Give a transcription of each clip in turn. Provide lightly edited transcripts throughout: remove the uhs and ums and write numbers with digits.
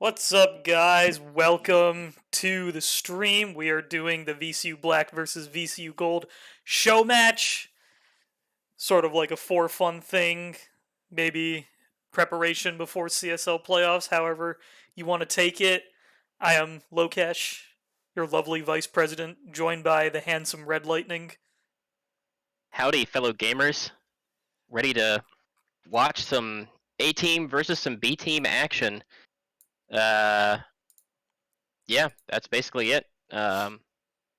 What's up, guys? Welcome to the stream. We are doing the VCU Black versus VCU Gold show match. Sort of like a for fun thing. Maybe preparation before CSL playoffs, however you want to take it. I am Lokesh, your lovely vice president, joined by the handsome Red Lightning. Howdy, fellow gamers. Ready to watch some A team versus some B team action. Uh, yeah, that's basically it.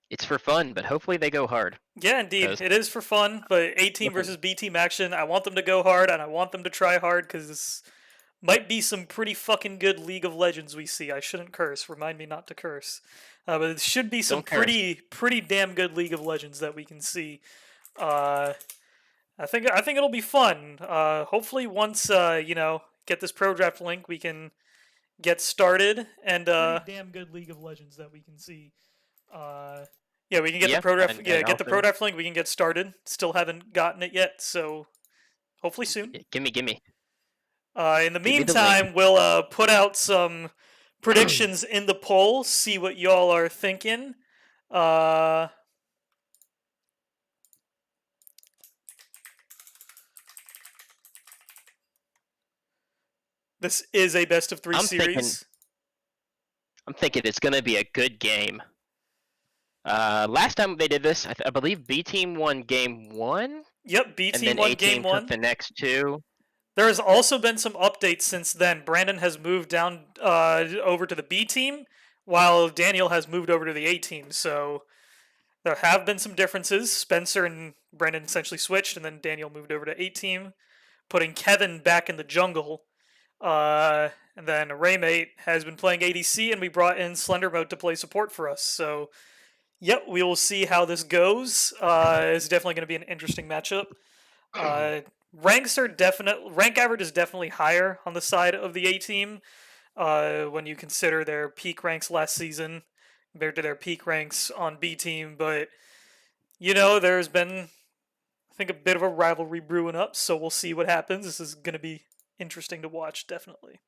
It's for fun, but hopefully they go hard. Yeah, indeed. 'Cause It is for fun, but A team versus B team action, I want them to go hard and I want them to try hard because this might be some pretty fucking good League of Legends we see. I shouldn't curse. Remind me not to curse. But it should be some don't curse. pretty damn good League of Legends that we can see. Uh, I think it'll be fun. Hopefully, once get this pro draft link, we can get started and pretty damn good League of Legends that we can see. Yeah, we can get the Yeah, pro draft. and Yeah, get the pro also, draft link. We can get started. Still haven't gotten it yet, so hopefully soon. gimme In the the link. meantime, we'll put out some predictions in the poll. See what y'all are thinking. Uh, this is a best of three I'm thinking, series. I'm thinking it's gonna be a good game. Last time they did this, I believe B team won game 1, Yep, B and team then won A game team took one. the next 2. There has also been some updates since then. Brandon has moved down over to the B team, while Daniel has moved over to the A team. So there have been some differences. Spencer and Brandon essentially switched, and then Daniel moved over to A team, putting Kevin back in the jungle. And then Raymate has been playing ADC, and we brought in Slender Mode to play support for us. So, yep, we will see how this goes. It's definitely going to be an interesting matchup. Rank average is definitely higher on the side of the A team when you consider their peak ranks last season compared to their peak ranks on B team. But there's been I think a bit of a rivalry brewing up, so we'll see what happens. This is going to be interesting to watch, definitely.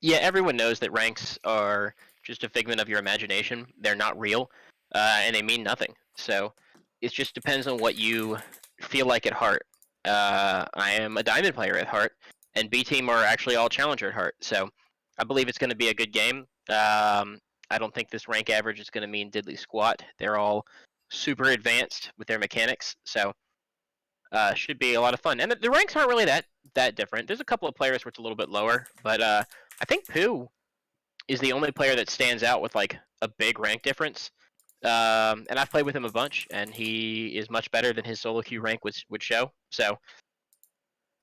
Yeah, everyone knows that ranks are just a figment of your imagination. They're not real, and they mean nothing. So it just depends on what you feel like at heart. I am a diamond player at heart, and B team are actually all challenger at heart. So I believe it's going to be a good game. I don't think this rank average is going to mean diddly squat. They're all super advanced with their mechanics, so should be a lot of fun. And the ranks aren't really that different. There's a couple of players where it's a little bit lower, but I think Pooh is the only player that stands out with like a big rank difference. And I've played with him a bunch, and he is much better than his solo queue rank would show. So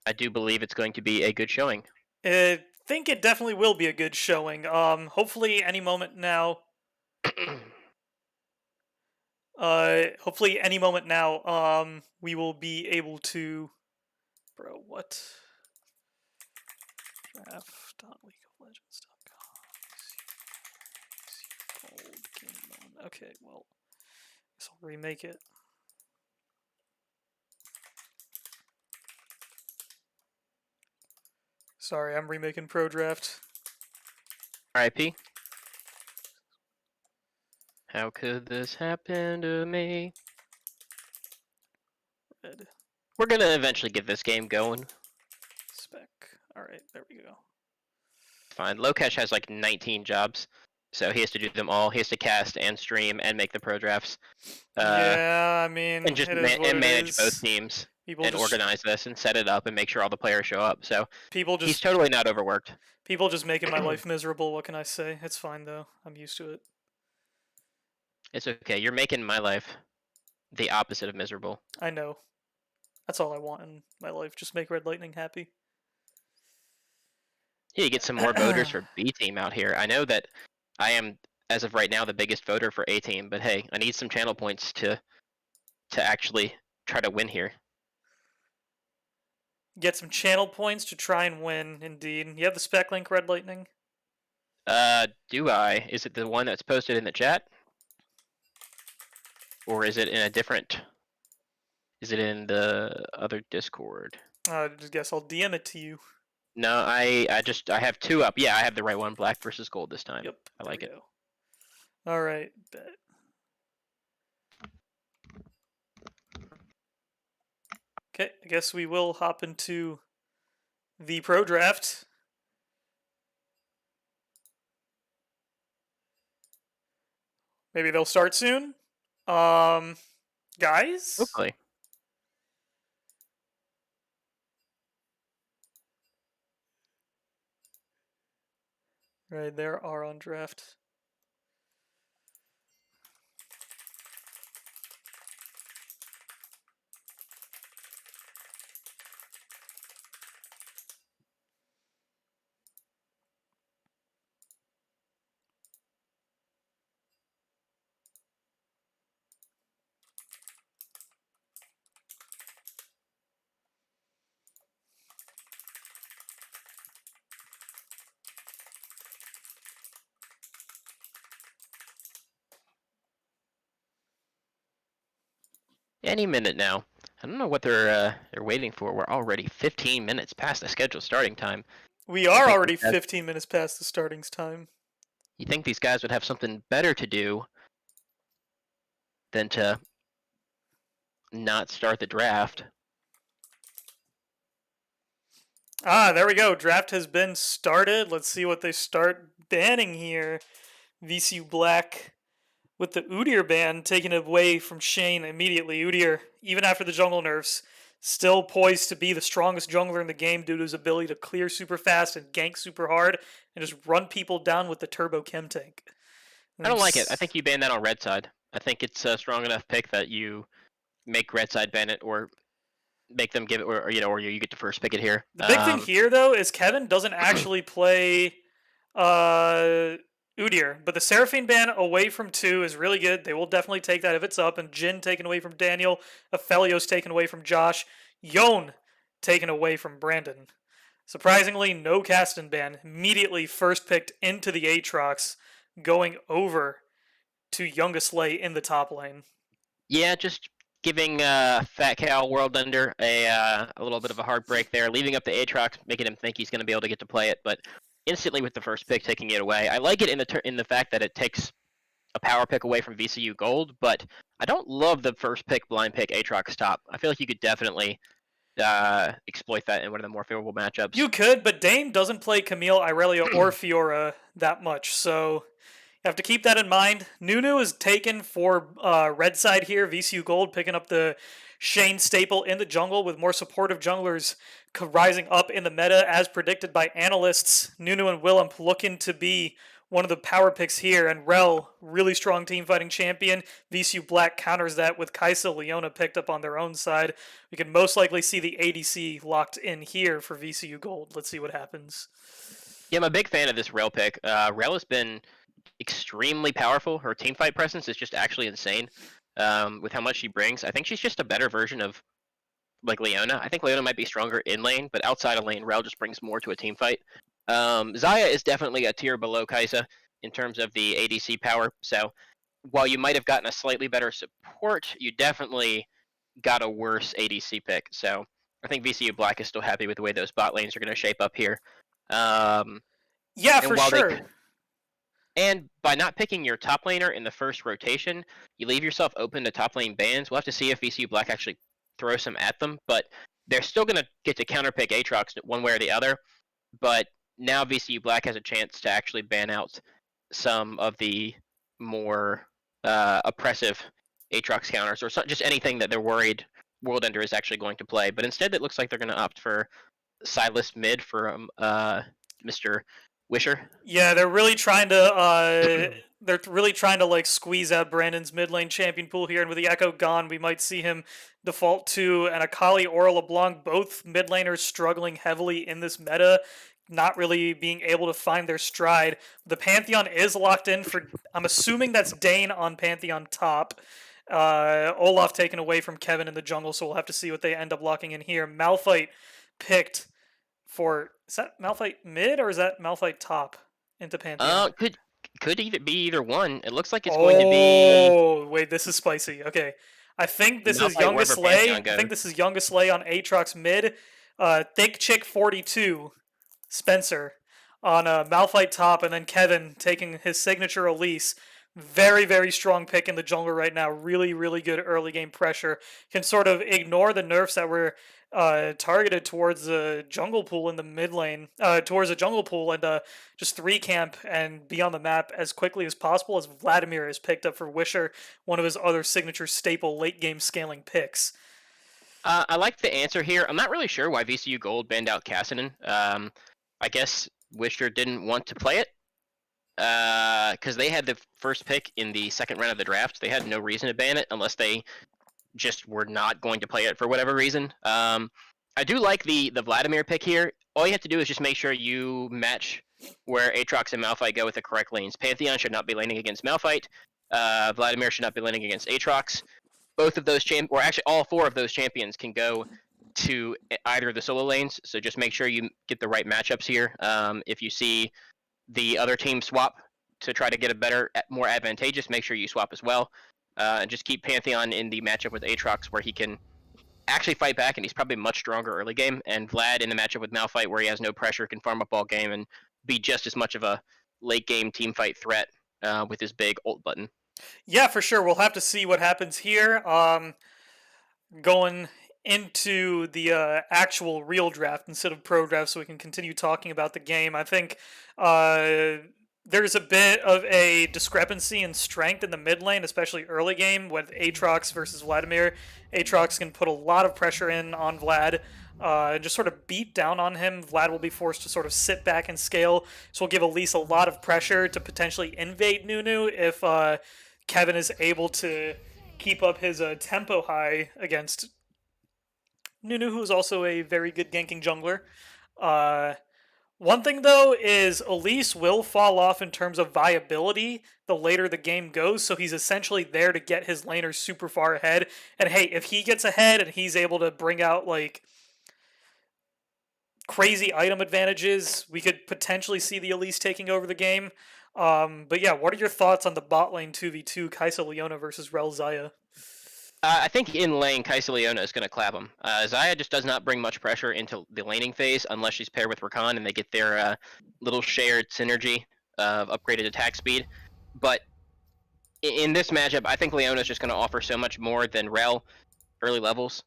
I do believe it's going to be a good showing. I think it definitely will be a good showing. Hopefully any moment now. Hopefully any moment now. We will be able to. Bro, what? Draft.leagueoflegends.com. Okay, well, I guess I'll remake it. Sorry, I'm remaking Pro Draft. RIP. How could this happen to me? Red. We're gonna eventually get this game going. Spec. Alright, there we go. Fine. Lokesh has like 19 jobs, so he has to do them all. He has to cast and stream and make the pro drafts. Yeah, I mean, And just it is what it manage both is. teams People and just organize this and set it up and make sure all the players show up. So people he's just totally not overworked. people just making my life miserable. What can I say? It's fine though. I'm used to it. It's okay. You're making my life the opposite of miserable. I know. That's all I want in my life. Just make Red Lightning happy. Yeah, you get some more voters for B team out here. I know that I am, as of right now, the biggest voter for A team, but hey, I need some channel points to actually try to win here. Get some channel points to try and win, indeed. You have the spec link, Red Lightning? Do I? Is it the one that's posted in the chat? Or is it in a different... Is it in the other Discord? I just guess I'll DM it to you. No, I have two up. Yeah, I have the right one. Black versus gold this time. Yep, I there like we it. go. All right, bet. Okay, I guess we will hop into the pro draft. Maybe they'll start soon. Um, guys, Hopefully. right there are on draft. Any minute now. I don't know what they're waiting for. We're already 15 minutes past the scheduled starting time. We You are think already 15 minutes past the starting time. you think these guys would have something better to do than to not start the draft? Ah, there we go. Draft has been started. Let's see what they start banning here. VCU Black with the Udyr ban taken away from Shane immediately. Udyr, even after the jungle nerfs, still poised to be the strongest jungler in the game due to his ability to clear super fast and gank super hard and just run people down with the turbo chem tank. I And don't like it. I think you ban that on red side. I think it's a strong enough pick that you make red side ban it or make them give it, or you get to first pick it here. the big thing here, though, is Kevin doesn't actually play uh, Udyr, but the Seraphine ban away from 2 is really good. They will definitely take that if it's up. And Jin taken away from Daniel. Aphelios taken away from Josh. Yon taken away from Brandon. Surprisingly, no Caston ban. Immediately first picked into the Aatrox, going over to Youngest Lay in the top lane. Yeah, just giving Fat Cal World Ender a little bit of a heartbreak there, leaving up the Aatrox, making him think he's going to be able to get to play it, but instantly with the first pick taking it away. I like it in the fact that it takes a power pick away from VCU Gold, but I don't love the first pick blind pick Aatrox top. I feel like you could definitely exploit that in one of the more favorable matchups. You could, but Dane doesn't play Camille, Irelia, or Fiora that much, so you have to keep that in mind. Nunu is taken for red side here. VCU Gold picking up the Shane staple in the jungle with more supportive junglers rising up in the meta as predicted by analysts. Nunu and Willem looking to be one of the power picks here, and Rel, really strong team fighting champion. VCU Black counters that with Kaisa Leona picked up on their own side. We can most likely see the ADC locked in here for VCU Gold. Let's see what happens. Yeah, I'm a big fan of this Rel pick. Rel has been extremely powerful. Her team fight presence is just actually insane with how much she brings. I think she's just a better version of like Leona. I think Leona might be stronger in lane, but outside of lane, Rel just brings more to a team fight. Xayah is definitely a tier below Kaisa in terms of the ADC power. So while you might have gotten a slightly better support, you definitely got a worse ADC pick. So I think VCU Black is still happy with the way those bot lanes are going to shape up here. Um, Yeah, and for while they sure. and by not picking your top laner in the first rotation, you leave yourself open to top lane bans. We'll have to see if VCU Black actually throws some at them, but they're still going to get to counterpick Aatrox one way or the other. But now VCU Black has a chance to actually ban out some of the more oppressive Aatrox counters, or just anything that they're worried World Ender is actually going to play. But instead, it looks like they're going to opt for Silas mid from Mr. Wisher. Yeah, they're really trying to like squeeze out Brandon's mid lane champion pool here, and with the Echo gone, we might see him default to an Akali or a LeBlanc, both mid laners struggling heavily in this meta, not really being able to find their stride. The Pantheon is locked in for, I'm assuming that's Dane on Pantheon top. Olaf taken away from Kevin in the jungle, so we'll have to see what they end up locking in here. Malphite picked for, is that Malphite mid or is that Malphite top into Pantheon? Could be either one. It looks like it's going to be Oh, wait, this is spicy. Okay. I think this is Malphite wherever Youngest Lay. Pantheon I goes. think this is Youngest Lay on Aatrox mid. Thick Chick 42 Spencer on Malphite top, and then Kevin taking his signature Elise. Very, very strong pick in the jungle right now. Really, really good early game pressure. Can sort of ignore the nerfs that were targeted towards the jungle pool in the mid lane, towards the jungle pool, and just three camp and be on the map as quickly as possible, as Vladimir is picked up for Wisher, one of his other signature staple late game scaling picks. I like the answer here. I'm not really sure why VCU Gold banned out Cassinan. I guess Wisher didn't want to play it because they had the first pick in the second round of the draft. They had no reason to ban it unless they just were not going to play it for whatever reason. I do like the Vladimir pick here. All you have to do is just make sure you match where Aatrox and Malphite go with the correct lanes. Pantheon should not be laning against Malphite. Vladimir should not be laning against Aatrox. Both of those or actually all four of those champions can go to either of the solo lanes. So just make sure you get the right matchups here. If you see the other team swap to try to get a better, more advantageous, make sure you swap as well. And just keep Pantheon in the matchup with Aatrox where he can actually fight back, and he's probably much stronger early game. And Vlad in the matchup with Malphite where he has no pressure, can farm up all game and be just as much of a late game team fight threat with his big ult button. Yeah, for sure. We'll have to see what happens here. Going into the actual real draft instead of pro draft so we can continue talking about the game. I think there's a bit of a discrepancy in strength in the mid lane, especially early game with Aatrox versus Vladimir. Aatrox can put a lot of pressure in on Vlad. And just sort of beat down on him. Vlad will be forced to sort of sit back and scale. So we'll give Elise a lot of pressure to potentially invade Nunu if Kevin is able to keep up his tempo high against Nunu, who's also a very good ganking jungler. Uh, One thing though is Elise will fall off in terms of viability the later the game goes, so he's essentially there to get his laners super far ahead. And hey, if he gets ahead and he's able to bring out like crazy item advantages, we could potentially see the Elise taking over the game. But yeah, what are your thoughts on the bot lane 2v2 Kaisa Leona versus Rel Zaya? I think in lane, Kaisa Leona is going to clap him. Zaya just does not bring much pressure into the laning phase unless she's paired with Rakan and they get their little shared synergy of upgraded attack speed. But in this matchup, I think Leona is just going to offer so much more than Rel early levels,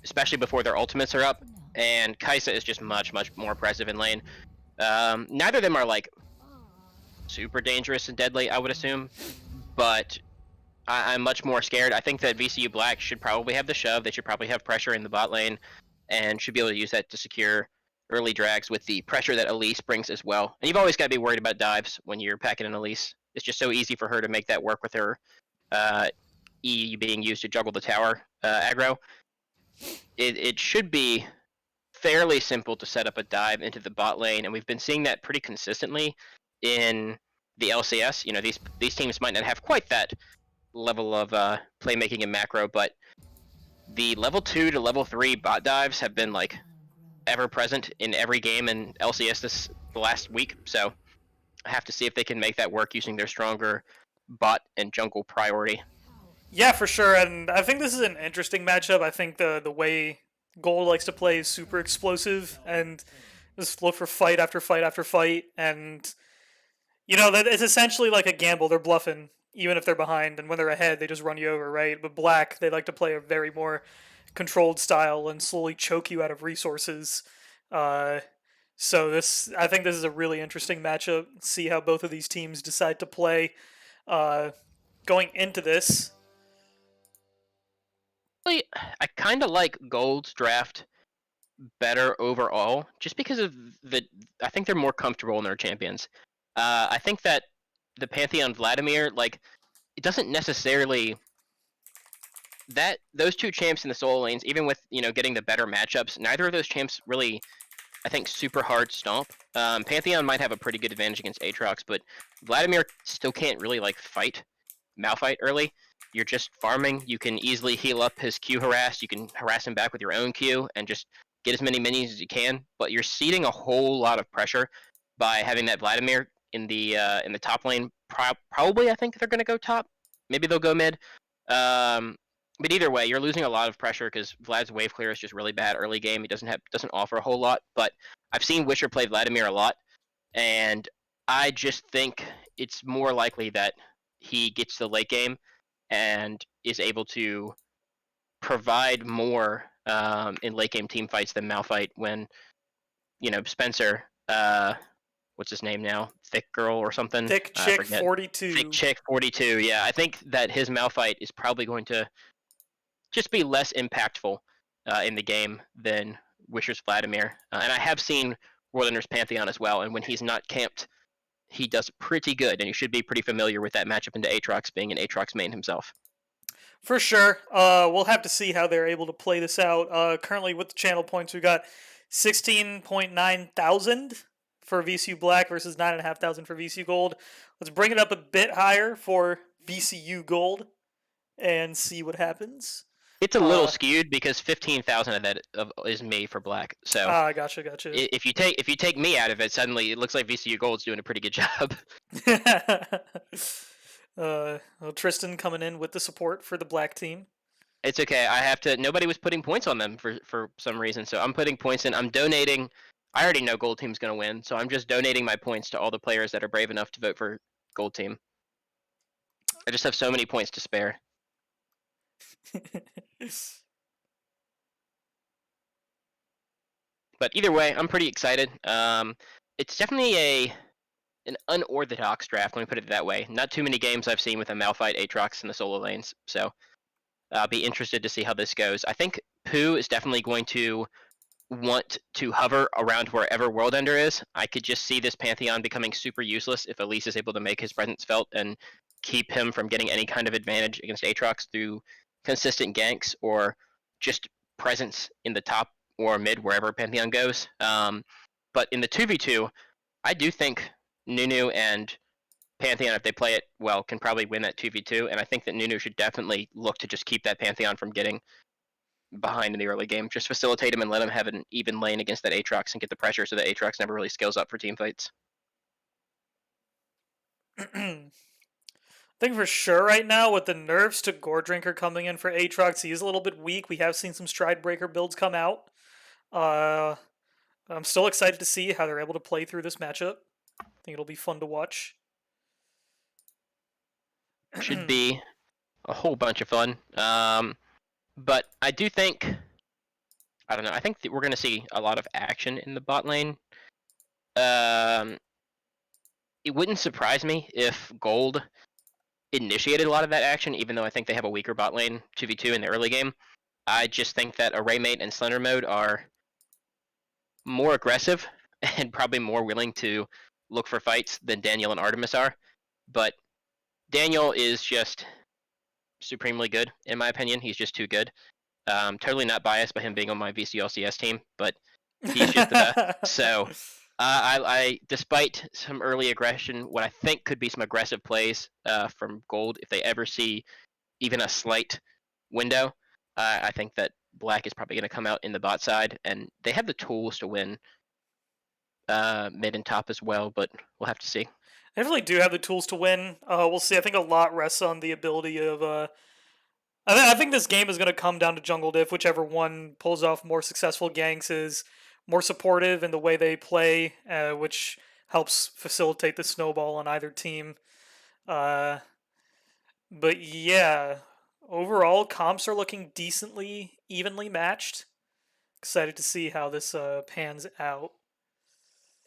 especially before their ultimates are up. And Kaisa is just much, much more impressive in lane. Neither of them are like super dangerous and deadly, I would assume, but I'm much more scared. I think that VCU Black should probably have the shove. They should probably have pressure in the bot lane and should be able to use that to secure early drags with the pressure that Elise brings as well. And you've always got to be worried about dives when you're packing an Elise. It's just so easy for her to make that work with her E being used to juggle the tower aggro. It should be fairly simple to set up a dive into the bot lane, and we've been seeing that pretty consistently in the LCS. You know, these teams might not have quite that level of playmaking and macro, but the level 2 to level 3 bot dives have been like ever present in every game in LCS the last week. So I have to see if they can make that work using their stronger bot and jungle priority. Yeah, for sure. And I think this is an interesting matchup. I think the way Gold likes to play is super explosive and just look for fight after fight after fight. And, you know, that it's essentially like a gamble. They're bluffing, even if they're behind. And when they're ahead, they just run you over, right? But Black, they like to play a very more controlled style and slowly choke you out of resources. Uh, so I think this is a really interesting matchup. See how both of these teams decide to play uh, going into this. I kind of like Gold's draft better overall, just because of I think they're more comfortable in their champions. I think that the Pantheon Vladimir, like, it doesn't necessarily that those two champs in the solo lanes, even with getting the better matchups, neither of those champs really, I think, super hard stomp. Pantheon might have a pretty good advantage against Aatrox, but Vladimir still can't really like fight Malphite early. You're just farming. You can easily heal up his Q harass. You can harass him back with your own Q and just get as many minis as you can. But you're ceding a whole lot of pressure by having that Vladimir in the top lane. Probably, I think they're going to go top. Maybe they'll go mid. But either way, you're losing a lot of pressure because Vlad's wave clear is just really bad early game. He doesn't offer a whole lot. But I've seen Wisher play Vladimir a lot, and I just think it's more likely that he gets to the late game and is able to provide more in late game team fights than Malphite when Spencer. What's his name now? Thick Girl or something? Thick I Chick forget. Thick 42. Chick 42. Yeah, I think that his Malphite is probably going to just be less impactful in the game than Wisher's Vladimir. And I have seen World Enders Pantheon as well, and when he's not camped, he does pretty good, and you should be pretty familiar with that matchup into Aatrox, being an Aatrox main himself. For sure. We'll have to see how they're able to play this out. Currently, with the channel points, we got 16.9 thousand for VCU Black versus 9,500 for VCU Gold. Let's bring it up a bit higher for VCU Gold and see what happens. It's a little skewed because 15,000 of that is me for Black. So Gotcha. if you take me out of it, suddenly it looks like VCU Gold's doing a pretty good job. Well, Tristan coming in with the support for the Black team. It's okay. I have to. Nobody was putting points on them for some reason, so I'm putting points in. I'm donating. I already know Gold Team's gonna win, so I'm just donating my points to all the players that are brave enough to vote for Gold Team. I just have so many points to spare. But either way, I'm pretty excited. It's definitely an unorthodox draft. Let me put it that way. Not too many games I've seen with a Malphite, Aatrox in the solo lanes, so I'll be interested to see how this goes. I think Pooh is definitely going to want to hover around wherever World Ender is. I could just see this Pantheon becoming super useless if Elise is able to make his presence felt and keep him from getting any kind of advantage against Aatrox through consistent ganks or just presence in the top or mid wherever Pantheon goes. But in the 2v2, I do think Nunu and Pantheon, if they play it well, can probably win that 2v2, and I think that Nunu should definitely look to just keep that Pantheon from getting behind in the early game. Just facilitate him and let him have an even lane against that Aatrox and get the pressure so that Aatrox never really scales up for team fights. I think for sure right now with the nerfs to Gore Drinker coming in for Aatrox, he is a little bit weak. We have seen some Stride Breaker builds come out. I'm still excited to see how they're able to play through this matchup. I think it'll be fun to watch. Should be a whole bunch of fun. But I do think, I don't know, I think that we're going to see a lot of action in the bot lane. It wouldn't surprise me if Gold initiated a lot of that action, even though I think they have a weaker bot lane 2v2 in the early game. I just think that Array Mate and Slender Mode are more aggressive and probably more willing to look for fights than Daniel and Artemis are. But Daniel is just supremely good, in my opinion. He's just too good. Totally not biased by him being on my VCLCS team, but he's just the best. So I despite some early aggression, what I think could be some aggressive plays from Gold, if they ever see even a slight window, I think that Black is probably going to come out in the bot side, and they have the tools to win mid and top as well, but we'll have to see. They definitely do have the tools to win. We'll see. I think a lot rests on the ability of. I think this game is going to come down to jungle diff. Whichever one pulls off more successful ganks is more supportive in the way they play, which helps facilitate the snowball on either team. But yeah, overall comps are looking decently evenly matched. Excited to see how this pans out.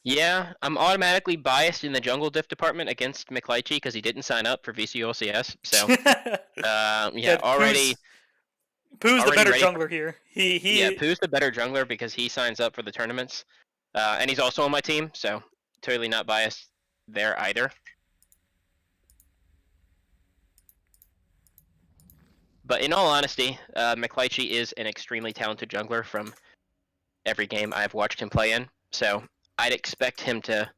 Yeah, I'm automatically biased in the jungle diff department against McLeichie because he didn't sign up for VCOCS. So, yeah, already. Pooh's the better ready jungler here. Yeah, Pooh's the better jungler because he signs up for the tournaments, and he's also on my team. So, totally not biased there either. But in all honesty, McLeichie is an extremely talented jungler from every game I've watched him play in. So I'd expect him to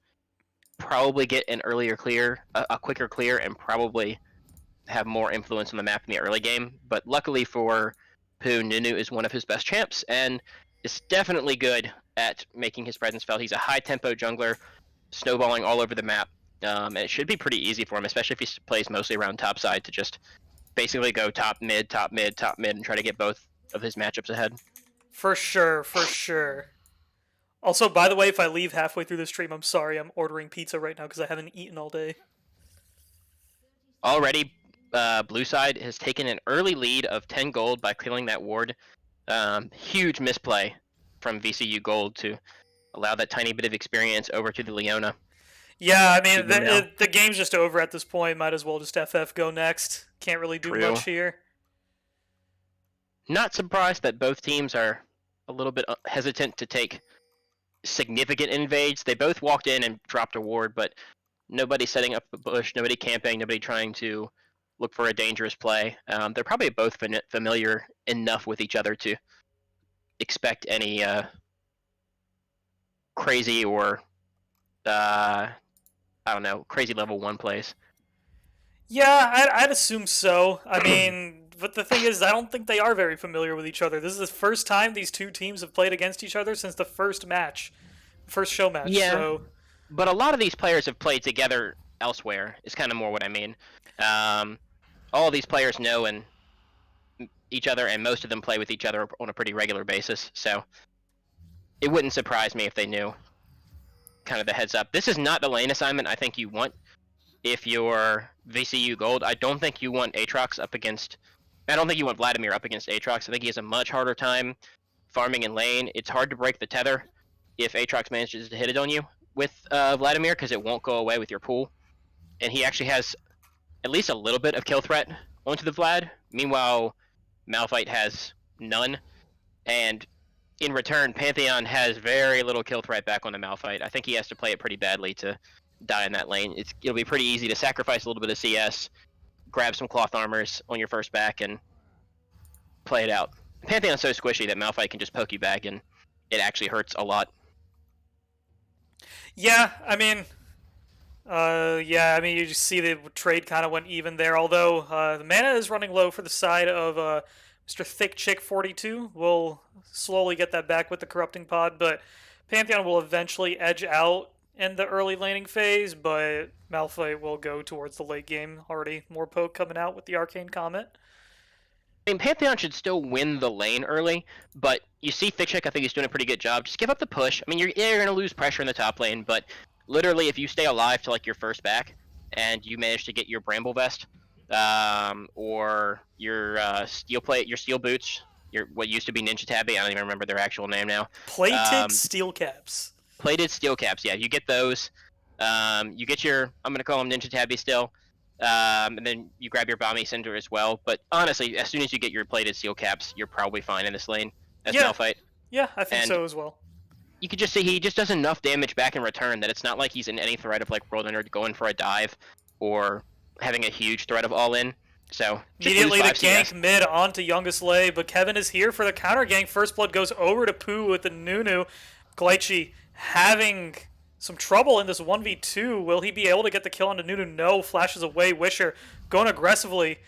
probably get an earlier clear, a quicker clear, and probably have more influence on the map in the early game. But luckily for Pooh, Nunu is one of his best champs and is definitely good at making his presence felt. He's a high tempo jungler, snowballing all over the map. And it should be pretty easy for him, especially if he plays mostly around topside, to just basically go top mid, top mid, top mid, and try to get both of his matchups ahead. For sure, for sure. Also, by the way, if I leave halfway through the stream, I'm sorry. I'm ordering pizza right now because I haven't eaten all day. Already, blue side has taken an early lead of 10 gold by killing that ward. Huge misplay from VCU gold to allow that tiny bit of experience over to the Leona. Yeah, I 2 mean, boom now. the game's just over at this point. Might as well just FF go next. Can't really do True. much here. Not surprised that both teams are a little bit hesitant to take significant invades. They both walked in and dropped a ward, but nobody setting up a bush, nobody camping, nobody trying to look for a dangerous play. They're probably both familiar enough with each other to expect any crazy or I don't know, crazy level 1 plays. Yeah, I'd assume so. I mean, but the thing is, I don't think they are very familiar with each other. This is the first time these two teams have played against each other since the first match, first show match. Yeah, So but a lot of these players have played together elsewhere. Is kind of more what I mean. Um, all of these players know and each other, and most of them play with each other on a pretty regular basis. So it wouldn't surprise me if they knew kind of the heads up. This is not the lane assignment I think you want if you're VCU Gold. I don't think you want Aatrox up against. I don't think you want Vladimir up against Aatrox. I think he has a much harder time farming in lane. It's hard to break the tether if Aatrox manages to hit it on you with Vladimir because it won't go away with your pool. And he actually has at least a little bit of kill threat onto the Vlad. Meanwhile, Malphite has none. And in return, Pantheon has very little kill threat back on the Malphite. I think he has to play it pretty badly to die in that lane. It'll be pretty easy to sacrifice a little bit of CS, grab some cloth armors on your first back, and play it out. Pantheon's so squishy that Malphite can just poke you back, and it actually hurts a lot. yeah, I mean, you just see the trade kind of went even there. Although the mana is running low for the side of Mr. Thick Chick 42. We'll slowly get that back with the corrupting pod, but Pantheon will eventually edge out in the early laning phase. But Malphite will go towards the late game. Already more poke coming out with the Arcane Comet. I mean, Pantheon should still win the lane early, but you see Thickcheck, I think he's doing a pretty good job. Just give up the push. I mean, you're going to lose pressure in the top lane, but literally, if you stay alive to like your first back and you manage to get your Bramble Vest or your steel plate, your steel boots, your what used to be Ninja Tabby, I don't even remember their actual name now. Plated steel caps. Plated steel caps, yeah, you get those. You get your, I'm going to call them Ninja Tabby still. And then you grab your Bomby Cinder as well. But honestly, as soon as you get your plated steel caps, you're probably fine in this lane as Yeah, Malphite. yeah, I think And so as well. you could just see he just does enough damage back in return that it's not like he's in any threat of like World Ender going for a dive or having a huge threat of all in. So just Immediately the lose 5 CS. gank mid onto Youngest Lay, but Kevin is here for the counter gank. First Blood goes over to Pooh with the Nunu. Glitchy having some trouble in this 1v2. Will he be able to get the kill onto Nunu? No, flashes away. Wisher going aggressively.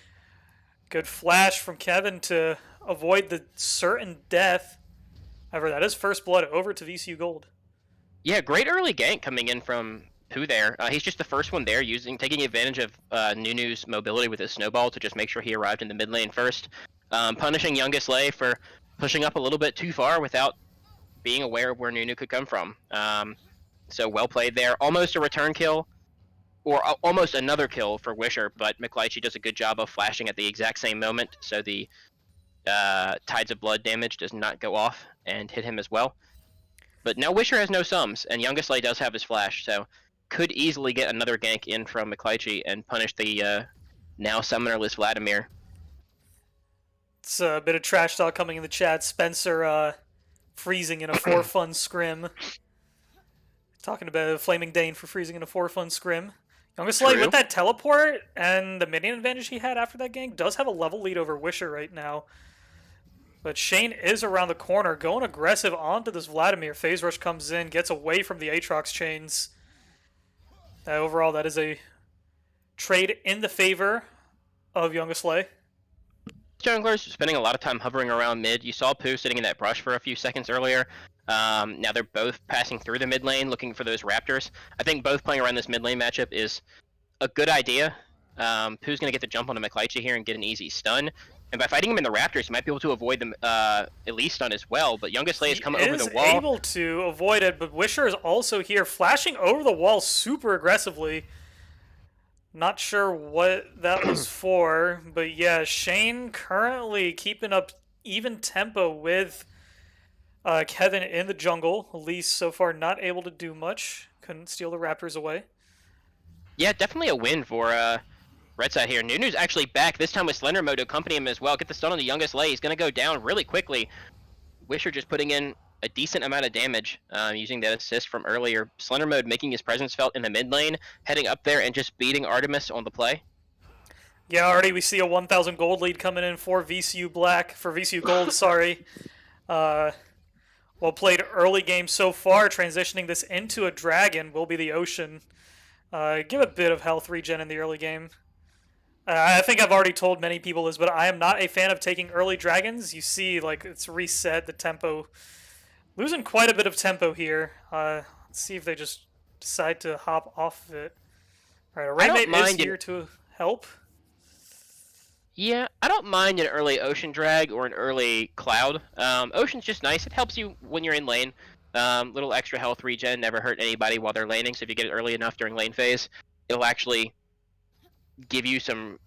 Good flash from Kevin to avoid the certain death. However, that is First Blood over to VCU Gold. Yeah, great early gank coming in from Pooh there. He's just the first one there, taking advantage of Nunu's mobility with his snowball to just make sure he arrived in the mid lane first. Punishing Youngest Lay for pushing up a little bit too far without being aware of where Nunu could come from. So well played there. Almost a return kill, or almost another kill for Wisher, but McLeichie does a good job of flashing at the exact same moment, so the Tides of Blood damage does not go off and hit him as well. But now Wisher has no sums, and Youngest Lay does have his flash, so could easily get another gank in from McLeichie and punish the now summonerless Vladimir. It's a bit of trash talk coming in the chat. Spencer freezing in a 4-fun scrim. Talking about Flaming Dane for freezing in a 4-fun scrim. Youngest Lay with that teleport and the minion advantage he had after that gank does have a level lead over Wisher right now. But Shane is around the corner, going aggressive onto this Vladimir. Phase Rush comes in, gets away from the Aatrox chains. Overall, that is a trade in the favor of Youngest Lay. Junglers spending a lot of time hovering around mid. You saw Pooh sitting in that brush for a few seconds earlier. Now they're both passing through the mid lane looking for those raptors. I think both playing around this mid lane matchup is a good idea. Pooh's going to get the jump on the McLeiche here and get an easy stun. And by fighting him in the Raptors, he might be able to avoid the Elise stun as well. But Youngest Lay has He come over the is wall. able to avoid it, but Wisher is also here, flashing over the wall super aggressively. Not sure what that was for, but yeah, Shane currently keeping up even tempo with Kevin in the jungle. Elise so far not able to do much. Couldn't steal the Raptors away. Yeah, definitely a win for Red Side here. Nunu's actually back, this time with Slender Mode to accompany him as well. Get the stun on the Youngest Lay. He's going to go down really quickly. Wisher just putting in a decent amount of damage using that assist from earlier. Slender Mode making his presence felt in the mid lane, heading up there and just beating Artemis on the play. Yeah, already we see a 1,000 gold lead coming in for VCU Black, for VCU Gold, sorry. Well played early game so far, transitioning this into a dragon will be the Ocean. Give a bit of health regen in the early game. I think I've already told many people this, but I am not a fan of taking early dragons. You see, like, it's reset the tempo. Losing quite a bit of tempo here. Let's see if they just decide to hop off of it. All right, a Raymate is here to help. Yeah, I don't mind an early Ocean drag or an early Cloud. Ocean's just nice. It helps you when you're in lane. Little extra health regen, never hurt anybody while they're laning, so if you get it early enough during lane phase, it'll actually give you some,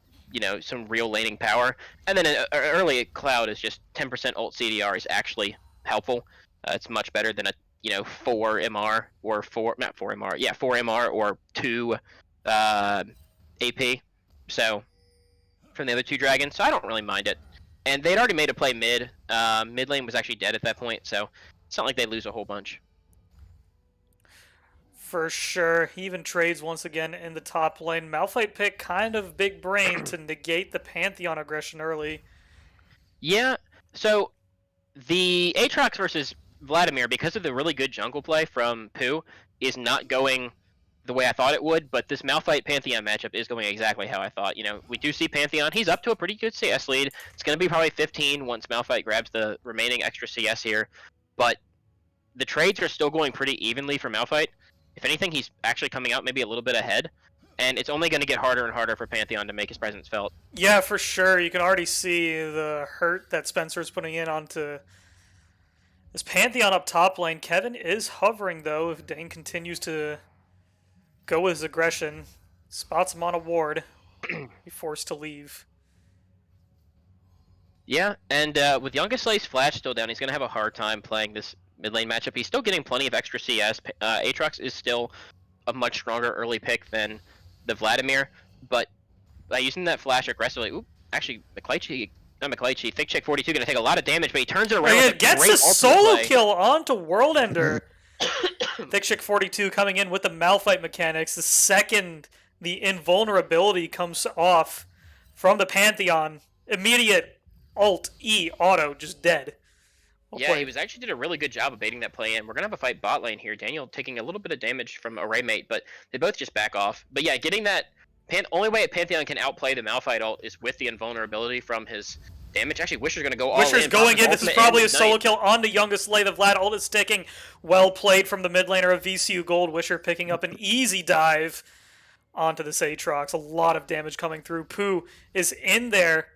some real laning power. And then an early Cloud is just 10% ult CDR is actually helpful. It's much better than a 4 MR or 4, not 4 MR, yeah, 4 MR or 2 AP. So from the other two dragons, so I don't really mind it. And they'd already made a play mid. Mid lane was actually dead at that point, so it's not like they lose a whole bunch. For sure. He even trades once again in the top lane. Malphite pick kind of big brain to negate the Pantheon aggression early. Yeah, so the Aatrox versus Vladimir, because of the really good jungle play from Pooh, is not going the way I thought it would, but this Malphite Pantheon matchup is going exactly how I thought. We do see Pantheon. He's up to a pretty good CS lead. It's going to be probably 15 once Malphite grabs the remaining extra CS here, but the trades are still going pretty evenly for Malphite. If anything, he's actually coming out maybe a little bit ahead, and it's only going to get harder and harder for Pantheon to make his presence felt. Yeah, for sure. You can already see the hurt that Spencer's putting in onto this Pantheon up top lane. Kevin is hovering, though, if Dane continues to go with his aggression. Spots him on a ward. Be forced to leave. Yeah, and with Youngest Slay's flash still down, he's going to have a hard time playing this mid lane matchup. He's still getting plenty of extra CS. Aatrox is still a much stronger early pick than the Vladimir, but by using that flash aggressively, actually, Thick Chick 42 going to take a lot of damage, but he turns it around. He gets a solo kill onto World Ender. Thick Chick 42 coming in with the Malphite mechanics. The second the invulnerability comes off from the Pantheon, immediate Alt E auto, just dead. Yeah, he actually did a really good job of baiting that play in. We're going to have a fight bot lane here. Daniel taking a little bit of damage from a Raymate, but they both just back off. But yeah, getting that only way a Pantheon can outplay the Malphite ult is with the invulnerability from his damage. Actually, Wisher's going to go all in. Wisher's going in. This is probably a solo kill on the Youngest Lay. The Vlad ult is sticking. Well played from the mid laner of VCU Gold. Wisher picking up an easy dive onto this Aatrox. A lot of damage coming through. Pooh is in there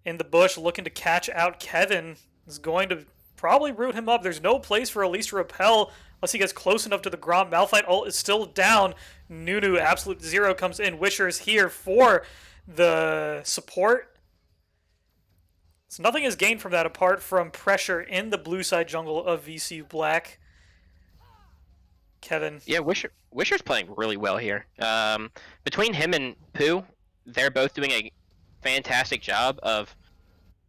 in the bush looking to catch out Kevin. Is going to probably root him up. There's no place for Elise to repel unless he gets close enough to the Gromp. Malphite ult is still down. Nunu, absolute zero, comes in. Wisher is here for the support. So nothing is gained from that apart from pressure in the blue side jungle of VCU Black. Kevin. Yeah, Wisher's playing really well here. Between him and Pooh, they're both doing a fantastic job of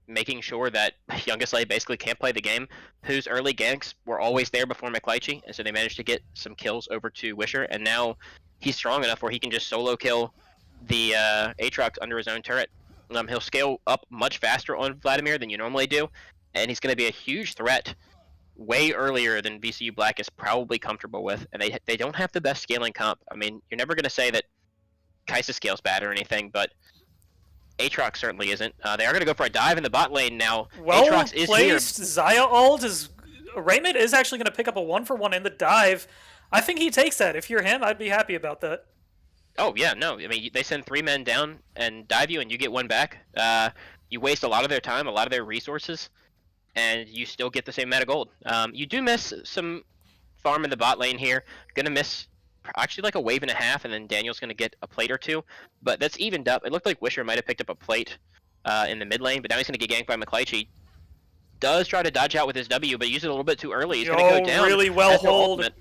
making sure that Youngest Lay basically can't play the game. Pooh's early ganks were always there before McLeiche, and so they managed to get some kills over to Wisher, and now he's strong enough where he can just solo kill the Aatrox under his own turret. He'll scale up much faster on Vladimir than you normally do, and he's going to be a huge threat way earlier than VCU Black is probably comfortable with, and they don't have the best scaling comp. I mean, you're never going to say that Kai'Sa scales bad or anything, but Aatrox certainly isn't. They are going to go for a dive in the bot lane now. Well Aatrox is here. Xayah ult is... Raymond is actually going to pick up a 1-for-1 in the dive. I think he takes that. If you're him, I'd be happy about that. Oh yeah, no. I mean, they send 3 men down and dive you, and you get one back. You waste a lot of their time, a lot of their resources, and you still get the same amount of gold. You do miss some farm in the bot lane here. Gonna miss actually like a wave and a half, and then Daniel's gonna get a plate or two. But that's evened up. It looked like Wisher might have picked up a plate in the mid lane, but now he's gonna get ganked by McClychie. Does try to dodge out with his W, but uses it a little bit too early. He's gonna go Yo, down. really well Has no hold. ultimate.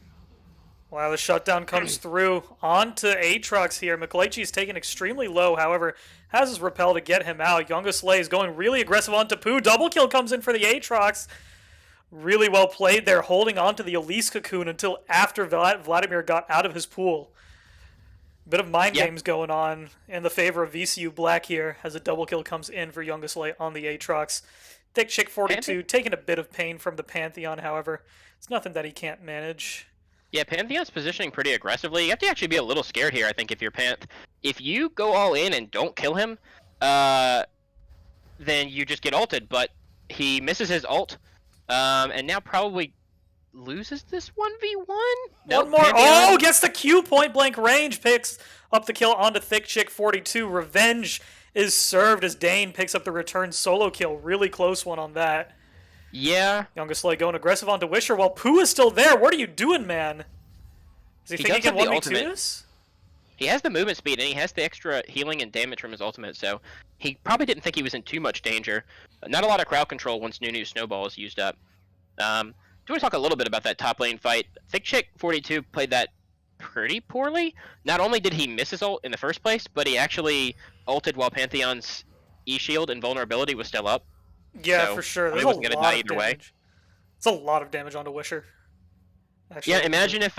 Wow, the shutdown comes through onto Aatrox here. McLeichie's taken extremely low, however, has his repel to get him out. Youngest Slay is going really aggressive onto Pooh. Double kill comes in for the Aatrox. Really well played there, holding on to the Elise Cocoon until after Vladimir got out of his pool. Bit of mind Yeah, games going on in the favor of VCU Black here as a double kill comes in for Youngest Slay on the Aatrox. Thick Chick 42 taking a bit of pain from the Pantheon, however. It's nothing that he can't manage. Yeah, Pantheon's positioning pretty aggressively. You have to actually be a little scared here, I think, if you're Panth. If you go all in and don't kill him, then you just get ulted, but he misses his ult, and now probably loses this 1v1? One Nope, more. Pantheon. Oh, gets the Q point blank range. Picks up the kill onto Thick Chick 42. Revenge is served as Dane picks up the return solo kill. Really close one on that. Yeah, Youngest Slay going aggressive onto Wisher while Pooh is still there. What are you doing, man? Does he think he does can have the 1v2 ultimate. this? He has the movement speed, and he has the extra healing and damage from his ultimate, so he probably didn't think he was in too much danger. Not a lot of crowd control once Nunu Snowball is used up. Do you want to talk a little bit about that top lane fight? Thick Chick 42 played that pretty poorly. Not only did he miss his ult in the first place, but he actually ulted while Pantheon's E-shield and vulnerability was still up. Yeah, So for sure. There's he a wasn't going to lot die of either way. damage. It's a lot of damage onto Wisher. Actually, Yeah, imagine if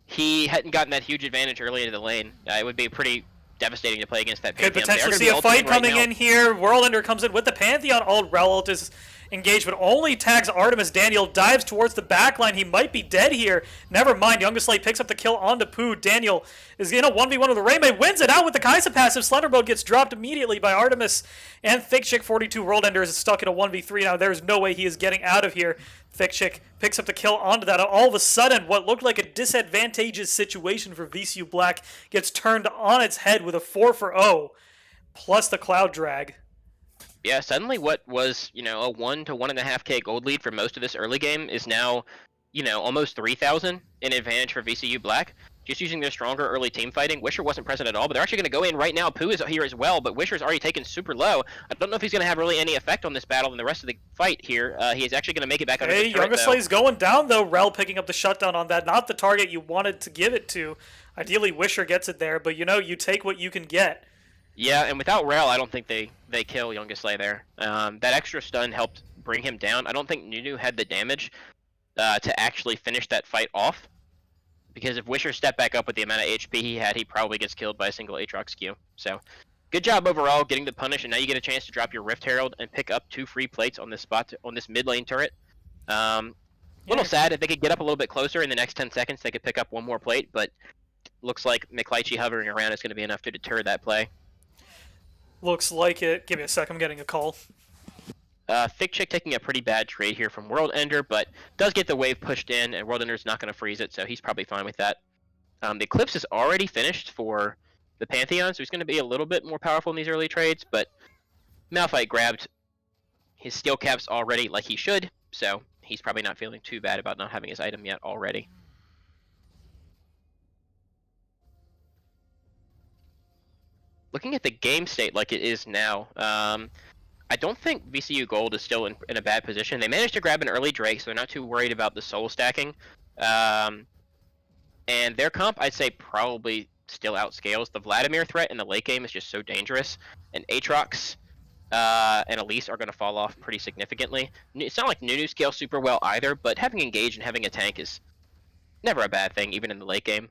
he hadn't gotten that huge advantage early into the lane. It would be pretty devastating to play against that could Pantheon. They are potentially gonna see be a ulting fight right coming now. in here. Whirlender comes in with the Pantheon ult. Rel is engaged, but only tags Artemis. Daniel dives towards the backline. He might be dead here. Never mind. Youngest Slate picks up the kill onto Pooh. Daniel is in a 1v1 with the Rainbow. Wins it out with the Kaisa passive. Slenderbow gets dropped immediately by Artemis. And Thick Chick 42 Whirlender is stuck in a 1v3 now. There's no way he is getting out of here. Thick Chick picks up the kill onto that. All of a sudden, what looked like a disadvantageous situation for VCU Black gets turned on its head with a 4-for-0 plus the Cloud Drag. Yeah, suddenly what was, a 1 to 1.5k gold lead for most of this early game is now, almost 3,000 in advantage for VCU Black. Just using their stronger early team fighting. Wisher wasn't present at all, but they're actually going to go in right now. Pooh is here as well, but Wisher's already taken super low. I don't know if he's going to have really any effect on this battle in the rest of the fight here. He is actually going to make it back under the turret, Youngest Slay's going down, though. Rel picking up the shutdown on that. Not the target you wanted to give it to. Ideally, Wisher gets it there, but, you take what you can get. Yeah, and without Rel, I don't think they kill Youngest Slay there. That extra stun helped bring him down. I don't think Nunu had the damage to actually finish that fight off. Because if Wisher stepped back up with the amount of HP he had, he probably gets killed by a single Aatrox Q. So, good job overall getting the punish, and now you get a chance to drop your Rift Herald and pick up 2 free plates on this spot, on this mid lane turret. Little sad. If they could get up a little bit closer in the next 10 seconds, they could pick up 1 more plate, but looks like McClychie hovering around is going to be enough to deter that play. Looks like it. Give me a sec. I'm getting a call. Thick Chick taking a pretty bad trade here from World Ender, but does get the wave pushed in, and World Ender's not going to freeze it, so he's probably fine with that. The Eclipse is already finished for the Pantheon, so he's going to be a little bit more powerful in these early trades, but Malphite grabbed his skill caps already like he should, so he's probably not feeling too bad about not having his item yet already. Looking at the game state like it is now, I don't think VCU Gold is still in a bad position. They managed to grab an early Drake, so they're not too worried about the soul stacking. And their comp, I'd say, probably still outscales. The Vladimir threat in the late game is just so dangerous. And Aatrox and Elise are going to fall off pretty significantly. It's not like Nunu scales super well either, but having Engage and having a tank is never a bad thing, even in the late game.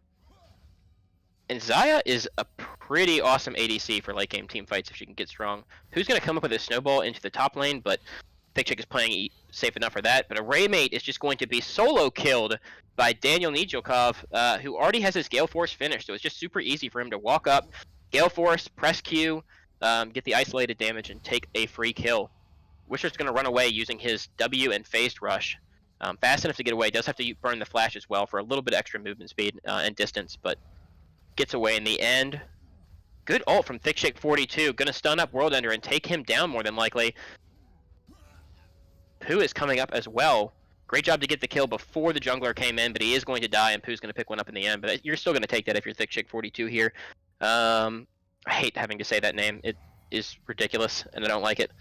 And Xayah is a pretty awesome ADC for late game team fights if she can get strong. Who's going to come up with a snowball into the top lane, but Thick Chick is playing safe enough for that. But a Raymate is just going to be solo killed by Daniel Nijokov, who already has his Gale Force finished. So it's just super easy for him to walk up, Gale Force, press Q, get the isolated damage, and take a free kill. Wisher's going to run away using his W and Phased Rush. Fast enough to get away. Does have to burn the flash as well for a little bit extra movement speed and distance, but Gets away in the end. Good ult from ThickShake42. Gonna stun up World Ender and take him down more than likely. Pooh is coming up as well. Great job to get the kill before the jungler came in, but he is going to die, and Pooh's going to pick one up in the end. But you're still going to take that if you're ThickShake42 here. I hate having to say that name. It is ridiculous, and I don't like it.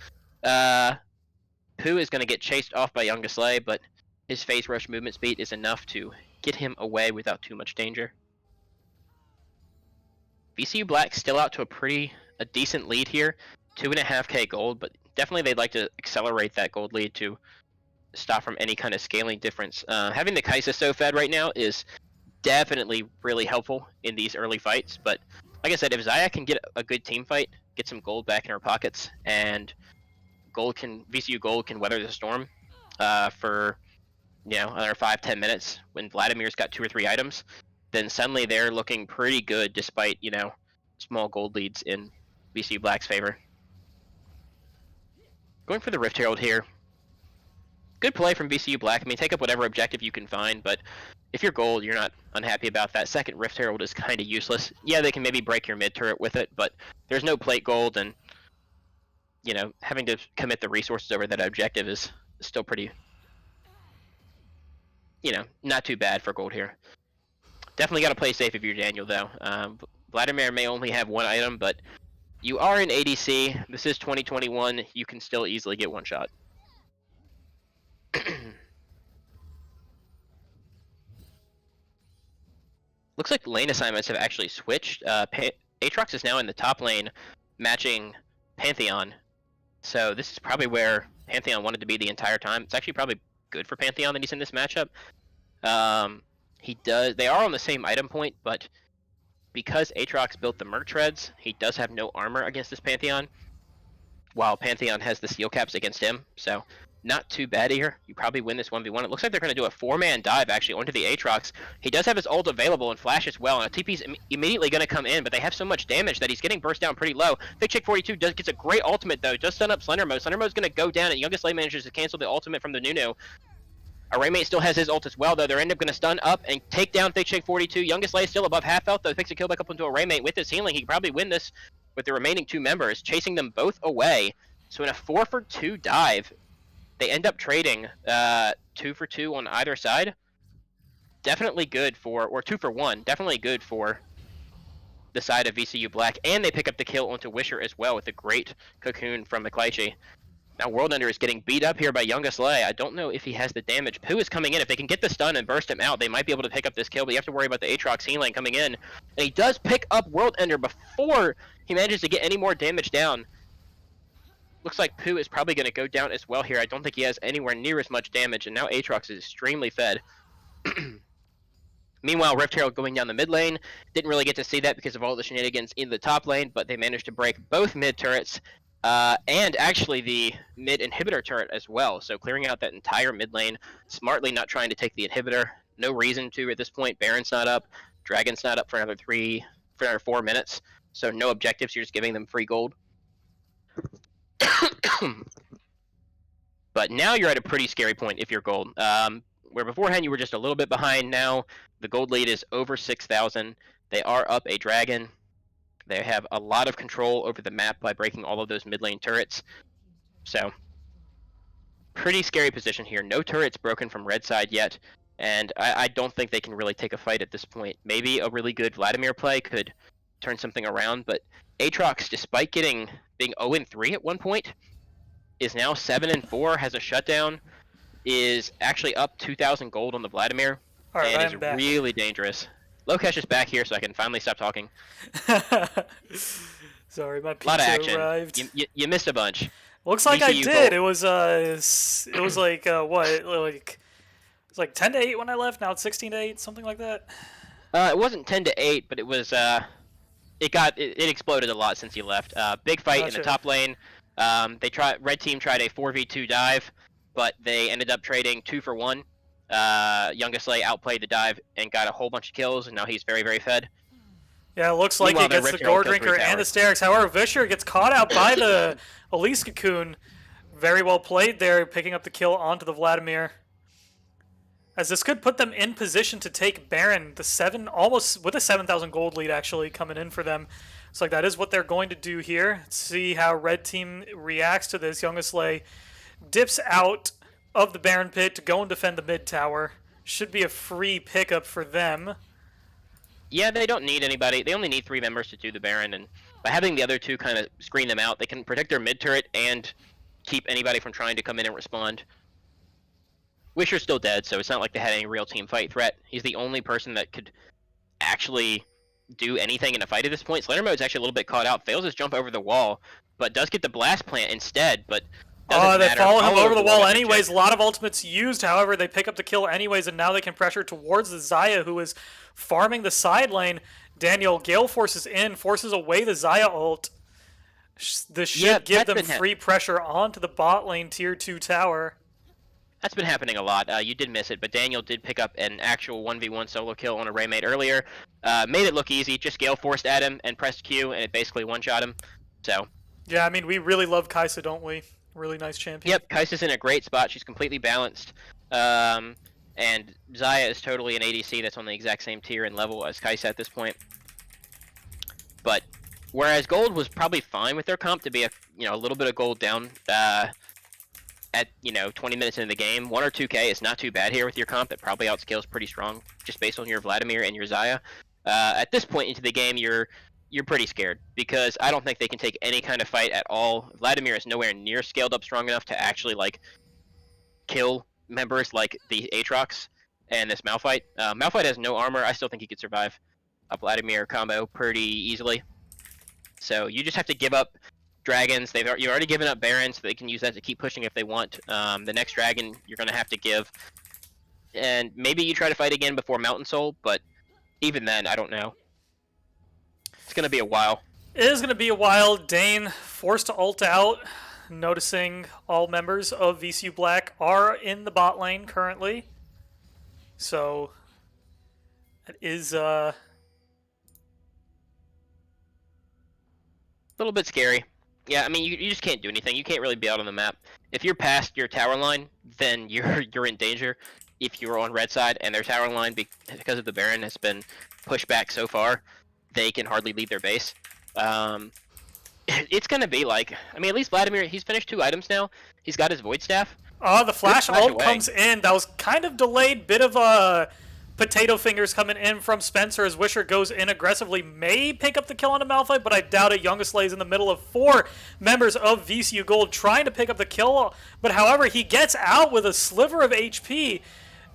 Pooh is going to get chased off by Youngest Slay, but his phase rush movement speed is enough to get him away without too much danger. VCU Black still out to a decent lead here. 2.5k gold, but definitely they'd like to accelerate that gold lead to stop from any kind of scaling difference. Having the Kaisa so fed right now is definitely really helpful in these early fights, but like I said, if Xayah can get a good team fight, get some gold back in her pockets, and VCU Gold can weather the storm for another 5-10 minutes when Vladimir's got 2 or 3 items, then suddenly they're looking pretty good despite small gold leads in VCU Black's favor. Going for the Rift Herald here. Good play from VCU Black. I mean, take up whatever objective you can find, but if you're gold, you're not unhappy about that. Second Rift Herald is kind of useless. Yeah, they can maybe break your mid turret with it, but there's no plate gold, and having to commit the resources over that objective is still pretty, not too bad for gold here. Definitely got to play safe if you're Daniel, though. Vladimir may only have 1 item, but you are in ADC. This is 2021. You can still easily get 1 shot. Looks like lane assignments have actually switched. Aatrox is now in the top lane, matching Pantheon. So this is probably where Pantheon wanted to be the entire time. It's actually probably good for Pantheon that he's in this matchup. They are on the same item point, but because Aatrox built the Merc Treads, he does have no armor against this Pantheon, while Pantheon has the steel caps against him. So not too bad here. You probably win this 1v1. It looks like they're going to do a 4-man dive actually onto the Aatrox. He does have his ult available and flash as well, and a TP's immediately going to come in, but they have so much damage that he's getting burst down pretty low. ThickShake42 gets a great ultimate though, does stun up Slendermo. Slendermo's going to go down, and Youngest Slay manages to cancel the ultimate from the Nunu. Our Raymate still has his ult as well, though. They're end up going to stun up and take down ThickShake42. Youngest Slay still above half health, though. Picks a kill back up into a Raymate. With his healing, he can probably win this with the remaining 2 members, chasing them both away. So in a 4-for-2 dive, they end up trading 2-for-2 on either side. Definitely good or 2-for-1. Definitely good for the side of VCU Black. And they pick up the kill onto Wisher as well with a great cocoon from McClychie. Now World Ender is getting beat up here by Youngest Slay. I don't know if he has the damage. Pooh is coming in. If they can get the stun and burst him out, they might be able to pick up this kill, but you have to worry about the Aatrox healing coming in. And he does pick up World Ender before he manages to get any more damage down. Looks like Pooh is probably going to go down as well here. I don't think he has anywhere near as much damage, and now Aatrox is extremely fed. Meanwhile, Rift Herald going down the mid lane. Didn't really get to see that because of all the shenanigans in the top lane, but they managed to break both mid turrets. And actually the mid inhibitor turret as well. So clearing out that entire mid lane, smartly not trying to take the inhibitor. No reason to at this point. Baron's not up. Dragon's not up for another 4 minutes. So no objectives. You're just giving them free gold. But now you're at a pretty scary point if you're gold. Where beforehand you were just a little bit behind, now the gold lead is over 6,000. They are up a dragon. They have a lot of control over the map by breaking all of those mid lane turrets. So, pretty scary position here. No turrets broken from red side yet, and I don't think they can really take a fight at this point. Maybe a really good Vladimir play could turn something around, but Aatrox, despite being 0-3 at one point, is now 7-4, has a shutdown, is actually up 2,000 gold on the Vladimir, and is really dangerous. Lokesh is back here, so I can finally stop talking. Sorry, my pizza arrived. You missed a bunch. Looks like VCU I did. Gold. It was like what? Like it was like 10-8 when I left. Now it's 16-8, something like that. It wasn't 10-8, but it was. It exploded a lot since you left. Big fight in the top lane. Red team tried a 4v2 dive, but they ended up trading 2-for-1. Youngest Slay outplayed the dive and got a whole bunch of kills, and now he's very, very fed. Yeah, it looks like he gets the Gore Drinker and the Sterix. However, Vischer gets caught out by the Elise Cocoon. Very well played there, picking up the kill onto the Vladimir. as this could put them in position to take Baron. The 7, almost with a 7,000 gold lead actually coming in for them. So like that is what they're going to do here. Let's see how red team reacts to this. Youngisley dips out of the Baron pit to go and defend the mid tower. Should be a free pickup for them. Yeah, they don't need anybody. They only need 3 members to do the Baron, and by having the other 2 kind of screen them out, they can protect their mid turret and keep anybody from trying to come in and respond. Wisher's still dead, so it's not like they had any real team fight threat. He's the only person that could actually do anything in a fight at this point. Slender Mode's actually a little bit caught out, fails his jump over the wall, but does get the blast plant instead, but doesn't They matter. follow him over the wall damage. anyways. A lot of ultimates used, however, they pick up the kill anyways, and now they can pressure towards the Xayah, who is farming the side lane. Daniel Gale forces in, forces away the Xayah ult. This should give them free pressure onto the bot lane tier 2 tower. That's been happening a lot. You did miss it, but Daniel did pick up an actual 1v1 solo kill on a Raymate earlier. Made it look easy, just Gale forced at him and pressed Q, and it basically one-shot him. So. Yeah, I mean, we really love Kai'Sa, don't we? Really nice champion. Yep, Kai'Sa's in a great spot. She's completely balanced. And Xayah is totally an ADC that's on the exact same tier and level as Kai'Sa at this point. But whereas gold was probably fine with their comp to be a little bit of gold down at 20 minutes into the game, 1 or 2k is not too bad here with your comp. That probably outscales pretty strong just based on your Vladimir and your Xayah. At this point into the game, you're pretty scared because I don't think they can take any kind of fight at all. Vladimir is nowhere near scaled up strong enough to actually kill members like the Aatrox and this Malphite. Malphite has no armor. I still think he could survive a Vladimir combo pretty easily. So you just have to give up dragons. You've already given up Baron, so they can use that to keep pushing if they want. The next dragon you're going to have to give. And maybe you try to fight again before Mountain Soul, but even then, I don't know. It's going to be a while. It is going to be a while. Dane forced to ult out, noticing all members of VCU Black are in the bot lane currently. So, it is a little bit scary. Yeah, I mean, you just can't do anything. You can't really be out on the map. If you're past your tower line, then you're in danger. If you're on red side and their tower line, because of the Baron, has been pushed back so far, they can hardly leave their base. It's going to be like, I mean, at least Vladimir, he's finished 2 items now. He's got his Void Staff. The flash ult comes in. That was kind of delayed. Bit of a potato fingers coming in from Spencer as Wisher goes in aggressively. May pick up the kill on a Malphite, but I doubt it. Youngisley is in the middle of 4 members of VCU Gold trying to pick up the kill. But however, he gets out with a sliver of HP.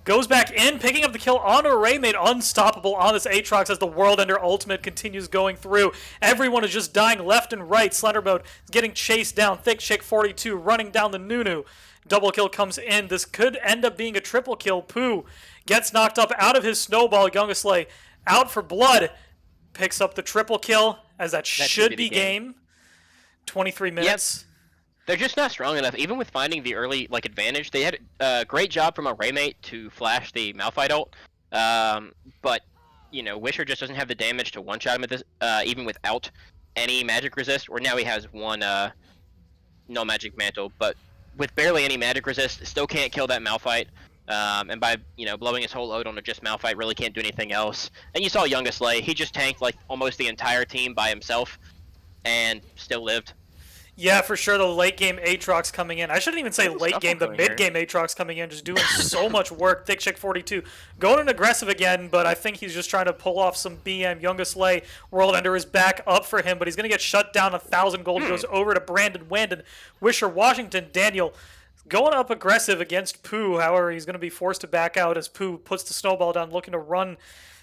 Goes back in, picking up the kill onto a Raymate, unstoppable on this Aatrox as the World Ender ultimate continues going through. Everyone is just dying left and right. Slender Mode is getting chased down. Thick Chick 42 running down the Nunu. Double kill comes in. This could end up being a triple kill. Pooh gets knocked up out of his snowball. Youngisley out for blood. Picks up the triple kill as that should be game. 23 minutes. Yep. They're just not strong enough. Even with finding the early advantage, they had a great job from a Raymate to flash the Malphite ult. But Wisher just doesn't have the damage to one-shot him at this, even without any magic resist. Or now he has one no magic mantle, but with barely any magic resist, still can't kill that Malphite. And by blowing his whole load on just Malphite, really can't do anything else. And you saw Youngisley, he just tanked almost the entire team by himself, and still lived. Yeah, for sure, the late game Aatrox coming in. I shouldn't even say late game, the mid game Aatrox coming in, just doing so much work. Thick Chick 42 going in aggressive again, but I think he's just trying to pull off some BM. Youngisley, World Ender is back up for him, but he's going to get shut down. 1,000 gold goes over to Brandon Wandon. Wisher Washington, Daniel going up aggressive against Pooh. However, he's going to be forced to back out as Pooh puts the snowball down, looking to run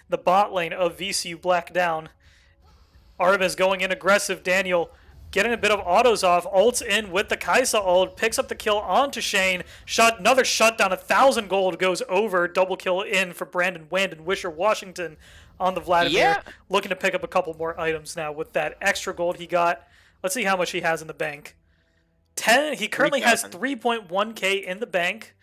the bot lane of VCU Black down. Artemis going in aggressive. Daniel getting a bit of autos off, ults in with the Kai'Sa ult, picks up the kill onto Shane, another shutdown, 1,000 gold goes over, double kill in for Brandon Wandon. Wisher Washington on the Vladimir, looking to pick up a couple more items now with that extra gold he got. Let's see how much he has in the bank. He currently has 3.1k in the bank.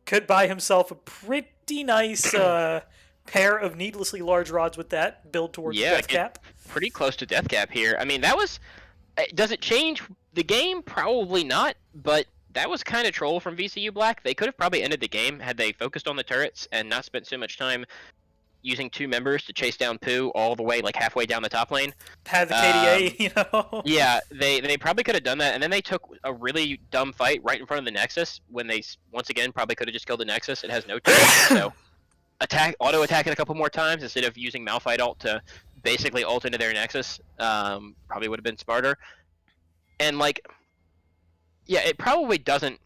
Could buy himself a pretty nice pair of needlessly large rods with that, build towards death cap. Pretty close to death cap here. I mean, that was... Does it change the game? Probably not, but that was kind of troll from VCU Black. They could have probably ended the game had they focused on the turrets and not spent so much time using 2 members to chase down Pooh all the way like halfway down the top lane. Had the KDA, Um, you know. yeah, they probably could have done that, and then they took a really dumb fight right in front of the Nexus when they once again probably could have just killed the Nexus. It has no turrets, so auto attack it a couple more times instead of using Malphite ult to basically ult into their Nexus. Probably would have been smarter. And like, yeah, it probably doesn't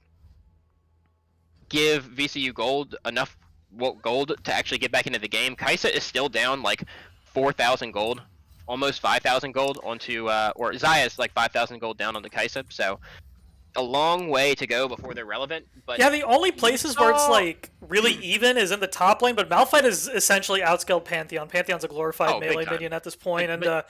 give VCU gold enough gold to actually get back into the game. Kaisa is still down like 4,000 gold, almost 5,000 gold onto, or Zaya's like 5,000 gold down on the Kaisa. So a long way to go before they're relevant. But Yeah, the only you places where it's saw, like really even is in the top lane, but Malphite is essentially outscaled Pantheon. Pantheon's a glorified oh, big melee time. minion at this point, and But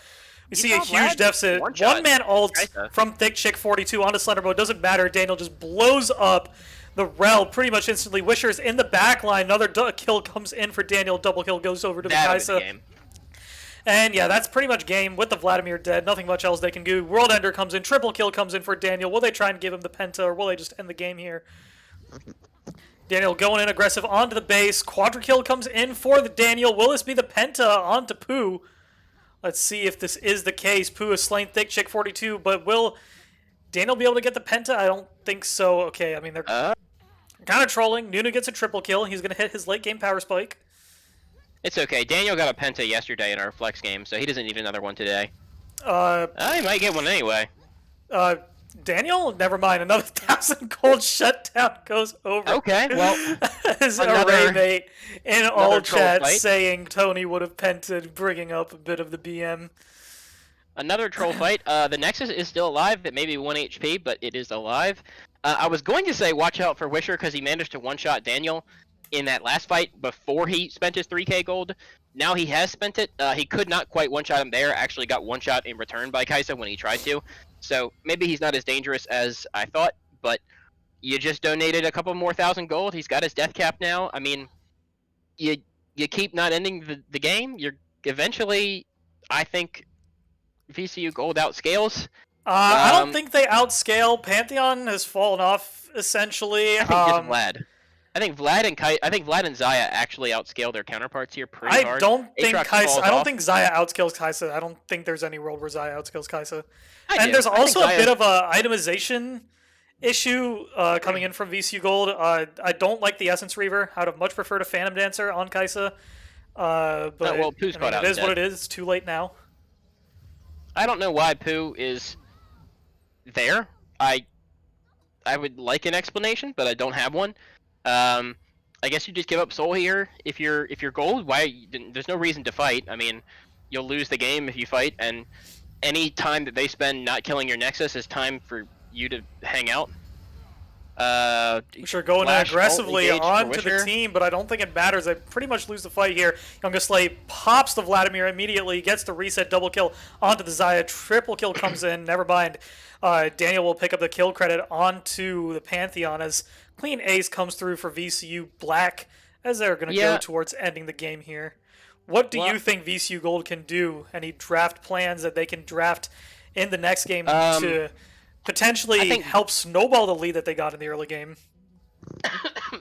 we you see a saw huge Vlad deficit. one One shot man ult Kaisa. from Thick Chick 42 onto Slenderbo. Doesn't matter. Daniel just blows up the Rel pretty much instantly. Wisher's in the back line. Another kill comes in for Daniel. Double kill goes over to the That'll be the Kaisa. game. And yeah, that's pretty much game with the Vladimir dead. Nothing much else they can do. World Ender comes in. Triple kill comes in for Daniel. Will they try and give him the Penta, or will they just end the game here? Daniel going in aggressive onto the base. Quadra kill comes in for the Daniel. Will this be the Penta onto Pooh? Let's see if this is the case. Pooh has slain Thick Chick 42, but will Daniel be able to get the Penta? I don't think so. Okay, I mean, they're kind of trolling. Nunu gets a triple kill. He's going to hit his late game power spike. It's okay. Daniel got a Penta yesterday in our flex game, so he doesn't need another one today. Uh, He might get one anyway. Daniel? Never mind. Another 1,000 gold shutdown goes over. Okay, well, His another- array mate in all troll chat fight. saying Tony would have pented, bringing up a bit of the BM. Another troll fight. The Nexus is still alive. It may be 1 HP, but it is alive. I was going to say watch out for Wisher because he managed to one-shot Daniel in that last fight before he spent his 3k gold. Now he has spent it. He could not quite one-shot him there. Actually got one-shot in return by Kaisa when he tried to. So maybe he's not as dangerous as I thought, but you just donated a couple more 1,000 gold. He's got his death cap now. I mean, you keep not ending the game. You're eventually, I think, VCU gold outscales. I don't think they outscale. Pantheon has fallen off essentially. I think just Vlad. I think Vlad and Zaya actually outscale their counterparts here pretty hard. I don't think Aatrox Kaisa. falls I don't off. think Zaya outscales Kaisa. I don't think there's any world where Zaya outscales Kaisa. I And do. there's I think also a Zaya- bit of a itemization issue coming in from VCU Gold. I don't like the Essence Reaver. I would have much preferred a Phantom Dancer on Kaisa. But well, Pooh's caught out it is dead. what it is. It's too late now. I don't know why Pooh is there. I would like an explanation, but I don't have one. I guess you just give up soul here if you're gold. Why? There's no reason to fight. I mean, you'll lose the game if you fight, and any time that they spend not killing your Nexus is time for you to hang out. Sure, going in Flash, aggressively ult, engage for onto the Wisher. team, but I don't think it matters. They pretty much lose the fight here. Youngest Slay pops the Vladimir immediately, gets the reset, double kill onto the Zaya. Triple kill comes in, never mind. Daniel will pick up the kill credit onto the Pantheon as clean ace comes through for VCU Black as they're going to go towards ending the game here. What do you think VCU Gold can do? Any draft plans that they can draft in the next game to potentially help snowball the lead that they got in the early game?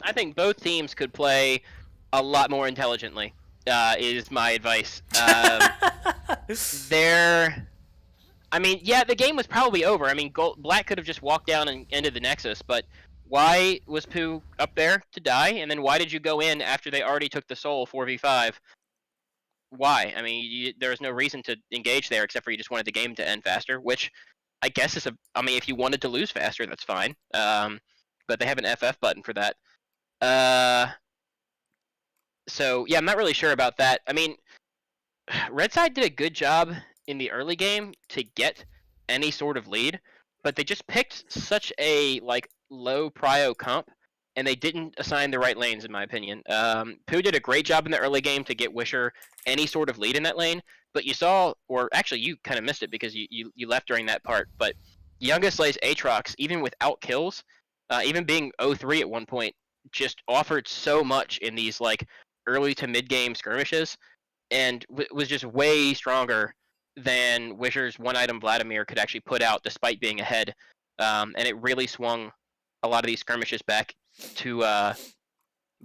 I think both teams could play a lot more intelligently. Is my advice. I mean, yeah, the game was probably over. I mean, Black could have just walked down and ended the Nexus, but why was Pooh up there to die? And then why did you go in after they already took the soul 4v5? Why? I mean, there was no reason to engage there except for you just wanted the game to end faster, which I guess is I mean, if you wanted to lose faster, that's fine. But they have an FF button for that. So, yeah, I'm not really sure about that. I mean, Red Side did a good job in the early game to get any sort of lead, but they just picked such a low prio comp, and they didn't assign the right lanes, in my opinion. Pooh did a great job in the early game to get Wisher any sort of lead in that lane, but you saw, or actually you kind of missed it because you left during that part, but Youngest Slay's Aatrox, even without kills, even being 0-3 at one point, just offered so much in these early to mid game skirmishes, and was just way stronger than Wisher's one item Vladimir could actually put out despite being ahead. And it really swung a lot of these skirmishes back to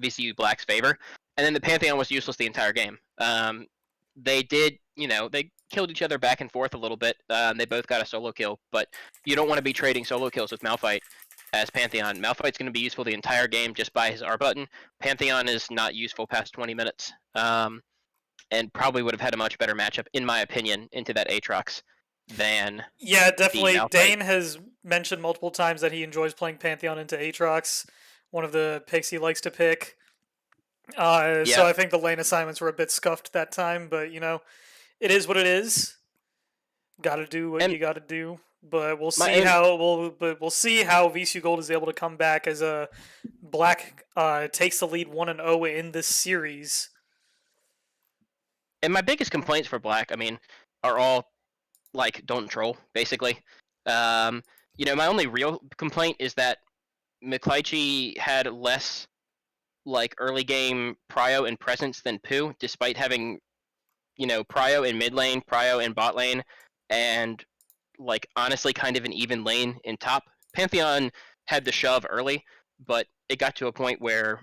VCU Black's favor, and then the Pantheon was useless the entire game. They did, they killed each other back and forth a little bit. And they both got a solo kill, but you don't want to be trading solo kills with Malphite as Pantheon. Malphite's going to be useful the entire game just by his R button. Pantheon is not useful past 20 minutes, and probably would have had a much better matchup, in my opinion, into that Aatrox than Yeah, the definitely. Malphite. Dane has mentioned multiple times that he enjoys playing Pantheon into Aatrox, one of the picks he likes to pick. So Yeah, I think the lane assignments were a bit scuffed that time, but it is what it is. Got to do what and you got to do. But we'll my see and, how we'll see how VCU Gold is able to come back as a Black takes the lead 1-0 in this series. and my biggest complaints for Black, I mean, are all like don't troll basically. Um, my only real complaint is that McClychie had less like early game prio and presence than Pooh, despite having prio in mid lane, prio in bot lane, and like honestly kind of an even lane in top. Pantheon had the shove early, but it got to a point where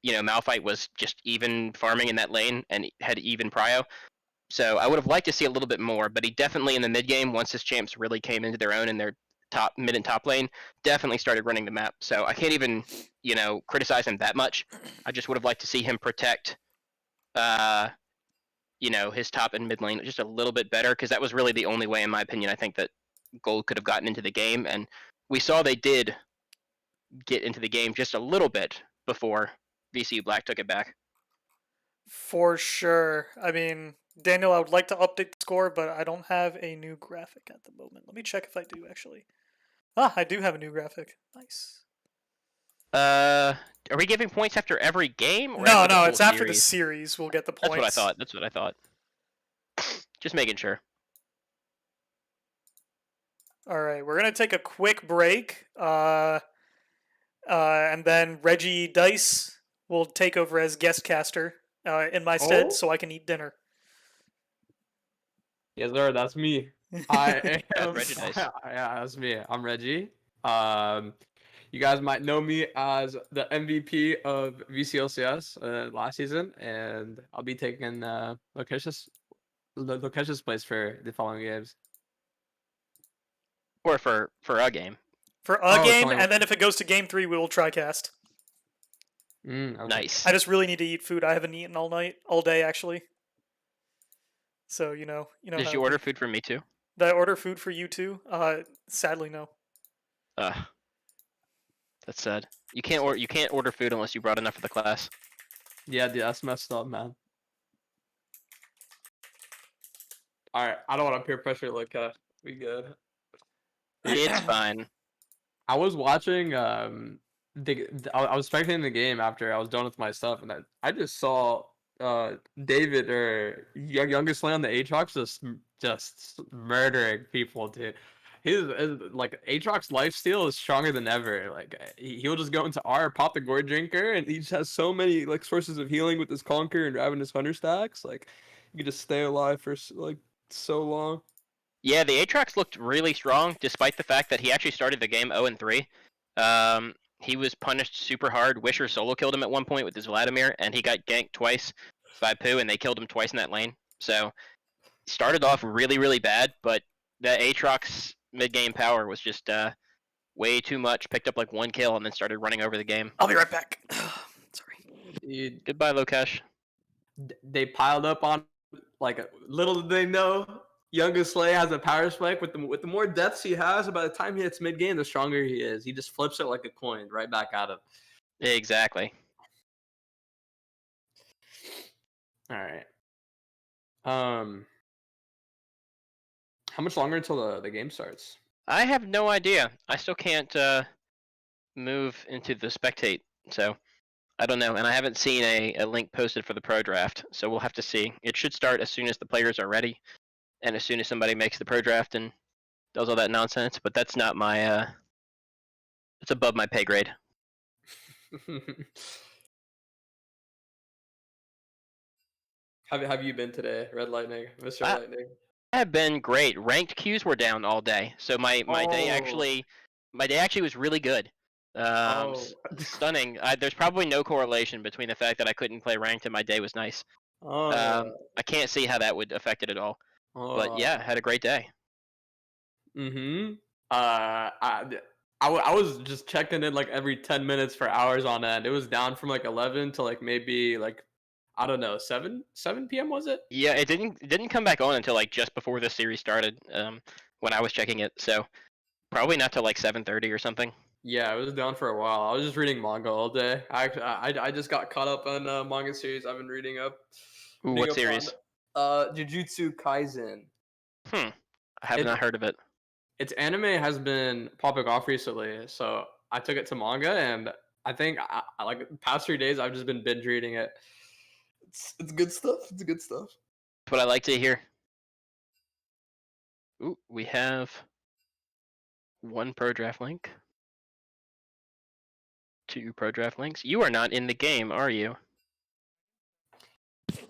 Malphite was just even farming in that lane and had even prio. So I would have liked to see a little bit more, but he definitely in the mid game, once his champs really came into their own in their top mid and top lane, definitely started running the map. So I can't even criticize him that much. I just would have liked to see him protect uh his top and mid lane just a little bit better, because that was really the only way, in my opinion, I think that Gold could have gotten into the game, and we saw they did get into the game just a little bit before VCU Black took it back. For sure. I mean, Daniel, I would like to update the score, but I don't have a new graphic at the moment. Let me check if I do actually. Ah, I do have a new graphic. Nice. Are we giving points after every game or No, after the no, full it's after the series? series we'll get the That's what I points. thought. That's what I thought. Just making sure. All right, we're gonna take a quick break, and then Reggie Dice will take over as guest caster in my stead, Oh, so I can eat dinner. yes, sir. That's me. I That's am. Reggie Dice. Yeah, that's me. I'm Reggie. Um, you guys might know me as the MVP of VCLCS last season, and I'll be taking Lokesh's place for the following games. Or for a game. For a Oh, it's game, only. and then if it goes to game 3, we will try cast. Okay. I Nice. just really need to eat food. I haven't eaten all day actually. So you know Did how you it order be. food from me too? Did I order food for you too? Sadly no. Ugh, that's sad. You can't order food unless you brought enough for the class. Yeah, dude, that's messed up, man. All right, I don't want to peer pressure Lokesh. We good. It's fine. I was watching I was spectating the game after I was done with my stuff, and I just saw David or youngest Slay on the Aatrox just murdering people, dude. His like Aatrox lifesteal is stronger than ever. Like he'll just go into R, pop the Gourd Drinker, and he just has so many like sources of healing with his Conquer and driving his Hunter stacks. Like you can just stay alive for like so long. Yeah, the Aatrox looked really strong, despite the fact that he actually started the game 0-3. He was punished super hard. Wisher solo killed him at one point with his Vladimir, and he got ganked twice by Pooh, and they killed him twice in that lane. So started off really, really bad, but the Aatrox mid game power was just way too much. Picked up like one kill and then started running over the game. I'll be right back. Sorry. Dude, Goodbye, Lokesh. they piled up on like little did they know youngest Slay has a power spike with the more deaths he has, by the time he hits mid game, the stronger he is. He just flips it like a coin right back at him. Exactly. All right. Um how much longer until the game starts? I have no idea. I still can't move into the spectate, so I don't know. And I haven't seen a link posted for the pro draft, so we'll have to see. It should start as soon as the players are ready, and as soon as somebody makes the pro draft and does all that nonsense. But that's not my. It's above my pay grade. Have you been today, Red Lightning, Mr. I Lightning? have been great. Ranked queues were down all day, so my day Oh, actually was really good. Oh. Stunning. There's probably no correlation between the fact that I couldn't play ranked and my day was nice. Oh. I can't see how that would affect it at all. But yeah, had a great day. Mm-hmm. I was just checking in like every 10 minutes for hours on end. It was down from like 11 to like maybe like I don't know, 7 p.m. was it? Yeah, it didn't come back on until like just before the series started. When I was checking it, so probably not till like 7:30 or something. Yeah, it was down for a while. I was just reading manga all day. I just got caught up on manga series. I've been Ooh, reading what up on series? Jujutsu Kaisen. I have It not heard of it. its anime has been popping off recently, so I took it to manga, and I think I like the past 3 days I've just been binge reading it. It's good stuff. It's good stuff. That's what I like to hear. Ooh, we have one pro draft link. 2 pro draft links. You are not in the game, are you?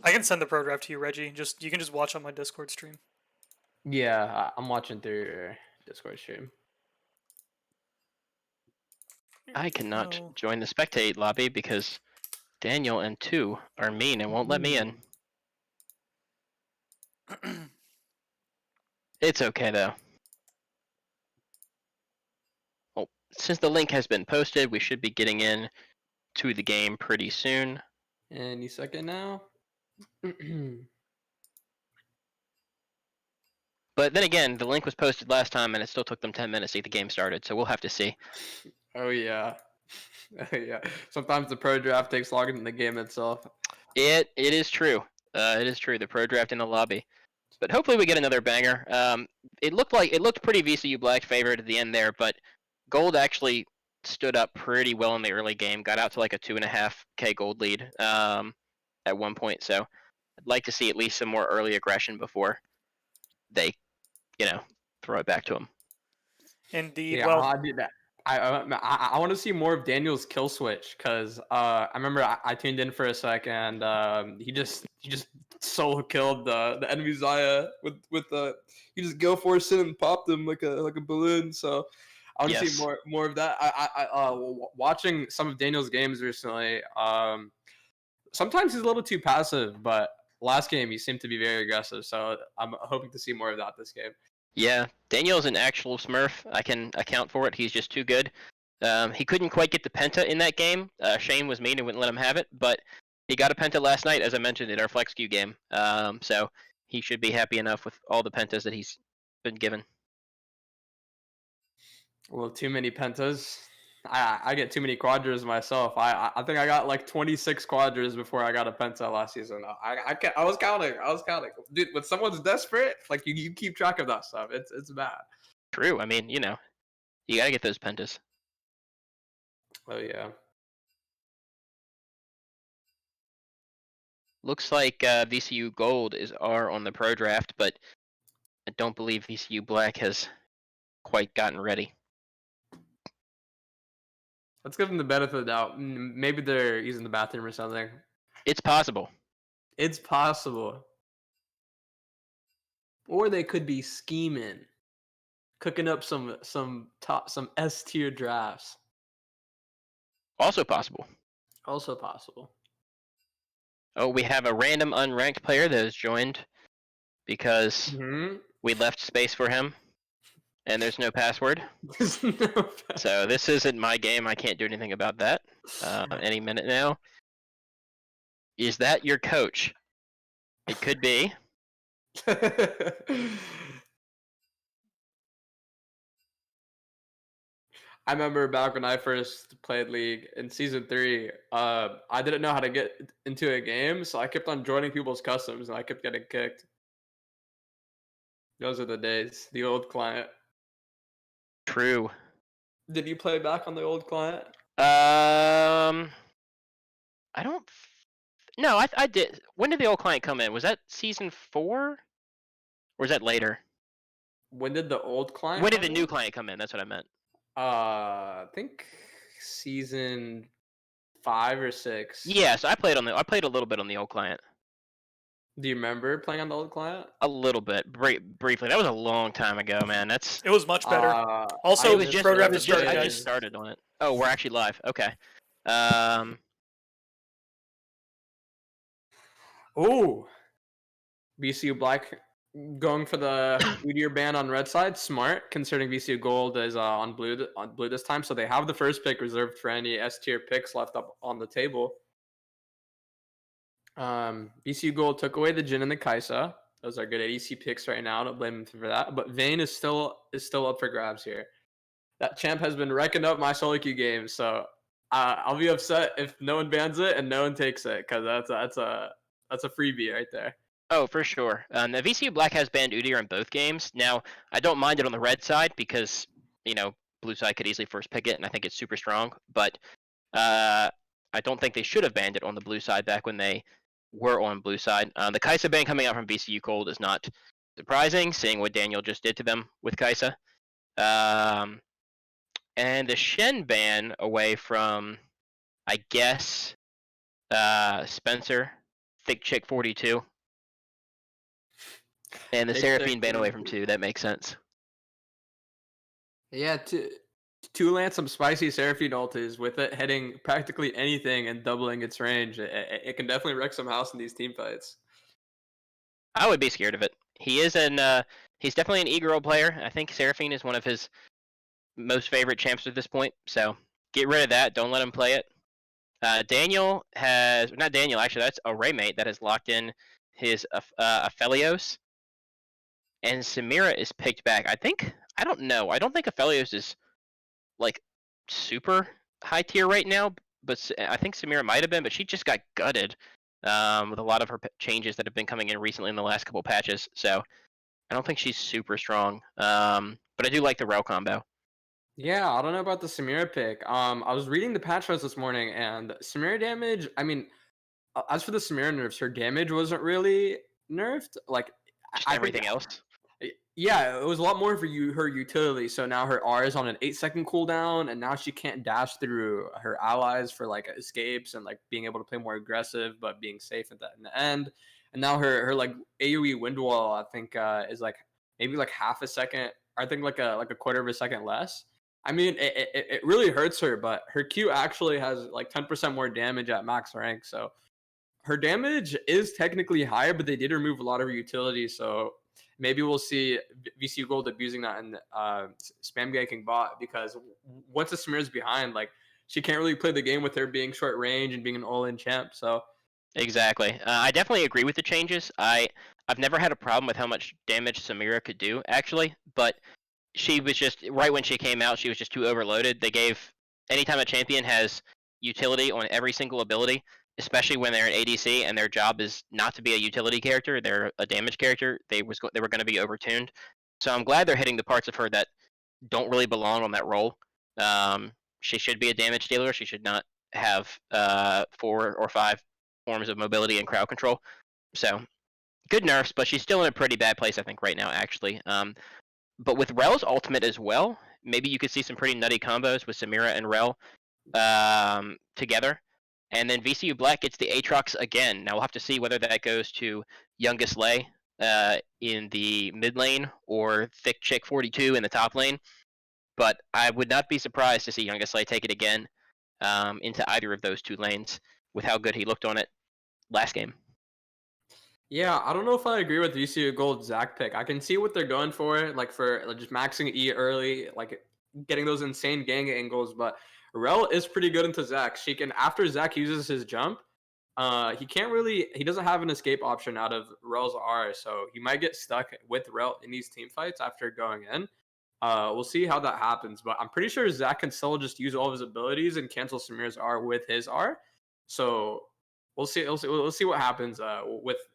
I can send the pro draft to you, Reggie. You can just watch on my Discord stream. Yeah, I'm watching through your Discord stream. I cannot Oh. join the spectate lobby because Daniel and 2 are mean and won't let me in. It's okay though. Well, since the link has been posted, we should be getting in to the game pretty soon. Any second now. But then again, the link was posted last time and it still took them 10 minutes to get the game started, so we'll have to see. Oh yeah. Oh yeah. Sometimes the pro draft takes longer than the game itself. It is true. It is true. The pro draft in the lobby. But hopefully we get another banger. It looked pretty VCU Black favored at the end there, but Gold actually stood up pretty well in the early game. Got out to like a 2.5K gold lead at one point. So I'd like to see at least some more early aggression before they, throw it back to them. Indeed. Yeah, Well, I did that. I want to see more of Daniel's kill switch because I remember I tuned in for a second. He just solo killed the enemy Zaya with the he just go force it and popped them like a balloon. So I want to see Yes. more of that. Watching some of Daniel's games recently. Sometimes he's a little too passive, but last game he seemed to be very aggressive. So I'm hoping to see more of that this game. Yeah, Daniel's an actual Smurf. I can account for it. He's just too good. He couldn't quite get the penta in that game. Shane was mean and wouldn't let him have it, but he got a penta last night, as I mentioned in our flex queue game. So he should be happy enough with all the pentas that he's been given. Well, too many pentas. I get too many quadras myself. I think I got like 26 quadras before I got a penta last season. I was counting. Dude, when someone's desperate, like you keep track of that stuff. It's bad. True. I mean, you gotta get those pentas. Oh yeah. Looks like VCU Gold are on the pro draft, but I don't believe VCU Black has quite gotten ready. Let's give them the benefit of the doubt. Maybe they're using the bathroom or something. It's possible. It's possible. Or they could be scheming, cooking up some S tier drafts. Also possible. Also possible. Oh, we have a random unranked player that has joined because we left space for him, and there's no password. So this isn't my game. I can't do anything about that. Any minute now. Is that your coach? It could be. I remember back when I first played League in season 3, I didn't know how to get into a game, so I kept on joining people's customs and I kept getting kicked. Those are the days. The old client. True. Did you play back on the old client? I don't. No, I did. When did the old client come in? Was that season 4, or was that later? When did the old client When did come the new in? client come in? That's what I meant. I think season 5 or 6. Yeah, so I played a little bit on the old client. Do you remember playing on the old client? A little bit, briefly. That was a long time ago, man. it was much better. I Also, It was just pro draft I is starting, just guys. started on it. Oh, we're actually live. Okay. Um, Oh, VCU Black going for the Udyr ban on red side. Smart, considering VCU Gold is on blue this time, so they have the first pick reserved for any S tier picks left up on the table. VCU Gold took away the Jin and the Kaisa. Those are good ADC picks right now. Don't blame them for that. But Vayne is still up for grabs here. That champ has been wrecking up my solo queue games, so I'll be upset if no one bans it and no one takes it, because that's a freebie right there. oh, for sure. The VCU Black has banned Udyr in both games. Now, I don't mind it on the red side because, blue side could easily first pick it, and I think it's super strong. But I don't think they should have banned it on the blue side back when they were on blue side. The Kaisa ban coming out from VCU Cold is not surprising, seeing what Daniel just did to them with Kaisa. And the Shen ban away from, I guess, Spencer, Thick Chick 42, and the Take Seraphine ban away chicken. from 2. That makes sense. Yeah, two land some spicy Seraphine ultis with it hitting practically anything and doubling its range. It can definitely wreck some house in these team fights. I would be scared of it. He's definitely an e-girl player. I think Seraphine is one of his most favorite champs at this point. So get rid of that. Don't let him play it. Daniel has not Daniel actually. That's a Raymate that has locked in his Aphelios, and Samira is picked back. I don't know. I don't think Aphelios is like super high tier right now, but I think Samira might have been, but she just got gutted with a lot of her changes that have been coming in recently in the last couple patches. So I don't think she's super strong, but I do like the Rel combo. Yeah, I don't know about the Samira pick. I was reading the patch notes this morning, and Samira damage. I mean, as for the Samira nerfs, her damage wasn't really nerfed. Like, Just I think everything else. yeah, it was a lot more for her utility. So now her R is on an 8-second cooldown, and now she can't dash through her allies for like escapes and like being able to play more aggressive, but being safe at that in the end. And now her like AOE wind wall, I think, is like maybe like half a second. I think like a quarter of a second less. I mean, it really hurts her, but her Q actually has like 10% more damage at max rank. So her damage is technically higher, but they did remove a lot of her utility. So maybe we'll see VCU Gold abusing that and spam ganking bot, because once the Samira's behind, like she can't really play the game with her being short range and being an all-in champ. So Exactly. I definitely agree with the changes. I've never had a problem with how much damage Samira could do actually, but she was just right when she came out, she was just too overloaded. They gave anytime a champion has utility on every single ability, especially when they're an ADC and their job is not to be a utility character, they're a damage character. They were going to be overtuned. So I'm glad they're hitting the parts of her that don't really belong on that role. She should be a damage dealer. She should not have 4 or 5 forms of mobility and crowd control. So good nerfs, but she's still in a pretty bad place, I think, right now, actually. But with Rel's ultimate as well, maybe you could see some pretty nutty combos with Samira and Rel together. And then VCU Black gets the Aatrox again. Now we'll have to see whether that goes to Youngest Lay in the mid lane or Thick Chick 42 in the top lane. But I would not be surprised to see Youngest Lay take it again into either of those 2 lanes with how good he looked on it last game. yeah, I don't know if I agree with VCU Gold Zac pick. I can see what they're going for, like for like, just maxing E early, like getting those insane gang angles. But Rel is pretty good into Zac. She can, after Zac uses his jump, he doesn't have an escape option out of Rel's R, so he might get stuck with Rel in these team fights after going in. We'll see how that happens, but I'm pretty sure Zac can still just use all of his abilities and cancel Samir's R with his R. So we'll see. We'll see what happens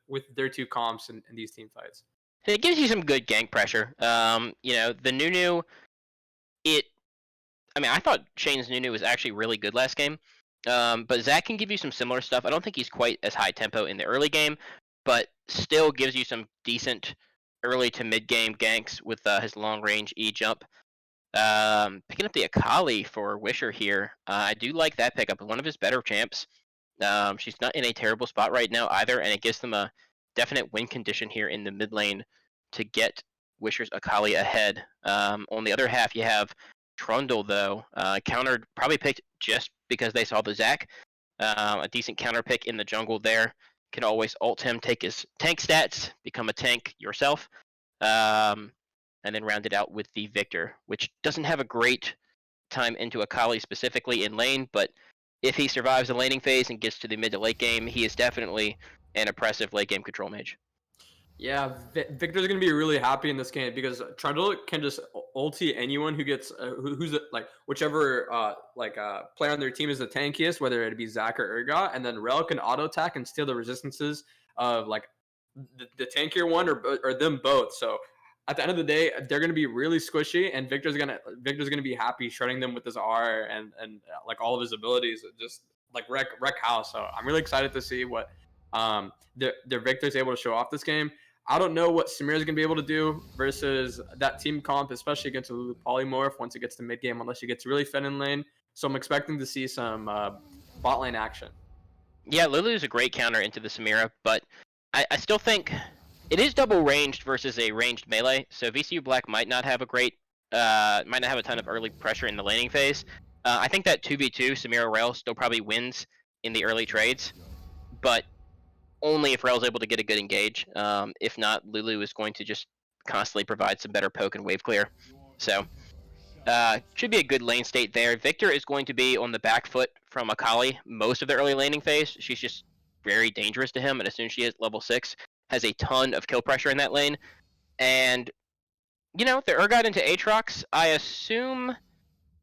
with their 2 comps in these team fights. It gives you some good gank pressure. The Nunu, I thought Shane's Nunu was actually really good last game. But Zac can give you some similar stuff. I don't think he's quite as high tempo in the early game, but still gives you some decent early to mid game ganks with his long range E jump. Picking up the Akali for Wisher here. I do like that pickup. One of his better champs. She's not in a terrible spot right now either, and it gives them a definite win condition here in the mid lane to get Wisher's Akali ahead. On the other half, you have Trundle, though, countered, probably picked just because they saw the Zac. A decent counter pick in the jungle there. Can always ult him, take his tank stats, become a tank yourself, and then round it out with the Victor, which doesn't have a great time into Akali specifically in lane, but if he survives the laning phase and gets to the mid to late game, he is definitely an oppressive late game control mage. Yeah, Victor's gonna be really happy in this game because Trundle can just ulti anyone who gets who's like whichever player on their team is the tankiest, whether it be Zac or Urgot, and then Rel can auto attack and steal the resistances of like the tankier one or them both. So at the end of the day, they're gonna be really squishy, and Victor's gonna be happy shredding them with his R and like all of his abilities, just like wreck house. So I'm really excited to see what their Victor's able to show off this game. I don't know what Samir is going to be able to do versus that team comp, especially against a Lulu Polymorph once it gets to mid game, unless he gets really fed in lane. So I'm expecting to see some bot lane action. Yeah, Lulu's a great counter into the Samira, but I still think it is double ranged versus a ranged melee, so VCU Black might not have a ton of early pressure in the laning phase. I think that 2v2 Samira Rail still probably wins in the early trades, but only if Rail's able to get a good engage. If not, Lulu is going to just constantly provide some better poke and wave clear. So should be a good lane state there. Victor is going to be on the back foot from Akali most of the early laning phase. She's just very dangerous to him, and as soon as she hits level 6, has a ton of kill pressure in that lane. And, the Urgot into Aatrox, I assume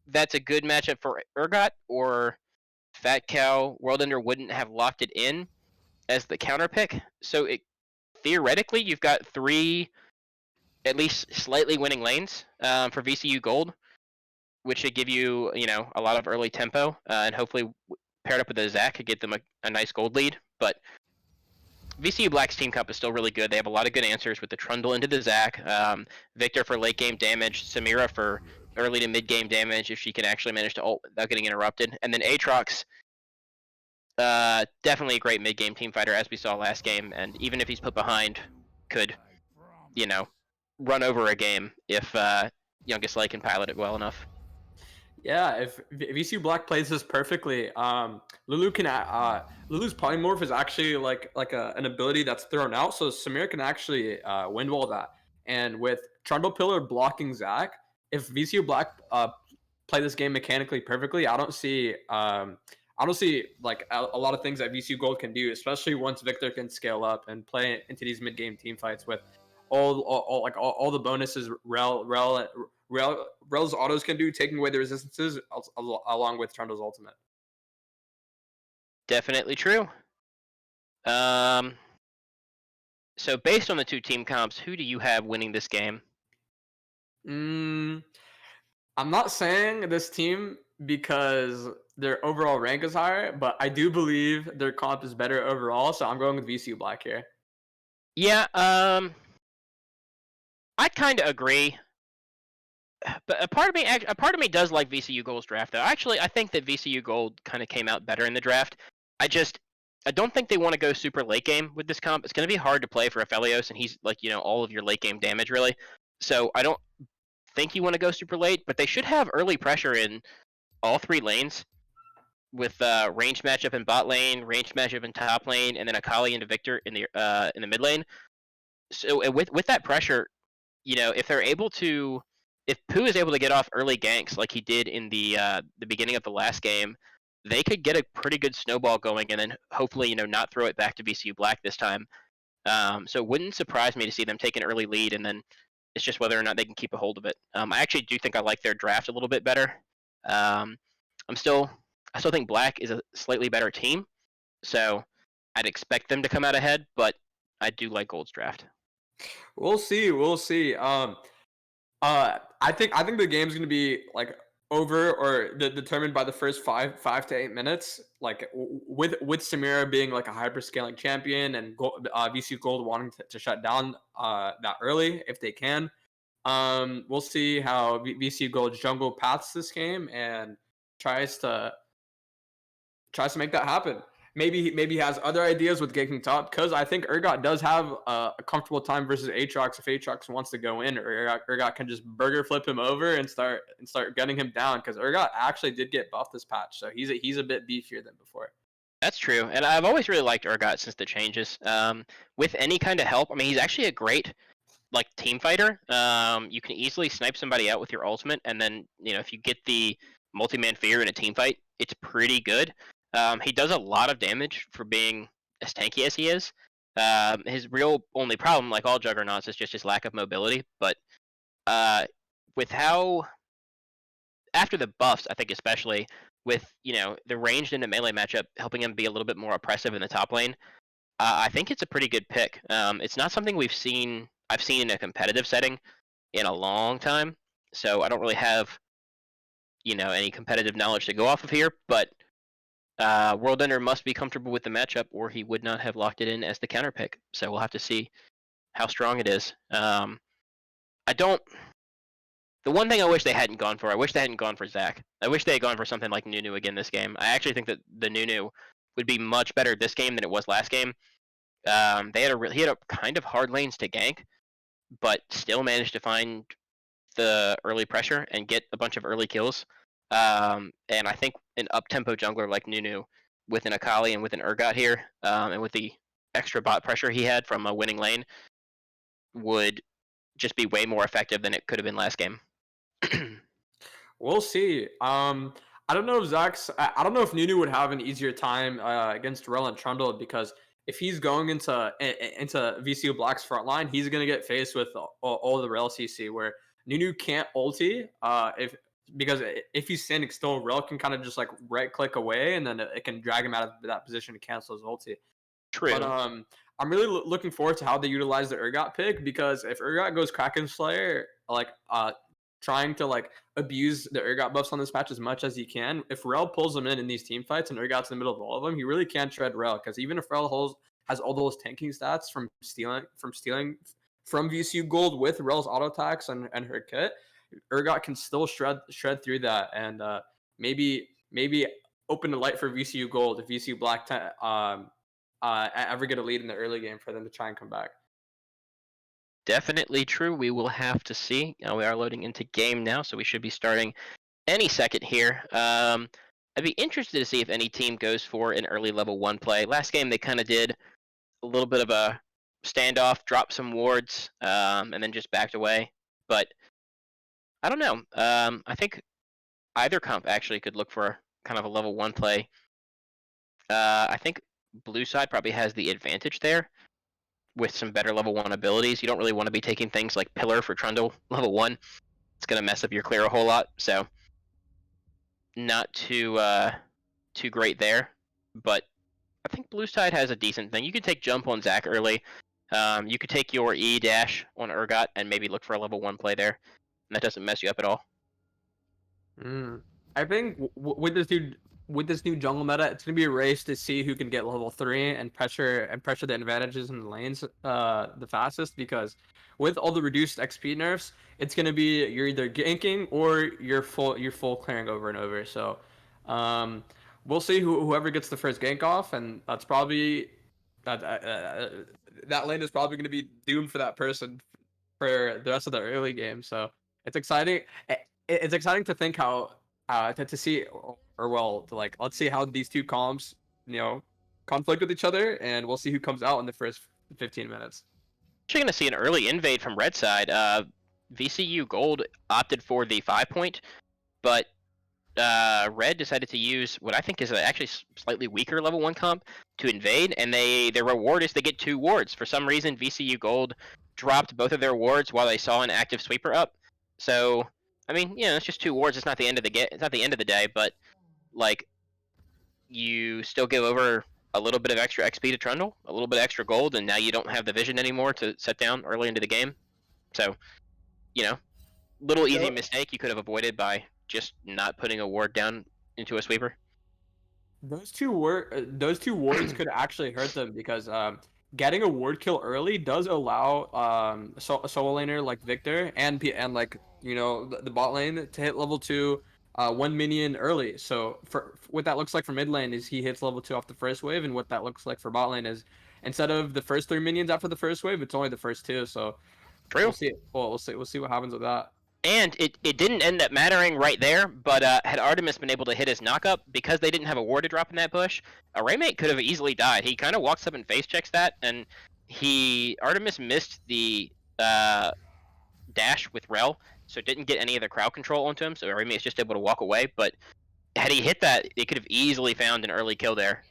that's a good matchup for Urgot, or Fat Cow World Ender wouldn't have locked it in as the counter pick. So theoretically, you've got 3 at least slightly winning lanes for VCU Gold, which should give you, a lot of early tempo, and hopefully paired up with a Zac could get them a nice gold lead. But VCU Black's team comp is still really good. They have a lot of good answers with the Trundle into the Zac, Victor for late game damage, Samira for early to mid game damage if she can actually manage to ult without getting interrupted, and then Aatrox, definitely a great mid game team fighter as we saw last game, and even if he's put behind, could, run over a game if Youngest Light can pilot it well enough. Yeah, if VCU Black plays this perfectly, Lulu's polymorph is actually like an ability that's thrown out, so Samir can actually windwall that. And with Trundle Pillar blocking Zac, if VCU Black play this game mechanically perfectly, I don't see like a lot of things that VCU Gold can do, especially once Victor can scale up and play into these mid game team fights with all the bonuses Rel's autos can do, taking away the resistances along with Trundle's ultimate. Definitely true. So based on the 2 team comps, who do you have winning this game? I'm not saying this team because their overall rank is higher, but I do believe their comp is better overall, so I'm going with VCU Black here. Yeah, I kind of agree. But a part of me does like VCU Gold's draft though. Actually, I think that VCU Gold kind of came out better in the draft. I don't think they want to go super late game with this comp. It's going to be hard to play for Aphelios, and he's like, all of your late game damage really. So I don't think you want to go super late, but they should have early pressure in all 3 lanes with range matchup in bot lane, range matchup in top lane, and then Akali into Victor in the mid lane. So with that pressure, if they're able to, if Pooh is able to get off early ganks like he did in the beginning of the last game, they could get a pretty good snowball going, and then hopefully not throw it back to VCU Black this time. So it wouldn't surprise me to see them take an early lead, and then it's just whether or not they can keep a hold of it. I actually do think I like their draft a little bit better. I still think Black is a slightly better team, so I'd expect them to come out ahead, but I do like Gold's draft. We'll see. We'll see. I think the game's gonna be like over or determined by the first 5 to 8 minutes. Like with Samira being like a hyper scaling champion and VCU Gold wanting to shut down that early if they can. We'll see how VCU Gold jungle paths this game and tries to make that happen. maybe he has other ideas with ganking top, because I think Urgot does have a comfortable time versus Aatrox if Aatrox wants to go in, or Urgot can just burger flip him over and start gunning him down, because Urgot actually did get buffed this patch, so he's a bit beefier than before. That's true, and I've always really liked Urgot since the changes. With any kind of help, I mean, he's actually a great like team fighter. You can easily snipe somebody out with your ultimate, and then if you get the multi-man fear in a team fight, it's pretty good. He does a lot of damage for being as tanky as he is. His real only problem, like all juggernauts, is just his lack of mobility. But with how after the buffs, I think especially with the ranged into melee matchup helping him be a little bit more oppressive in the top lane, I think it's a pretty good pick. It's not something I've seen in a competitive setting in a long time, so I don't really have any competitive knowledge to go off of here. But World Ender must be comfortable with the matchup, or he would not have locked it in as the counter pick. So we'll have to see how strong it is. I don't. The one thing I wish they hadn't gone for, I wish they hadn't gone for Zach. I wish they had gone for something like Nunu again this game. I actually think that the Nunu would be much better this game than it was last game. He had a kind of hard lanes to gank, but still managed to find the early pressure and get a bunch of early kills. And I think an up-tempo jungler like Nunu with an Akali and with an Urgot here, and with the extra bot pressure he had from a winning lane, would just be way more effective than it could have been last game. We'll see. I don't know if I don't know if Nunu would have an easier time against Rel and Trundle, because if he's going into VCU Black's front line, he's gonna get faced with all the Rel CC, where Nunu can't ulti. Because if he's standing still, Rel can kind of just like right click away, and then it can drag him out of that position to cancel his ulti. True. But I'm really looking forward to how they utilize the Urgot pick, because if Urgot goes Kraken Slayer, like trying to like abuse the Urgot buffs on this match as much as he can, if Rel pulls him in these team fights and Urgot's in the middle of all of them, he really can't tread Rel, because even if Rel has all those tanking stats from stealing from VCU Gold with Rel's auto attacks and her kit, Urgot can still shred through that, and maybe open the light for VCU Gold if VCU Black ever get a lead in the early game for them to try and come back. Definitely true. We will have to see. We are loading into game now, so we should be starting any second here. I'd be interested to see if any team goes for an early level 1 play. Last game they kind of did a little bit of a standoff, dropped some wards, and then just backed away. But I don't know. I think either comp actually could look for kind of a level 1 play. I think blue side probably has the advantage there with some better level 1 abilities. You don't really want to be taking things like Pillar for Trundle level 1. It's going to mess up your clear a whole lot, so not too great there. But I think blue side has a decent thing. You could take jump on Zac early. You could take your E dash on Urgot and maybe look for a level 1 play there. And that doesn't mess you up at all. I think with this new jungle meta, it's gonna be a race to see who can get level 3 and pressure the advantages in the lanes the fastest, because with all the reduced XP nerfs, it's gonna be you're either ganking or you're full clearing over and over. So we'll see whoever gets the first gank off, and that's probably that lane is probably gonna be doomed for that person for the rest of the early game. So it's exciting. It's exciting to think how to see, or well, to like, let's see how these two comps conflict with each other, and we'll see who comes out in the first 15 minutes. Actually, going to see an early invade from red side. VCU Gold opted for the 5-point, but red decided to use what I think is actually slightly weaker level 1 comp to invade, and their reward is they get 2 wards. For some reason, VCU Gold dropped both of their wards while they saw an active sweeper up. So, I mean, it's just 2 wards. It's not the end of it's not the end of the day, but like, you still give over a little bit of extra XP to Trundle, a little bit extra gold, and now you don't have the vision anymore to set down early into the game. So, little easy mistake you could have avoided by just not putting a ward down into a sweeper. Those two wards could actually hurt them, because getting a ward kill early does allow a solo laner like Victor and like the bot lane to hit level 2 one minion early. So for what that looks like for mid lane is he hits level 2 off the first wave, and what that looks like for bot lane is instead of the first 3 minions after the first wave, it's only the first two. So we'll True. see. Well, we'll see what happens with that. And it didn't end up mattering right there, but had Artemis been able to hit his knockup, because they didn't have a ward to drop in that bush, a Raymate could have easily died. He kind of walks up and face checks that, and Artemis missed the dash with Rel, so didn't get any of the crowd control onto him, so Raymate's just able to walk away, but had he hit that, they could have easily found an early kill there.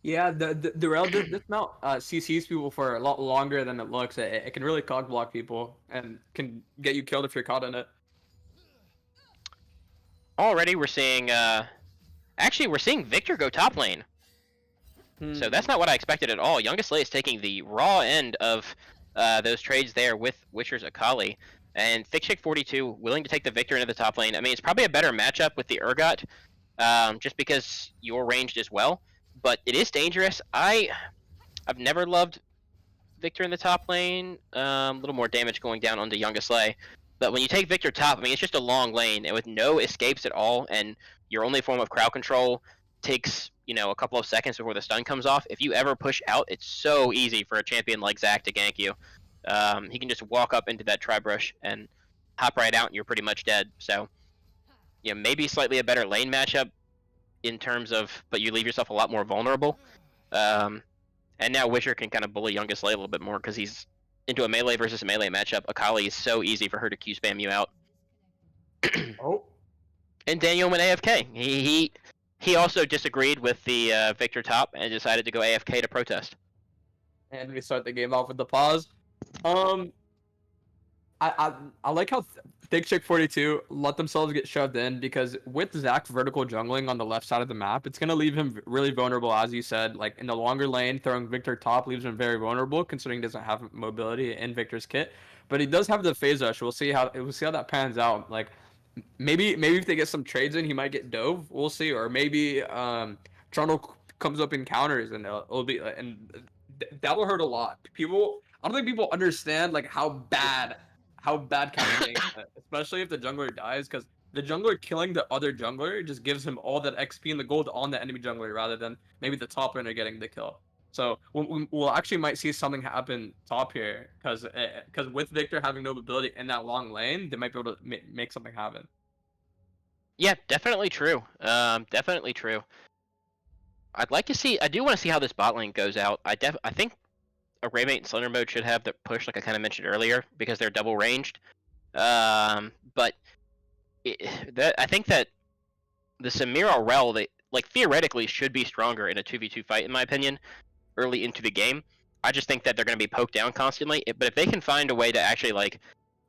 Yeah, the rail dismount CCs people for a lot longer than it looks. It can really cock block people and can get you killed if you're caught in it. Already we're seeing, actually we're seeing Victor go top lane. So that's not what I expected at all. Youngest Lay is taking the raw end of those trades there with Witcher's Akali. And ThickShake42 willing to take the Victor into the top lane. I mean, it's probably a better matchup with the Urgot, just because you're ranged as well. But it is dangerous. I've never loved Victor in the top lane. A little more damage going down onto Youngest Lay. But when you take Victor top, I mean, it's just a long lane and with no escapes at all, and your only form of crowd control takes, a couple of seconds before the stun comes off. If you ever push out, it's so easy for a champion like Zac to gank you. He can just walk up into that tri-brush and hop right out, and you're pretty much dead. So, maybe slightly a better lane matchup in terms of, but you leave yourself a lot more vulnerable. And now Witcher can kind of bully Youngest Lay a little bit more because he's into a melee versus a melee matchup. Akali is so easy for her to Q spam you out. Oh. And Daniel went AFK. He also disagreed with the Victor top and decided to go AFK to protest. And we start the game off with the pause. I like how ThickShake42 let themselves get shoved in because with Zac vertical jungling on the left side of the map, it's gonna leave him really vulnerable, as you said. Like in the longer lane, throwing Victor top leaves him very vulnerable, considering he doesn't have mobility in Victor's kit. But he does have the phase rush. We'll see how that pans out. Like maybe if they get some trades in, he might get dove. We'll see, or maybe Trundle comes up in counters and it'll be that will hurt a lot. I don't think people understand like how bad counter ganks, especially if the jungler dies, because the jungler killing the other jungler just gives him all that XP and the gold on the enemy jungler rather than maybe the top laner getting the kill. So we'll actually might see something happen top here because with Victor having no ability in that long lane, they might be able to make something happen. Yeah, definitely true. Definitely true. I do want to see how this bot lane goes out. I think a Raymate and Slender mode should have the push, like I kind of mentioned earlier, because they're double ranged. But I think that the Samira Rel, they theoretically should be stronger in a 2v2 fight, in my opinion, early into the game. I just think that they're going to be poked down constantly. But if they can find a way to actually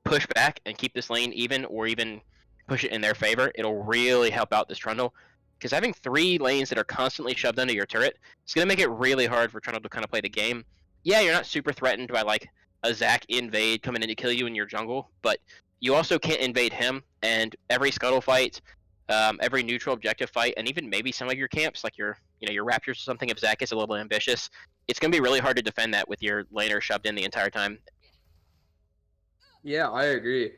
push back and keep this lane even, or even push it in their favor, it'll really help out this Trundle. Because having 3 lanes that are constantly shoved under your turret, it's going to make it really hard for Trundle to kind of play the game. Yeah, you're not super threatened by a Zac invade coming in to kill you in your jungle, but you also can't invade him. And every scuttle fight, every neutral objective fight, and even maybe some of your camps, like your Raptors or something, if Zac is a little ambitious, it's going to be really hard to defend that with your laner shoved in the entire time. Yeah, I agree.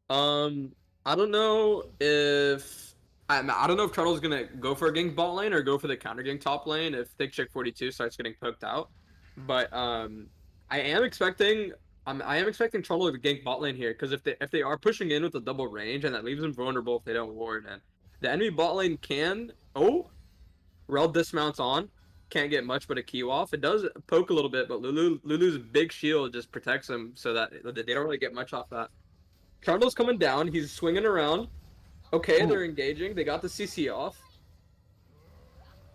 I don't know if Trundle's gonna go for a gank bot lane or go for the counter gank top lane if ThickShake42 starts getting poked out. But I am expecting Trundle to gank bot lane here because if they are pushing in with a double range and that leaves them vulnerable if they don't ward, and the enemy bot lane can Rel dismounts on, can't get much but a Q off. It does poke a little bit, but Lulu's big shield just protects him so that they don't really get much off that. Trundle's coming down. He's swinging around. Okay, they're engaging. They got the CC off.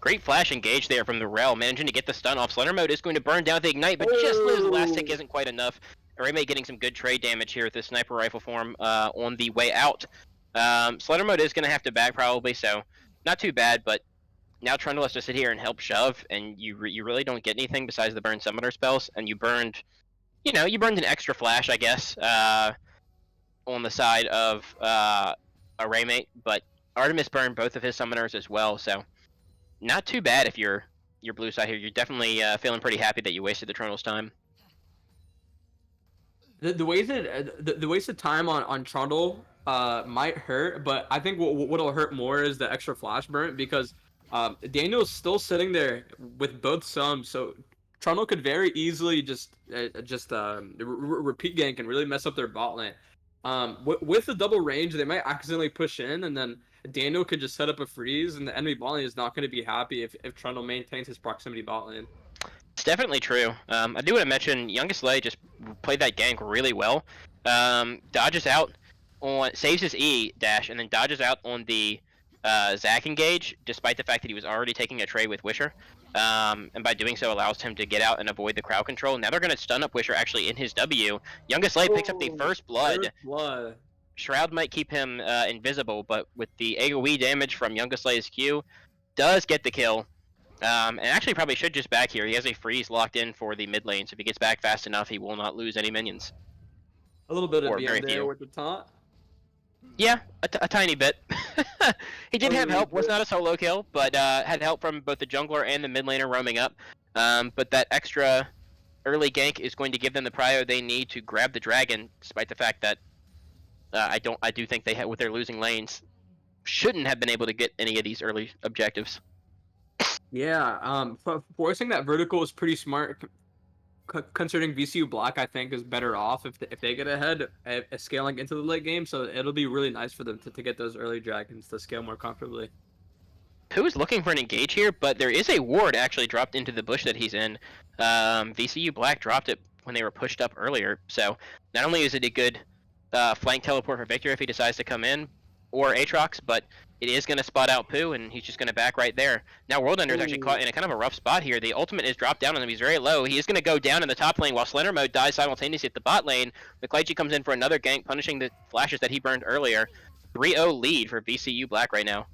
Great flash engage there from the Rel, managing to get the stun off. Slender mode is going to burn down the ignite, but just lose the last tick isn't quite enough. Raymate getting some good trade damage here with this sniper rifle form on the way out. Slender mode is going to have to back probably, so not too bad, but now Trundle has to sit here and help shove, and you really don't get anything besides the burn summoner spells, and you burned an extra flash, I guess, on the side of a Raymate, but Artemis burned both of his summoners as well, so not too bad if you're blue side here. You're definitely feeling pretty happy that you wasted the Trundle's time. The wasted time on Trundle might hurt, but I think what'll hurt more is the extra flash burn because Daniel's still sitting there with both sums, so Trundle could very easily repeat gank and really mess up their bot lane. With the double range, they might accidentally push in, and then Daniel could just set up a freeze, and the enemy bot lane is not going to be happy if Trundle maintains his proximity bot lane. It's definitely true. I do want to mention Youngest Lay just played that gank really well. Dodges out on, saves his E dash, and then dodges out on the Zac engage, despite the fact that he was already taking a trade with Wisher. And by doing so allows him to get out and avoid the crowd control. Now they're going to stun up Wisher actually in his W. Youngest Lay picks up the first blood. First blood. Shroud might keep him invisible, but with the AoE damage from Youngest Lay's Q, does get the kill. And actually probably should just back here. He has a freeze locked in for the mid lane, so if he gets back fast enough, he will not lose any minions. A little bit of Or very BM there few. with the taunt. Yeah, a tiny bit. He did have help, was bit. not a solo kill, but had help from both the jungler and the mid laner roaming up. But that extra early gank is going to give them the prio they need to grab the dragon, despite the fact that I do think they, with their losing lanes, shouldn't have been able to get any of these early objectives. Yeah, forcing that vertical is pretty smart. Considering VCU Black, I think, is better off if they get ahead scaling into the late game. So it'll be really nice for them to get those early dragons to scale more comfortably. Who's looking for an engage here, but there is a ward actually dropped into the bush that he's in. VCU Black dropped it when they were pushed up earlier. So not only is it a good flank teleport for Victor if he decides to come in, or Aatrox, but it is going to spot out Pooh, and he's just going to back right there. Now World Ender is actually caught in a kind of a rough spot here. The ultimate is dropped down on him. He's very low. He is going to go down in the top lane while Slender Mode dies simultaneously at the bot lane. McClaychi comes in for another gank, punishing the flashes that he burned earlier. 3-0 lead for VCU Black right now.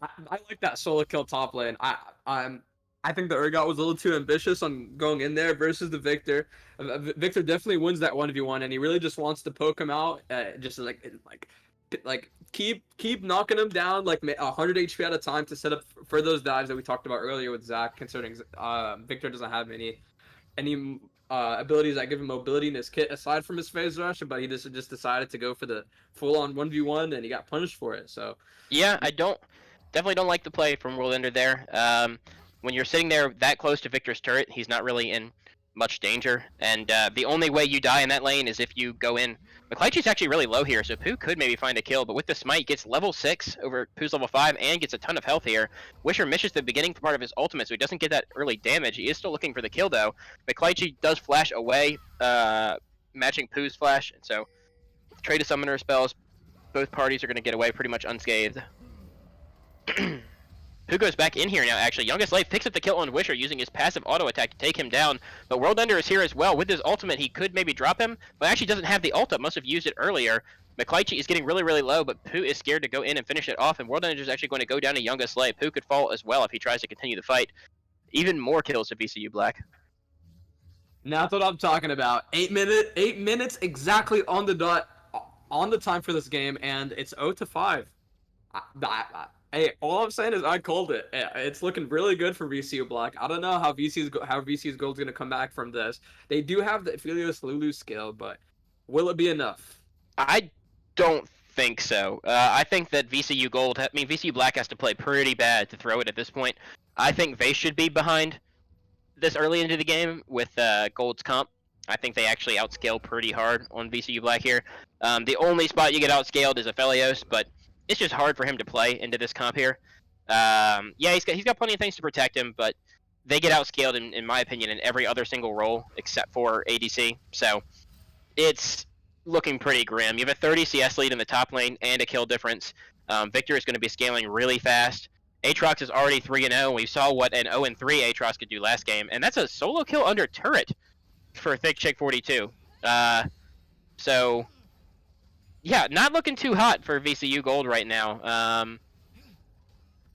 I like that solo kill top lane. I think the Urgot was a little too ambitious on going in there versus the Victor. Victor definitely wins that 1v1, and he really just wants to poke him out, just like keep knocking him down like 100 HP at a time to set up for those dives that we talked about earlier with Zac. Considering Victor doesn't have any abilities that give him mobility in his kit aside from his phase rush, but he just decided to go for the full on 1v1, and he got punished for it. So yeah, I definitely don't like the play from World Ender there. When you're sitting there that close to Victor's turret, he's not really in much danger, and the only way you die in that lane is if you go in. McClaychi's actually really low here, so Pooh could maybe find a kill, but with the smite, gets level 6 over Pooh's level 5 and gets a ton of health here. Wisher misses the beginning part of his ultimate, so he doesn't get that early damage. He is still looking for the kill, though. McClaychi does flash away, matching Pooh's flash, and so trade of summoner spells, both parties are going to get away pretty much unscathed. Who goes back in here now, actually. Youngest Life picks up the kill on Wisher using his passive auto attack to take him down. But World Ender is here as well. With his ultimate, he could maybe drop him, but actually doesn't have the ult up. Must have used it earlier. McClaychi is getting really, really low, but Pooh is scared to go in and finish it off, and World Ender is actually going to go down to Youngest Life. Pooh could fall as well if he tries to continue the fight. Even more kills to VCU Black. that's what I'm talking about. 8 minutes exactly on the dot, on the time for this game, and it's 0-5. Hey, all I'm saying is I called it. It's looking really good for VCU Black. I don't know how VCU's Gold's gonna come back from this. They do have the Aphelios Lulu skill, but will it be enough? I don't think so. I think that VCU Gold, VCU Black has to play pretty bad to throw it at this point. I think they should be behind this early into the game with Gold's comp. I think they actually outscale pretty hard on VCU Black here. The only spot you get outscaled is Aphelios, but it's just hard for him to play into this comp here. Yeah, he's got plenty of things to protect him, but they get outscaled, in my opinion, in every other single role except for ADC. So it's looking pretty grim. You have a 30 CS lead in the top lane and a kill difference. Victor is going to be scaling really fast. Aatrox is already 3-0. We saw what an 0-3 Aatrox could do last game, and that's a solo kill under turret for Thick Chick 42. So yeah, not looking too hot for VCU Gold right now.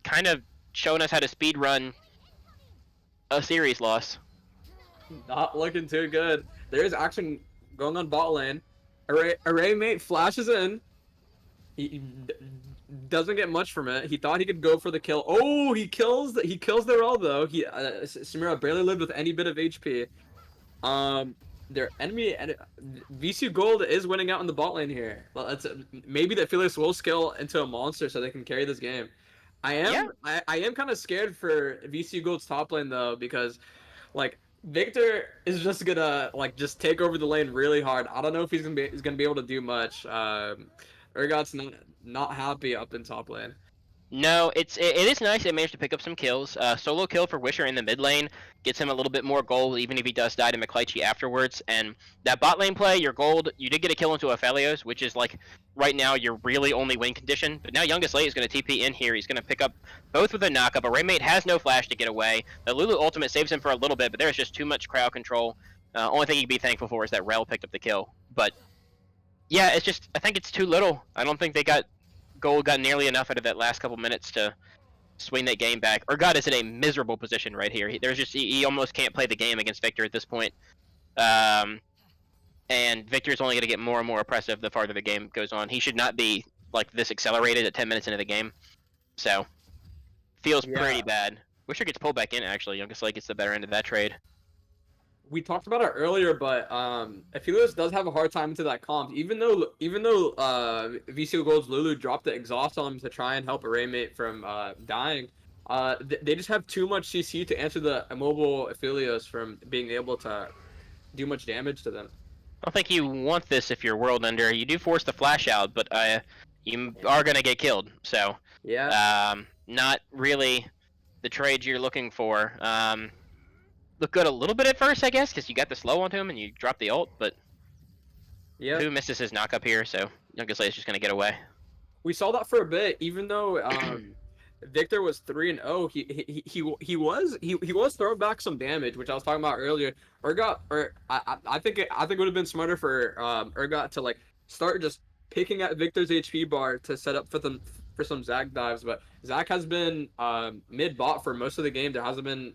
Kind of showing us how to speed run a series loss. Not looking too good. There's action going on bot lane. Array mate flashes in. He doesn't get much from it. He thought he could go for the kill. Oh, he kills their all though. Samira barely lived with any bit of HP. their enemy and VCU Gold is winning out in the bot lane here. Well, it's maybe that Felix will scale into a monster so they can carry this game. Yeah. I am kind of scared for VCU Gold's top lane though because like Victor is just gonna like just take over the lane really hard. I don't know if he's gonna be able to do much. Urgot's not happy up in top lane. No, it is nice they managed to pick up some kills. Solo kill for Wisher in the mid lane gets him a little bit more gold, even if he does die to McClychie afterwards. And that bot lane play, your gold, you did get a kill into Aphelios, which is like right now your really only win condition. But now Youngest Late is going to TP in here. He's going to pick up both with a knockup. A Raymate has no flash to get away. The Lulu ultimate saves him for a little bit, but there's just too much crowd control. Only thing you can be thankful for is that Rel picked up the kill. But yeah, it's just I think it's too little. I don't think they got gold got nearly enough out of that last couple minutes to swing that game back. Urgot is in a miserable position right here. He almost can't play the game against Victor at this point. And Victor's only going to get more and more oppressive the farther the game goes on. He should not be like this accelerated at 10 minutes into the game. So feels pretty bad. Wisher gets pulled back in actually. Youngest Lake gets the better end of that trade. We talked about it earlier, but Aphelios does have a hard time into that comp. Even though VCU Gold's Lulu dropped the exhaust on him to try and help a Raymate from dying, they just have too much CC to answer the immobile Aphelios from being able to do much damage to them. I don't think you want this if you're World Ender. You do force the flash out, but you are going to get killed. So yeah, not really the trade you're looking for. Look good a little bit at first, I guess, because you got the slow onto him and you dropped the ult, but who misses his knock up here, so Youngest Late is just going to get away. we saw that for a bit. Even though Victor was 3-0, he was throwing back some damage, which I was talking about earlier. I think it would have been smarter for Urgot to like start just picking at Victor's HP bar to set up for some Zac dives, but Zac has been mid bot for most of the game. There hasn't been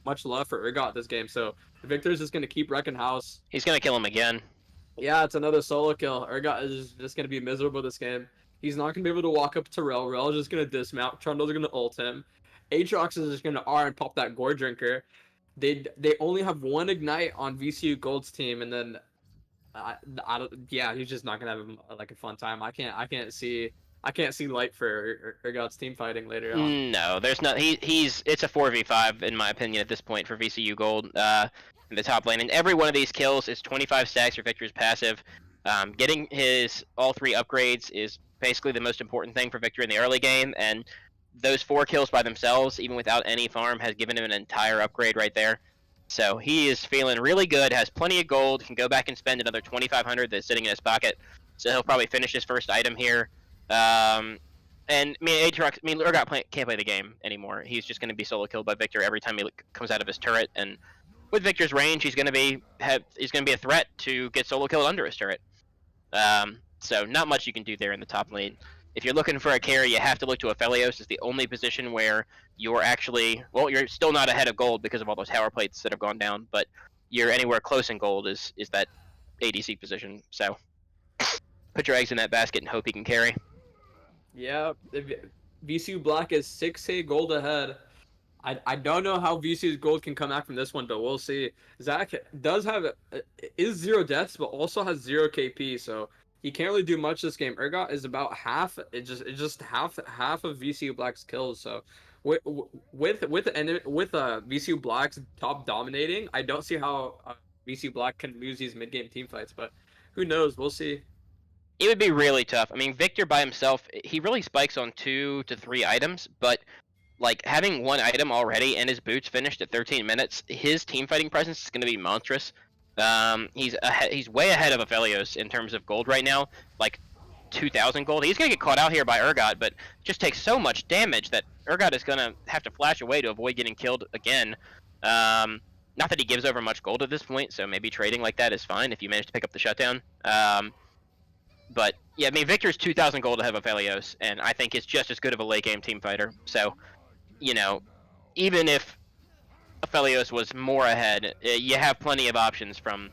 much love for Urgot this game, so Victor's just gonna keep wrecking house. He's going to kill him again. Yeah, it's another solo kill. Urgot is just gonna be miserable this game. He's not gonna be able to walk up to Rel. Rel is just gonna dismount. Trundle's gonna ult him. Aatrox is just gonna R and pop that Gore Drinker. They only have one ignite on VCU Gold's team, and then yeah, he's just not gonna have like a fun time. I can't see light for Urgot's team fighting later on. No, there's not. It's a 4v5 in my opinion at this point for VCU Gold in the top lane, and every one of these kills is 25 stacks for Victor's passive. Getting his all 3 upgrades is basically the most important thing for Victor in the early game, and those 4 kills by themselves, even without any farm, has given him an entire upgrade right there. So he is feeling really good, has plenty of gold, can go back and spend another 2,500 that's sitting in his pocket. So he'll probably finish his first item here. And Urgot can't play the game anymore. He's just going to be solo killed by Victor every time he comes out of his turret. And with Victor's range, he's going to be a threat to get solo killed under his turret. So not much you can do there in the top lane. If you're looking for a carry, you have to look to Aphelios. It's the only position where you're actually, well, you're still not ahead of gold because of all those tower plates that have gone down, but you're anywhere close in gold is that ADC position. So put your eggs in that basket and hope he can carry. Yeah, VCU Black is 6k gold ahead. I don't know how VCU's gold can come back from this one, but we'll see. Zac does have is 0 deaths, but also has 0 KP, so he can't really do much this game. Urgot is about half. It's just half of VCU Black's kills. So with VCU Black's top dominating, I don't see how VCU Black can lose these mid game team fights. But who knows? We'll see. It would be really tough. I mean, Victor by himself, he really spikes on 2 to 3 items, but like having 1 item already and his boots finished at 13 minutes, his team fighting presence is going to be monstrous. He's way ahead of Aphelios in terms of gold right now, like 2,000 gold. He's going to get caught out here by Urgot, but just takes so much damage that Urgot is going to have to flash away to avoid getting killed again. Not that he gives over much gold at this point, so maybe trading like that is fine if you manage to pick up the shutdown. But yeah, I mean, Victor's 2,000 gold ahead of Aphelios, and I think is just as good of a late game team fighter. So, you know, even if Aphelios was more ahead, you have plenty of options from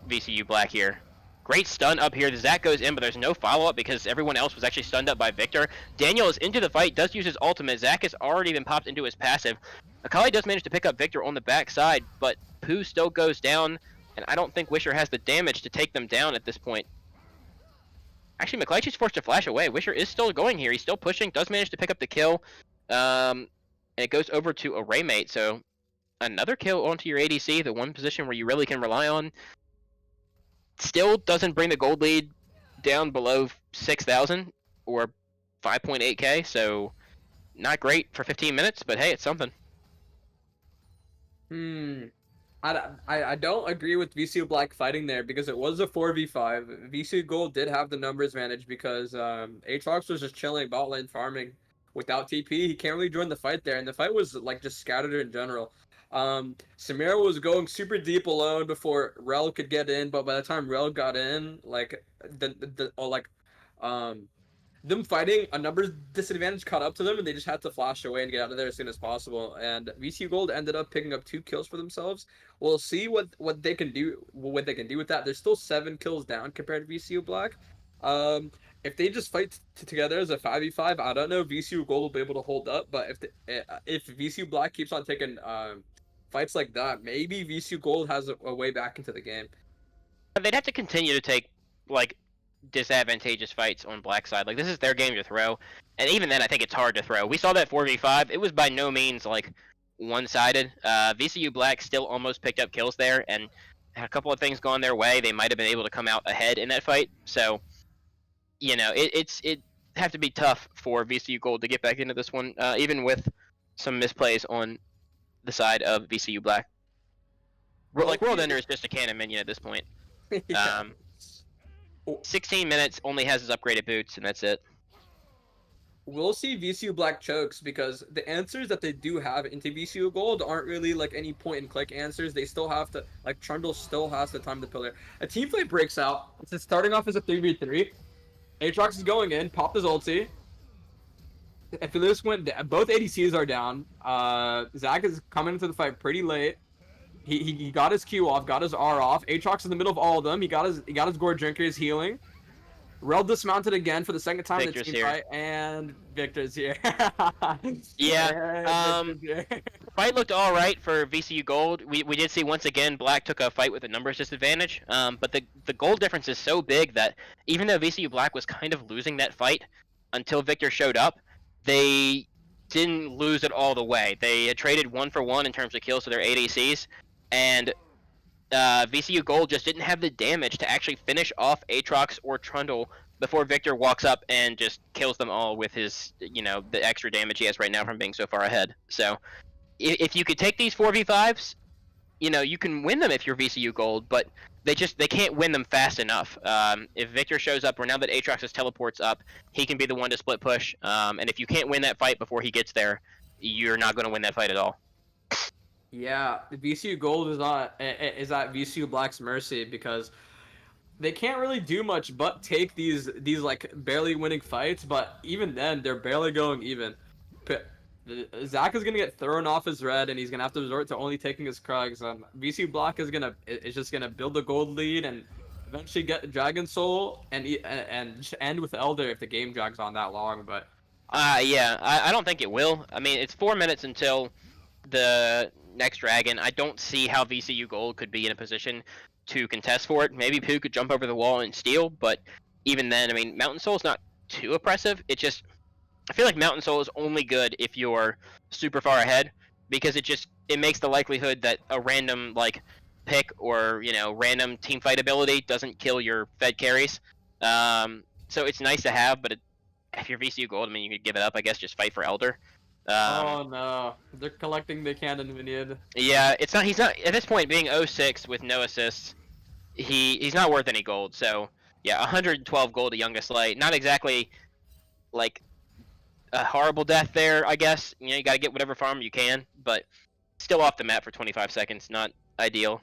VCU Black here. Great stun up here. The Zac goes in, but there's no follow-up because everyone else was actually stunned up by Victor. Daniel is into the fight, does use his ultimate. Zac has already been popped into his passive. Akali does manage to pick up Victor on the backside, but Pooh still goes down, and I don't think Wisher has the damage to take them down at this point. Actually, McLeish forced to flash away. Wisher is still going here. He's still pushing, does manage to pick up the kill. And it goes over to a Raymate, so another kill onto your ADC, the one position where you really can rely on. Still doesn't bring the gold lead down below 6,000 or 5.8k, so not great for 15 minutes, but hey, it's something. I don't agree with VCU Black fighting there because it was a 4v5. VCU Gold did have the numbers managed because Aatrox was just chilling bot lane farming without TP. He can't really join the fight there, and the fight was like just scattered in general. Samira was going super deep alone before Rel could get in, but by the time Rel got in, like um them fighting, a numbers disadvantage caught up to them, and they just had to flash away and get out of there as soon as possible. And VCU Gold ended up picking up 2 kills for themselves. We'll see what they can do with that. There's still 7 kills down compared to VCU Black. If they just fight together as a 5v5, I don't know if VCU Gold will be able to hold up. But if VCU Black keeps on taking fights like that, maybe VCU Gold has a way back into the game. They'd have to continue to take like disadvantageous fights on Black side. Like this is their game to throw, and even then, I think it's hard to throw. We saw that 4v5. It was by no means like one-sided. VCU Black still almost picked up kills there, and had a couple of things gone their way, they might have been able to come out ahead in that fight. So, you know, it have to be tough for VCU Gold to get back into this one, even with some misplays on the side of VCU Black. Like World Ender is just a cannon minion at this point. Yeah. 16 minutes, only has his upgraded boots, and that's it. We'll see VCU Black chokes because the answers that they do have into VCU Gold aren't really like any point and click answers. They still have to, like, Trundle still has to time the pillar. A team fight breaks out. It's starting off as a 3v3. Aatrox is going in, popped his ulti. If this went down, both ADCs are down. Zac is coming into the fight pretty late. He got his Q off, got his R off. Aatrox is in the middle of all of them. He got his Gourd Drinker, he's healing. Rel dismounted again for the second time Victor's in the team here. fight, and Victor's here. Yeah, Victor's here. fight looked all right for VCU Gold. We did see once again Black took a fight with a numbers disadvantage, but the gold difference is so big that even though VCU Black was kind of losing that fight until Victor showed up, they didn't lose it all the way. They had traded 1-for-1 in terms of kills to their ADCs, and VCU Gold just didn't have the damage to actually finish off Aatrox or Trundle before Victor walks up and just kills them all with his, you know, the extra damage he has right now from being so far ahead. So if you could take these 4v5s, you know, you can win them if you're VCU Gold, but they can't win them fast enough. If Victor shows up, or now that Aatrox's teleports up, he can be the one to split push. And if you can't win that fight before he gets there, you're not going to win that fight at all. Yeah, VCU Gold is at VCU Black's mercy because they can't really do much but take these like barely winning fights. But even then, they're barely going even. Zac is gonna get thrown off his red, and he's gonna have to resort to only taking his Krugs. VCU Black is just gonna build a gold lead and eventually get Dragon Soul and end with Elder if the game drags on that long. But Yeah, I don't think it will. I mean, it's 4 minutes until the next dragon. I don't see how VCU Gold could be in a position to contest for it. Maybe Pooh could jump over the wall and steal, but even then, I mean, Mountain Soul's not too oppressive. It just, I feel like Mountain Soul is only good if you're super far ahead, because it makes the likelihood that a random like pick or, you know, random team fight ability doesn't kill your fed carries. So it's nice to have, but if you're VCU Gold, I mean, you could give it up. I guess just fight for Elder. oh no, they're collecting the cannon minion. Yeah, it's not. He's not at this point being 06 with no assists. He's not worth any gold. So yeah, 112 gold to Youngest Light. Not exactly like a horrible death there. I guess you know you got to get whatever farm you can, but still off the map for 25 seconds. Not ideal.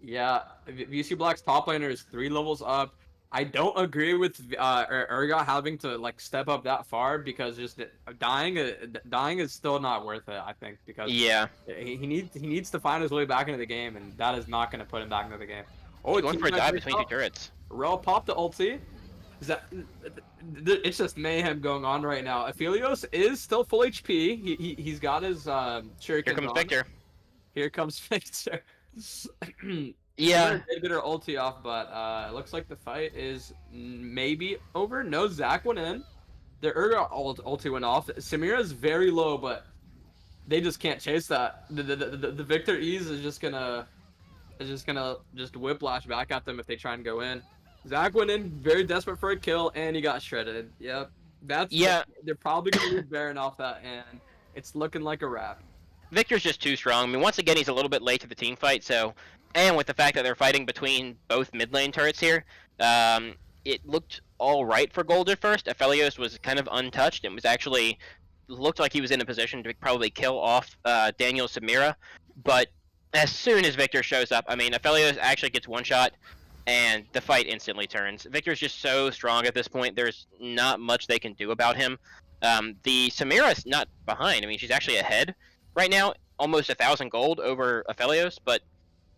Yeah, VC Black's top laner is 3 levels up. I don't agree with Urgot having to like step up that far because just dying is still not worth it. I think because Yeah. he needs to find his way back into the game, and that is not going to put him back into the game. Oh, He's a going team for a dive dive mixed between two up. turrets. Rel popped the ulti. Is that? It's just mayhem going on right now. Aphelios is still full HP. He's got his Here shurikens comes on. Victor. Here comes Victor. Yeah, Samira did get her ulti off, but it looks like the fight is maybe over. No, Zac went in. The Urgot ulti went off. Samira's very low, but they just can't chase that. The Victor Ease is just gonna just whiplash back at them if they try and go in. Zac went in very desperate for a kill, and he got shredded. Yep, yeah. they're probably gonna lose Baron off that, and it's looking like a wrap. Victor's just too strong. I mean, once again, he's a little bit late to the team fight. So, and with the fact that they're fighting between both mid lane turrets here, it looked all right for gold at first. Aphelios was kind of untouched and was actually looked like he was in a position to probably kill off Daniel Samira. But as soon as Victor shows up, I mean, Aphelios actually gets one shot, and the fight instantly turns. Victor's just so strong at this point. There's not much they can do about him. The Samira's not behind. I mean, she's actually ahead right now, almost 1,000 gold over Aphelios, but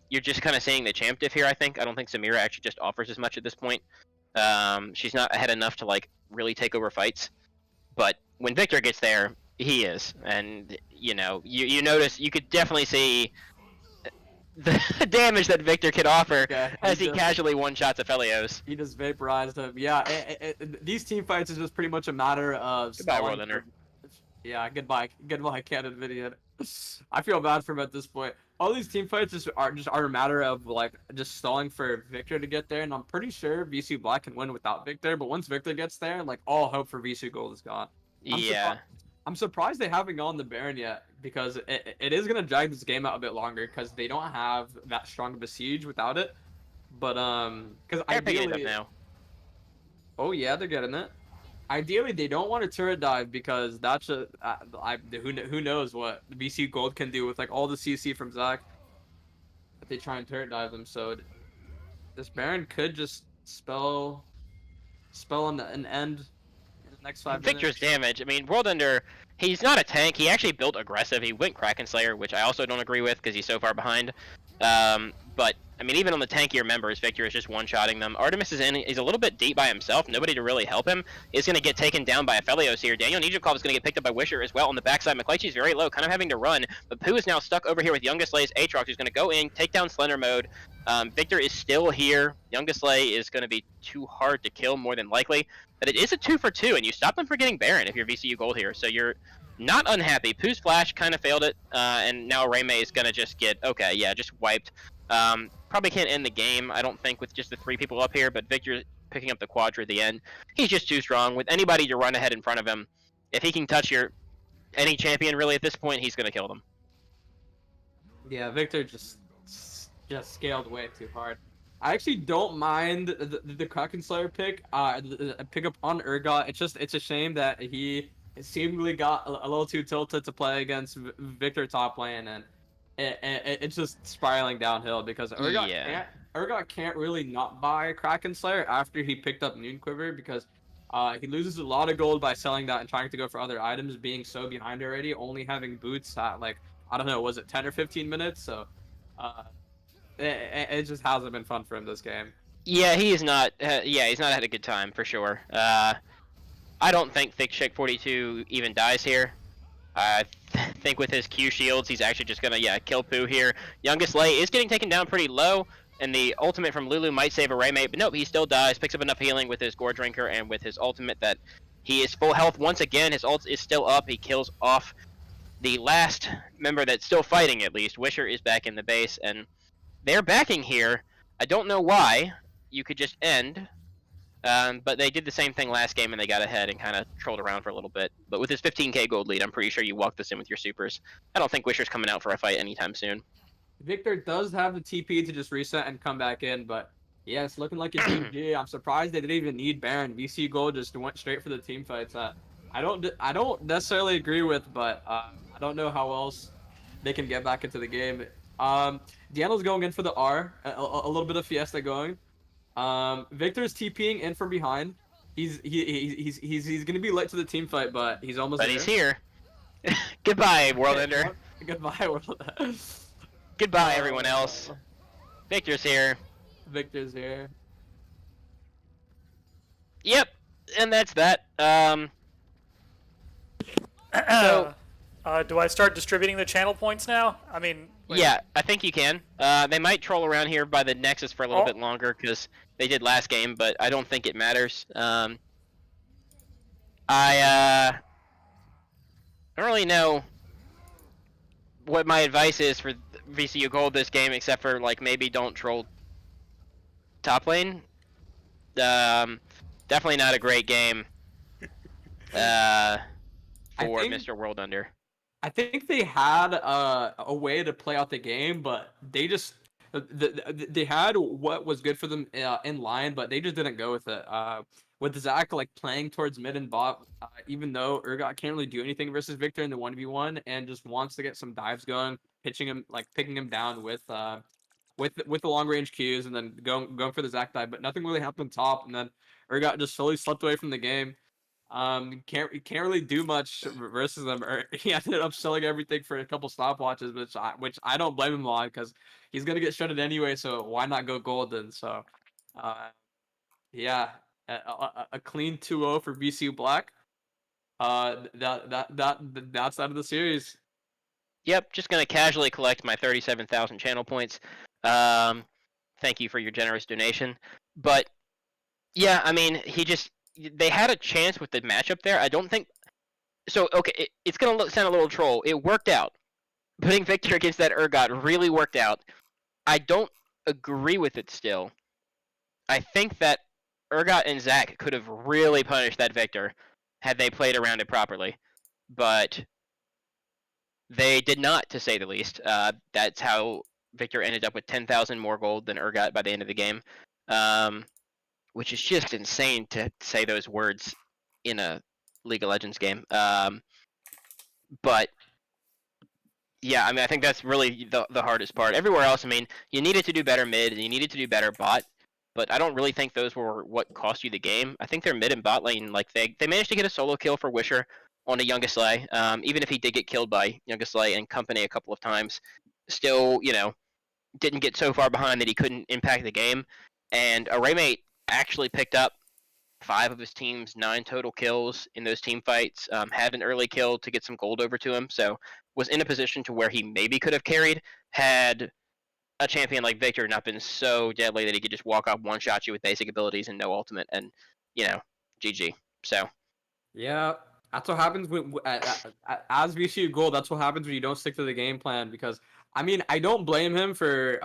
you're just kind of seeing the champ diff here. I think. I don't think Samira actually just offers as much at this point. She's not ahead enough to like really take over fights, but when Victor gets there, he is, and you notice you could definitely see the damage that Victor can offer Yeah, as he casually one shots Aphelios. he just vaporized him. Yeah, these team fights is just pretty much a matter of Goodbye, stalling World Ender. Yeah, goodbye, Canon Video. I feel bad for him at this point. All these team fights are a matter of like just stalling for Victor to get there, and I'm pretty sure VCU Black can win without Victor. But once Victor gets there, like all hope for VCU Gold is gone. I'm Yeah. I'm surprised they haven't gone the Baron yet because it is gonna drag this game out a bit longer because they don't have that strong of a siege without it. But because They're picking it up ideally, now. oh yeah, they're getting it. Ideally, they don't want to turret dive because that's who knows what VC Gold can do with like all the CC from Zac if they try and turret dive them. So this Baron could just spell an end in the next 5 minutes. Victor's damage. I mean, World Ender, he's not a tank. He actually built aggressive. He went Kraken Slayer, which I also don't agree with because he's so far behind. But I mean, even on the tankier members, Victor is just one-shotting them. Artemis is in. He's a little bit deep by himself. Nobody to really help him. He's going to get taken down by Aphelios here. Daniel Nijikov is going to get picked up by Wisher as well on the backside. McClatchy's very low, kind of having to run. But Pooh is now stuck over here with Youngest Slay's Aatrox, who's going to go in, take down Slender Mode. Victor is still here. Youngest Slay is going to be too hard to kill, more than likely. But it is a 2-for-2, and you stop them from getting Baron if you're VCU Gold here. So you're not unhappy. Pooh's Flash kind of failed it, and now Raymay is going to just get, okay, yeah, just wiped. Probably can't end the game, I don't think, with just the 3 people up here, but Victor picking up the Quadra at the end. He's just too strong. With anybody to run ahead in front of him, if he can touch any champion really at this point, he's going to kill them. Yeah, Victor just scaled way too hard. I actually don't mind the Kraken Slayer pick. The pick up on Urgot. It's a shame that he seemingly got a little too tilted to play against Victor top lane, and it's just spiraling downhill because Urgot can't really not buy Kraken Slayer after he picked up Noon Quiver because he loses a lot of gold by selling that and trying to go for other items, being so behind already, only having boots at like, I don't know, was it 10 or 15 minutes? So it just hasn't been fun for him this game. Yeah, he's not. He's not had a good time for sure. I don't think Thick Chick 42 even dies here. I think with his Q shields, he's actually just gonna kill Pooh here. Youngest Lay is getting taken down pretty low, and the ultimate from Lulu might save a Raymate, but nope, he still dies. Picks up enough healing with his Gore Drinker and with his ultimate that he is full health once again. His ult is still up. He kills off the last member that's still fighting. At least Wisher is back in the base, and they're backing here. I don't know why. You could just end. But they did the same thing last game and they got ahead and kind of trolled around for a little bit. But with his 15k gold lead, I'm pretty sure you walk this in with your supers. I don't think Wisher's coming out for a fight anytime soon. Victor does have the TP to just reset and come back in, but yeah, it's looking like a GG. I'm surprised they didn't even need Baron. VC Gold just went straight for the team fights. I don't necessarily agree with, but I don't know how else they can get back into the game. Daniel's going in for the R, a little bit of Fiesta going. Victor's TPing in from behind. He's gonna be late to the team fight, but he's almost But there. he's here. Goodbye, World Ender. Goodbye, World. Goodbye, everyone else. Victor's here. Victor's here. Yep, and that's that. So Do I start distributing the channel points now? I mean, wait. yeah, I think you can. They might troll around here by the Nexus for a little Oh, bit longer because they did last game, but I don't think it matters. I don't really know what my advice is for VCU Gold this game, except for like maybe don't troll top lane. Um, Definitely not a great game. Uh, I for think Mr. World Under. I think they had a way to play out the game, but they just they had what was good for them in line, but they just didn't go with it. With Zach like playing towards mid and bot, even though Urgot can't really do anything versus Victor in the 1v1 and just wants to get some dives going, pitching him like picking him down with the long range Qs and then going for the Zach dive, but nothing really happened top, and then Urgot just slowly slipped away from the game. Can't really do much versus them. Or he ended up selling everything for a couple stopwatches, which I don't blame him on because he's gonna get shredded anyway. So why not go golden? So, uh, yeah, a clean 2-0 for VCU Black. That's out of the series. Yep, just gonna casually collect my 37,000 channel points. Um, Thank you for your generous donation. But yeah, I mean, they had a chance with the matchup there. I don't think so. Okay, it's gonna sound a little troll. It worked out. Putting Victor against that Urgot really worked out. I don't agree with it still. I think that Urgot and Zach could have really punished that Victor had they played around it properly. But they did not, to say the least. That's how Victor ended up with 10,000 more gold than Urgot by the end of the game, um, which is just insane to say those words in a League of Legends game. But yeah, I mean, I think that's really the hardest part. Everywhere else, I mean, you needed to do better mid and you needed to do better bot, but I don't really think those were what cost you the game. I think their mid and bot lane, like they managed to get a solo kill for Wisher on a Youngest Slay. Even if he did get killed by Youngest Slay and company a couple of times, still, didn't get so far behind that he couldn't impact the game. And a Raymate actually picked up 5 of his team's 9 total kills in those team fights, had an early kill to get some gold over to him, so was in a position to where he maybe could have carried had a champion like Victor not been so deadly that he could just walk up, one-shot you with basic abilities and no ultimate, and, GG. So, Yeah, that's what happens as VCU Gold. That's what happens when you don't stick to the game plan. Because I mean, I don't blame him for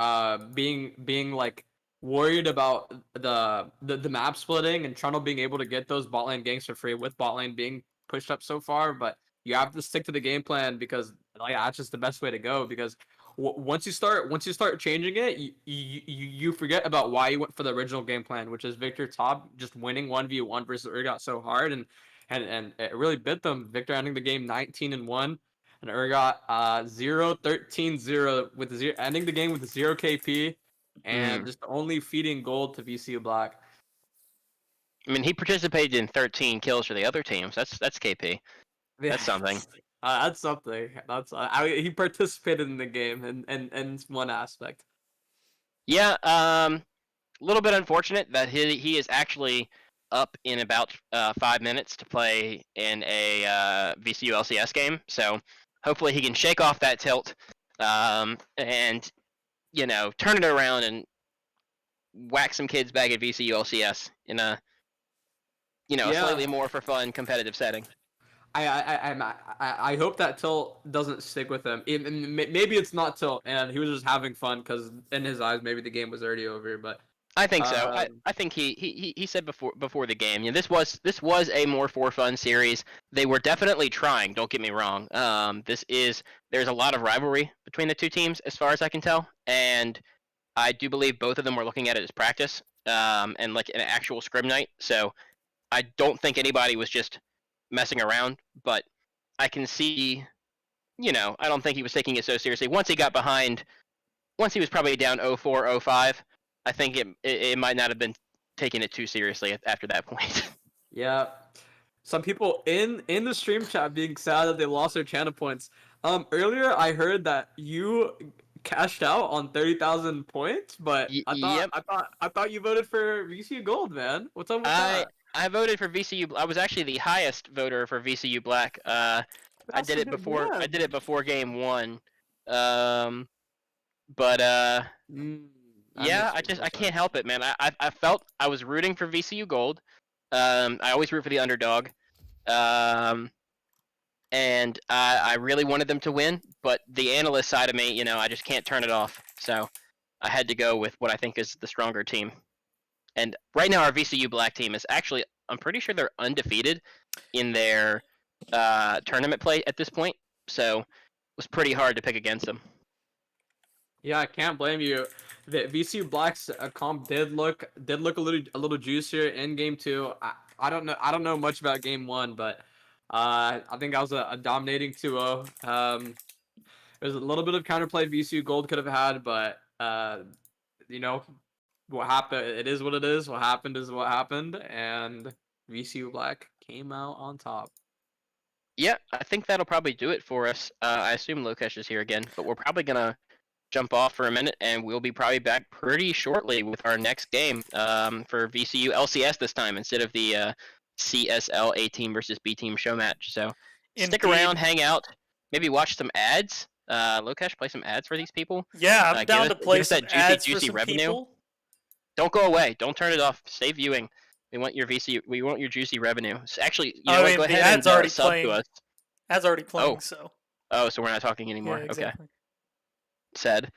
being like worried about the map splitting and Trundle being able to get those bot lane ganks for free with bot lane being pushed up so far. But you have to stick to the game plan because like that's just the best way to go. Because once you start changing it, you forget about why you went for the original game plan, which is Victor top just winning 1v1 versus Urgot so hard and it really bit them. Victor ending the game 19-1, and Urgot 0-13-0 with ending the game with 0 KP and mm. just only feeding gold to VCU Black. I mean, he participated in 13 kills for the other teams. That's KP. Yeah, That's something. that's something. He participated in the game in one aspect. Yeah, a little bit unfortunate that he is actually up in about 5 minutes to play in a VCU LCS game. So hopefully he can shake off that tilt and turn it around and whack some kids back at VCU LCS in a Yeah, slightly more for fun competitive setting. I hope that tilt doesn't stick with him. Maybe it's not tilt, and he was just having fun because in his eyes, maybe the game was already over. But I think so. um, I think he said before the game. This was a more for fun series. They were definitely trying. Don't get me wrong. There's a lot of rivalry between the two teams as far as I can tell, and I do believe both of them were looking at it as practice, and like an actual scrim night. So I don't think anybody was just messing around. But I can see, I don't think he was taking it so seriously. Once he was probably down 0-4, 0-5, I think it might not have been taking it too seriously after that point. yeah, some people in the stream chat being sad that they lost their channel points. Earlier I heard that you cashed out on 30,000 points, but Yep. I thought you voted for VCU Gold, man. What's up with I that? I voted for VCU. I was actually the highest voter for VCU Black. I That's did a it good before. I did it win. before game one. Um, but That yeah, makes way more I can't sense. help it, man. I felt I was rooting for VCU Gold. I always root for the underdog. Um, and I really wanted them to win, but the analyst side of me, I just can't turn it off. So I had to go with what I think is the stronger team. And right now, our VCU Black team is actually, I'm pretty sure they're undefeated in their tournament play at this point. So it was pretty hard to pick against them. Yeah, I can't blame you. The VCU Blacks comp did look a little juicier in game two. I don't know much about game one, but I think I was a dominating 2-0. There's a little bit of counterplay VCU Gold could have had, but you know what happened. It is what it is. What happened is what happened, and VCU Black came out on top. Yeah, I think that'll probably do it for us. I assume Lokesh is here again, but we're probably gonna jump off for a minute, and we'll be probably back pretty shortly with our next game for VCU LCS this time instead of the CSL A team versus B team show match. So stick around, Indeed. hang out, maybe watch some ads. Lokesh, play some ads for these people. Yeah, I'm Give down us to play some that ads for juicy some revenue. people. Don't go away. Don't turn it off. Stay viewing. We want your VC. We want your juicy revenue. So actually, you know I what? Go mean, the ahead and ad's already sub to playing. us. Ad's already Oh, playing, so so we're not talking yeah, anymore. Okay, exactly. said.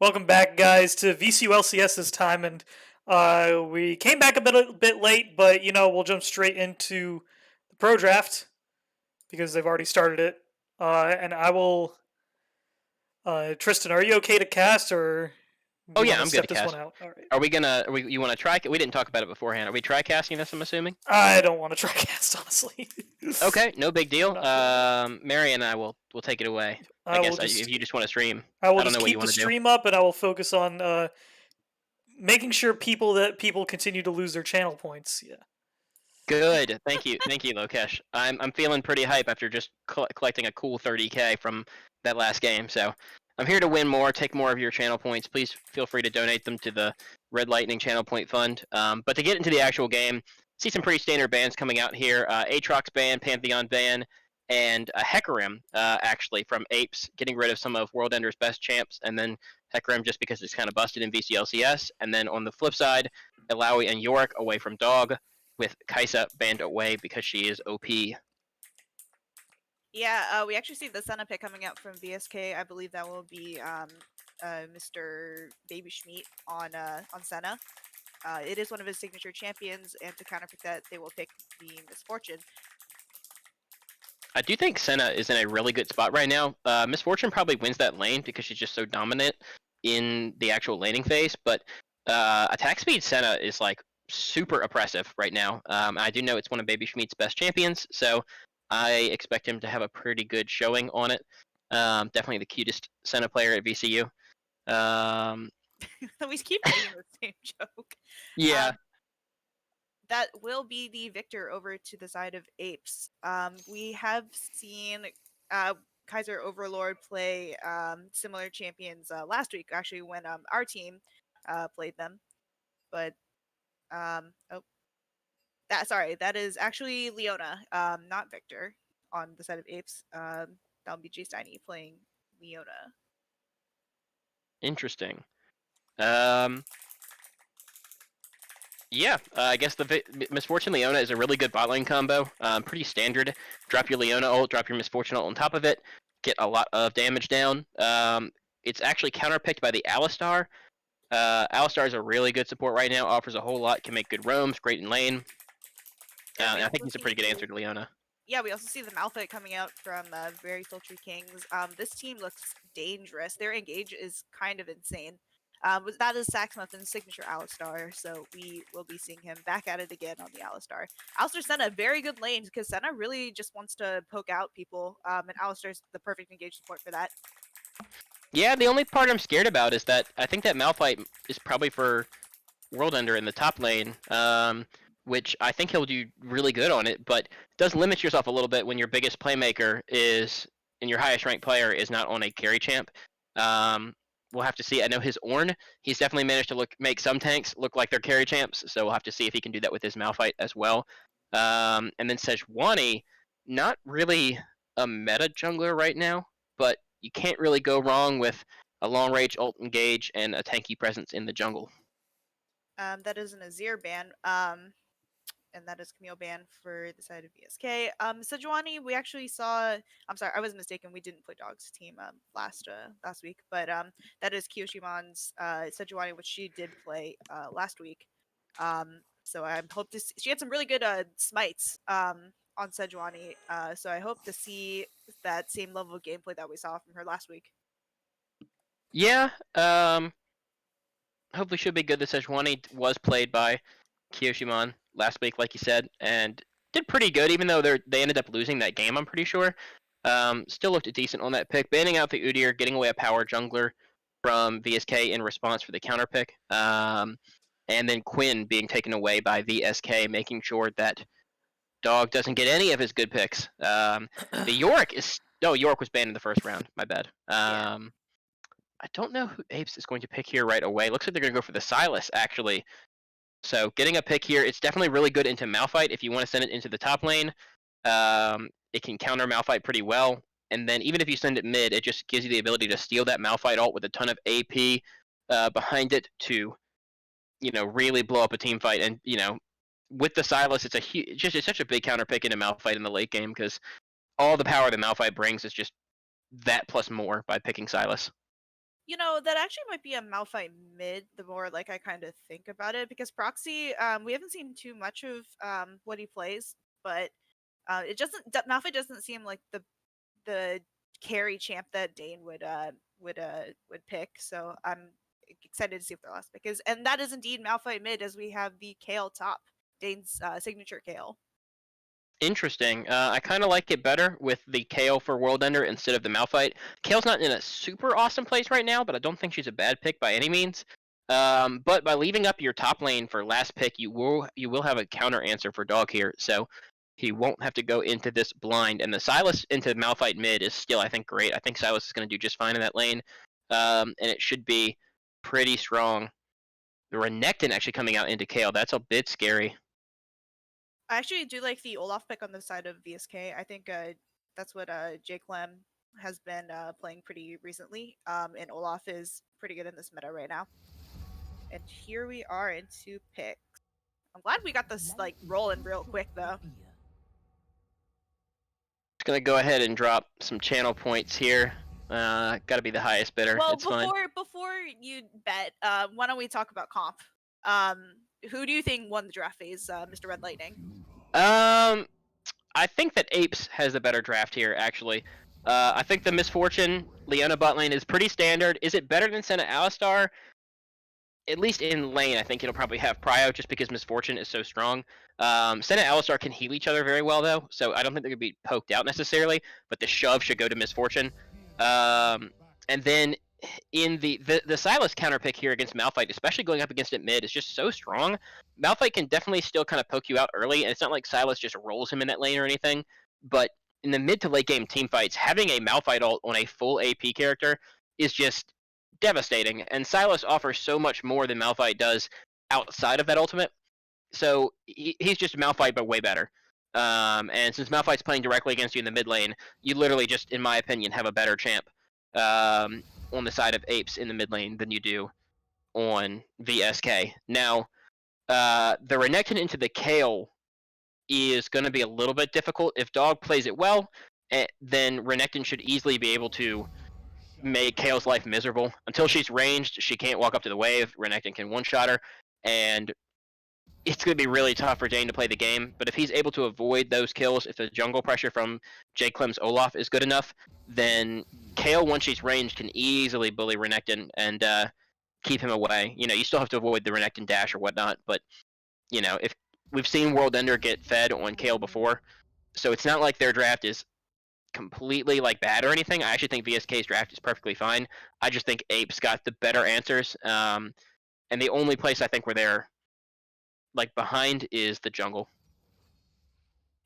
Welcome back, guys, to VCU LCS this time, and we came back a bit late, but we'll jump straight into the pro draft because they've already started it. And I will. Tristan, are you okay to cast, or do Oh you want yeah, to I'm good to step this one cast. out? All right. Are we gonna? You want to try? We didn't talk about it beforehand. Are we try casting this? I'm assuming. I don't want to try cast, honestly. Okay, no big I'm deal. not feeling it. Mary and I will take it away. I I will guess just if you just want to stream, I will I don't just know what you keep the want to do. stream up, and I will focus on making sure people continue to lose their channel points. Yeah. Good, thank you, Lokesh. I'm feeling pretty hype after just collecting a cool 30K from that last game. So I'm here to win more, take more of your channel points. Please feel free to donate them to the Red Lightning Channel Point Fund. But to get into the actual game, see some pretty standard bans coming out here. Aatrox ban, Pantheon ban, and a Hecarim actually from Apes, getting rid of some of World Ender's best champs, and then Hecarim just because it's kind of busted in VCLCS. And then on the flip side, Illaoi and Yorick away from Dog, with Kaisa banned away because she is OP. Yeah, we actually see the Senna pick coming out from VSK. I believe that will be Mr. Baby Schmeat on Senna. It is one of his signature champions, and to counterpick that, they will pick the Misfortune. I do think Senna is in a really good spot right now. Misfortune probably wins that lane because she's just so dominant in the actual laning phase, but attack speed Senna is like super oppressive right now. I do know it's one of Baby Schmeat's best champions, so I expect him to have a pretty good showing on it. Definitely the cutest Senna player at VCU. We keep making the same joke. Yeah, That will be the victor over to the side of Apes. We have seen Kaiser Overlord play similar champions last week, actually, when our team played them. But oh, that is actually Leona, not Victor, on the side of Apes. That'll be G Steiny playing Leona. interesting. Yeah, I guess the Misfortune Leona is a really good bot lane combo. Pretty standard. Drop your Leona ult, drop your Misfortune ult on top of it, get a lot of damage down. It's actually counterpicked by the Alistar. Alistar is a really good support right now, offers a whole lot, can make good roams, great in lane. Yeah, I think he's a pretty good answer to Leona. Yeah, we also see the Malphite coming out from Very Sultry Kings. This team looks dangerous. Their engage is kind of insane. That is Saxmuthin's signature Alistar, so we will be seeing him back at it again on the Alistar. Alistar Senna, very good lanes, because Senna really just wants to poke out people, and Alistar's the perfect engage support for that. Yeah, the only part I'm scared about is that I think that Malphite is probably for World Ender in the top lane, which I think he'll do really good on it, but does limit yourself a little bit when your biggest playmaker is, and your highest ranked player is not on a carry champ. We'll have to see. I know his Ornn, he's definitely managed to make some tanks look like they're carry champs, so we'll have to see if he can do that with his Malphite as well. And then Sejuani, not really a meta jungler right now, but you can't really go wrong with a long range ult engage and a tanky presence in the jungle. That is an Azir ban. And that is Camille ban for the side of VSK. Sejuani, we actually saw. I'm sorry, I was mistaken. We didn't play Dog's team last week, but that is Kiyoshimon's Sejuani, which she did play last week. So I hope to. She had some really good smites on Sejuani. So I hope to see that same level of gameplay that we saw from her last week. Yeah, hopefully should be good. The Sejuani was played by Kiyoshimon last week, like you said, and did pretty good, even though they ended up losing that game, I'm pretty sure. Still looked decent on that pick. Banning out the Udyr, getting away a power jungler from VSK in response for the counter pick. And then Quinn being taken away by VSK, making sure that Dog doesn't get any of his good picks. The Yorick is... No, Yorick was banned in the first round. My bad. Yeah. I don't know who Apes is going to pick here right away. Looks like they're going to go for the Sylas, actually. So getting a pick here, it's definitely really good into Malphite if you want to send it into the top lane. It can counter Malphite pretty well. And then even if you send it mid, it just gives you the ability to steal that Malphite ult with a ton of AP behind it to, really blow up a team fight. And, with the Sylas, it's such a big counter pick into Malphite in the late game because all the power that Malphite brings is just that plus more by picking Sylas. That actually might be a Malphite mid. The more like I kind of think about it, because Proxy, we haven't seen too much of what he plays, but it doesn't. Malphite doesn't seem like the carry champ that Dane would pick. So I'm excited to see what their last pick is, and that is indeed Malphite mid, as we have the Kale top, Dane's signature Kale. Interesting. I kind of like it better with the Kale for World Ender instead of the Malphite. Kale's not in a super awesome place right now, but I don't think she's a bad pick by any means. But by leaving up your top lane for last pick, you will have a counter answer for Dog here, so he won't have to go into this blind. And the Silas into Malphite mid is still, I think, great. I think Silas is going to do just fine in that lane, and it should be pretty strong. The Renekton actually coming out into Kale, that's a bit scary. I actually do like the Olaf pick on the side of VSK. I think that's what Jake Lem has been playing pretty recently, and Olaf is pretty good in this meta right now. And here we are into picks. I'm glad we got this like rolling real quick though. Just gonna go ahead and drop some channel points here. Gotta be the highest bidder. Well, It's fine. before you bet, why don't we talk about comp? Who do you think won the draft phase, Mr. Red Lightning? I think that Apes has a better draft here, actually. I think the Misfortune Leona bot lane is pretty standard. Is it better than Senna Alistar? At least in lane, I think it'll probably have Prio just because Misfortune is so strong. Senna and Alistar can heal each other very well, though, so I don't think they're going to be poked out necessarily, but the shove should go to Misfortune. And then in the Silas counter pick here against Malphite, especially going up against it mid, is just so strong. Malphite can definitely still kind of poke you out early, and it's not like Silas just rolls him in that lane or anything, but in the mid to late game team fights, having a Malphite ult on a full AP character is just devastating, and Silas offers so much more than Malphite does outside of that ultimate. So he's just Malphite, but way better. And since Malphite's playing directly against you in the mid lane, you literally just, in my opinion, have a better champ on the side of Apes in the mid lane than you do on VSK. Now, the Renekton into the Kale is going to be a little bit difficult. If Dog plays it well, then Renekton should easily be able to make Kale's life miserable. Until she's ranged, she can't walk up to the wave. Renekton can one-shot her, and it's going to be really tough for Dane to play the game. But if he's able to avoid those kills, if the jungle pressure from Jake Clem's Olaf is good enough, then Kale, once she's ranged, can easily bully Renekton and keep him away. You still have to avoid the Renekton dash or whatnot, but, if we've seen World Ender get fed on Kale before, so it's not like their draft is completely bad or anything. I actually think VSK's draft is perfectly fine. I just think Apes got the better answers, and the only place I think where they're behind is the jungle.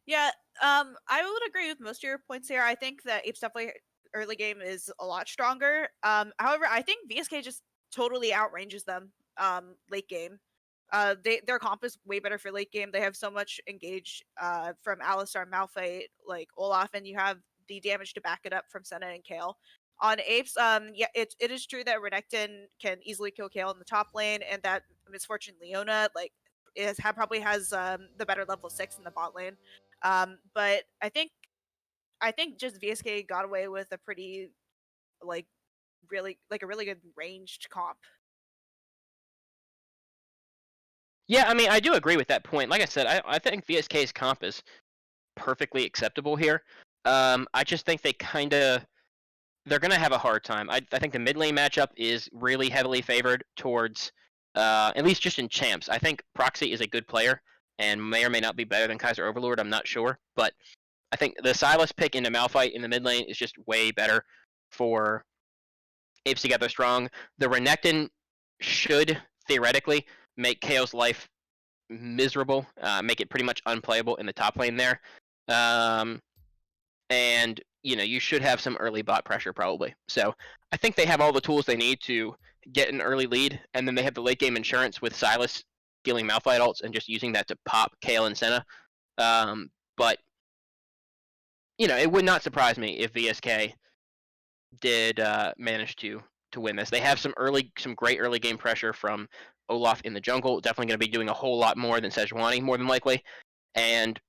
Yeah, I would agree with most of your points here. I think that Apes definitely early game is a lot stronger. However, I think VSK just totally outranges them late game. Their comp is way better for late game. They have so much engage from Alistar, Malphite, like Olaf, and you have the damage to back it up from Senna and Kale. On Apes, yeah, it is true that Renekton can easily kill Kale in the top lane, and that Misfortune Leona probably has the better level 6 in the bot lane. But I think just VSK got away with a pretty really good ranged comp. Yeah, I mean, I do agree with that point. Like I said, I think VSK's comp is perfectly acceptable here. I just think they're going to have a hard time. I think the mid lane matchup is really heavily favored towards, at least just in champs. I think Proxy is a good player and may or may not be better than Kaiser Overlord. I'm not sure. But I think the Silas pick into Malphite in the mid lane is just way better for Apes Together Strong. The Renekton should theoretically make Kale's life miserable, make it pretty much unplayable in the top lane there. And you should have some early bot pressure probably. So I think they have all the tools they need to get an early lead, and then they have the late game insurance with Silas dealing Malphite ults and just using that to pop Kale and Senna. But it would not surprise me if VSK did manage to win this. They have some great early game pressure from Olaf in the jungle. Definitely going to be doing a whole lot more than Sejuani, more than likely. And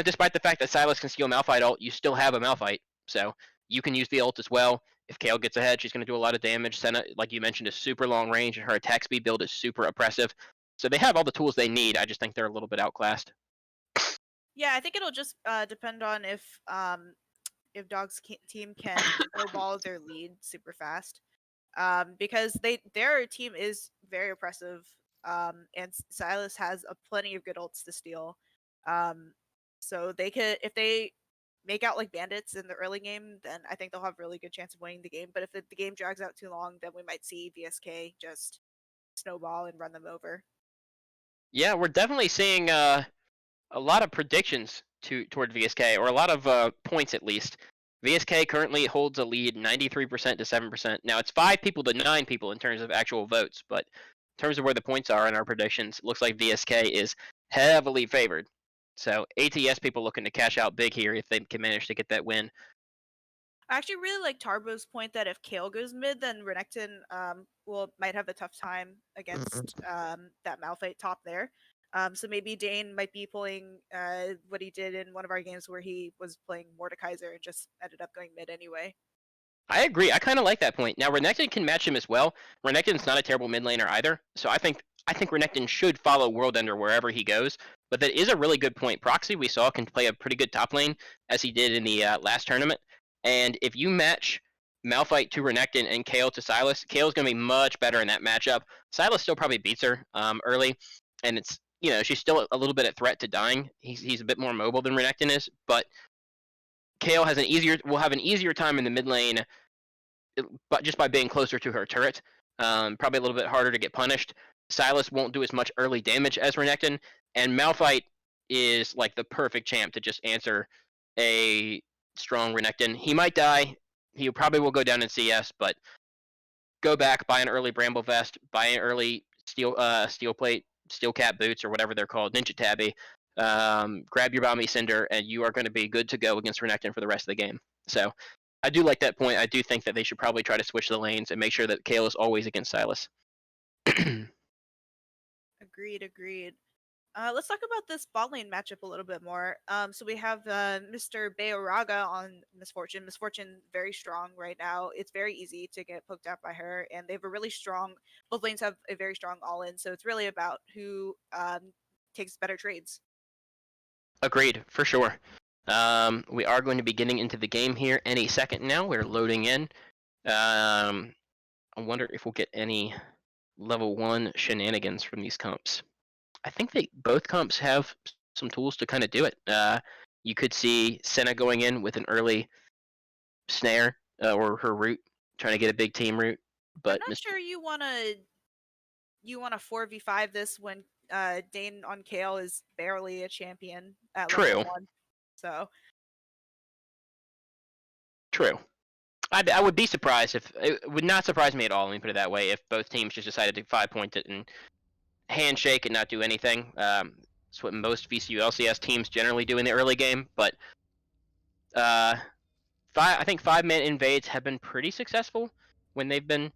despite the fact that Silas can steal Malphite ult, you still have a Malphite, so you can use the ult as well. If Kale gets ahead, she's going to do a lot of damage. Senna, like you mentioned, is super long range, and her attack speed build is super oppressive. So they have all the tools they need. I just think they're a little bit outclassed. Yeah, I think it'll just depend on if team can snowball their lead super fast. Because their team is very oppressive. And Silas has plenty of good ults to steal. So they could, if they make out like bandits in the early game, then I think they'll have a really good chance of winning the game. But if the game drags out too long, then we might see VSK just snowball and run them over. Yeah, we're definitely seeing a lot of predictions toward VSK, or a lot of points at least. VSK currently holds a lead 93% to 7%. Now it's 5 people to 9 people in terms of actual votes, but in terms of where the points are in our predictions, it looks like VSK is heavily favored. So ATS people looking to cash out big here if they can manage to get that win. I actually really like Tarbo's point that if Kale goes mid, then Renekton might have a tough time against that Malphite top there. So maybe Dane might be pulling what he did in one of our games where he was playing Mordekaiser and just ended up going mid anyway. I agree. I kind of like that point. Now Renekton can match him as well. Renekton's not a terrible mid laner either, so I think Renekton should follow World Ender wherever he goes. But that is a really good point. Proxy we saw can play a pretty good top lane as he did in the last tournament. And if you match Malphite to Renekton and Kale to Sylas, Kale's going to be much better in that matchup. Sylas still probably beats her early, and it's she's still a little bit at threat to dying. He's a bit more mobile than Renekton is, but Kale will have an easier time in the mid lane, but just by being closer to her turret. Probably a little bit harder to get punished. Sylas won't do as much early damage as Renekton, and Malphite is like the perfect champ to just answer a strong Renekton. He might die. He probably will go down in CS, but go back, buy an early Bramble Vest, buy an early steel plate, steel cap boots, or whatever they're called, Ninja Tabby. Grab your Bombay Cinder, and you are going to be good to go against Renekton for the rest of the game. So I do like that point. I do think that they should probably try to switch the lanes and make sure that Kale is always against Sylas. Agreed. Let's talk about this bot lane matchup a little bit more. So we have Mr. Bayoraga on Misfortune. Misfortune very strong right now. It's very easy to get poked out by her, and they have a really strong. Both lanes have a very strong all-in, so it's really about who takes better trades. Agreed, for sure. We are going to be getting into the game here any second now. We're loading in. I wonder if we'll get any level 1 shenanigans from these comps. I think both comps have some tools to kind of do it. You could see Senna going in with an early snare or her root, trying to get a big team root. But I'm not sure you wanna 4v5 this when Dane on Kale is barely a champion at level 1. So true. I would be surprised if it would not surprise me at all. Let me put it that way. If both teams just decided to 5-point it and handshake and not do anything. It's what most VCU LCS teams generally do in the early game. But I think 5-man invades have been pretty successful when they've been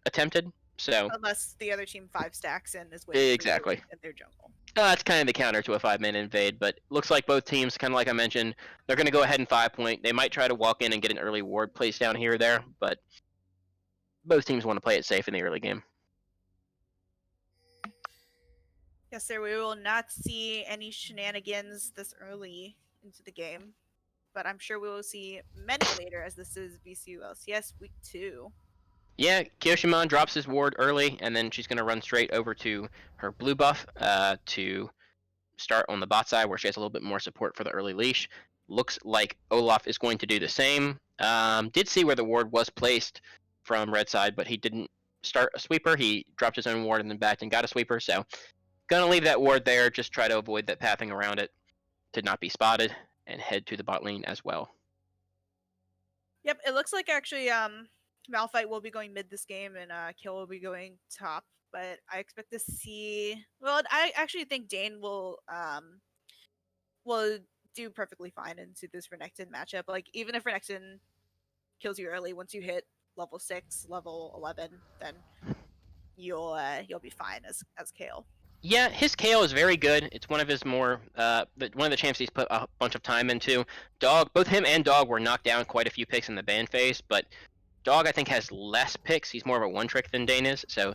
attempted. So unless the other team 5 stacks and is waiting exactly in their jungle. That's kind of the counter to a 5-man invade, but looks like both teams, kind of like I mentioned, they're going to go ahead and 5-point. They might try to walk in and get an early ward placed down here or there, but both teams want to play it safe in the early game. Yes, sir. We will not see any shenanigans this early into the game, but I'm sure we will see many later, as this is VCU LCS Week 2. Yeah, Kyoshimon drops his ward early, and then she's going to run straight over to her blue buff to start on the bot side, where she has a little bit more support for the early leash. Looks like Olaf is going to do the same. Did see where the ward was placed from red side, but he didn't start a sweeper. He dropped his own ward and then backed and got a sweeper, so gonna leave that ward there, just try to avoid that pathing around it to not be spotted, and head to the bot lane as well. Yep, it looks like actually Malphite will be going mid this game and Kill will be going top, but I expect to see I actually think Dane will do perfectly fine into this Renekton matchup. Like even if Renekton kills you early, once you hit level 6, level 11, then you'll be fine as Kale. Yeah, his Kale is very good. It's one of his more one of the champs he's put a bunch of time into. Dog, both him and Dog were knocked down quite a few picks in the ban phase, but Dog, I think, has less picks. He's more of a one-trick than Dane is, so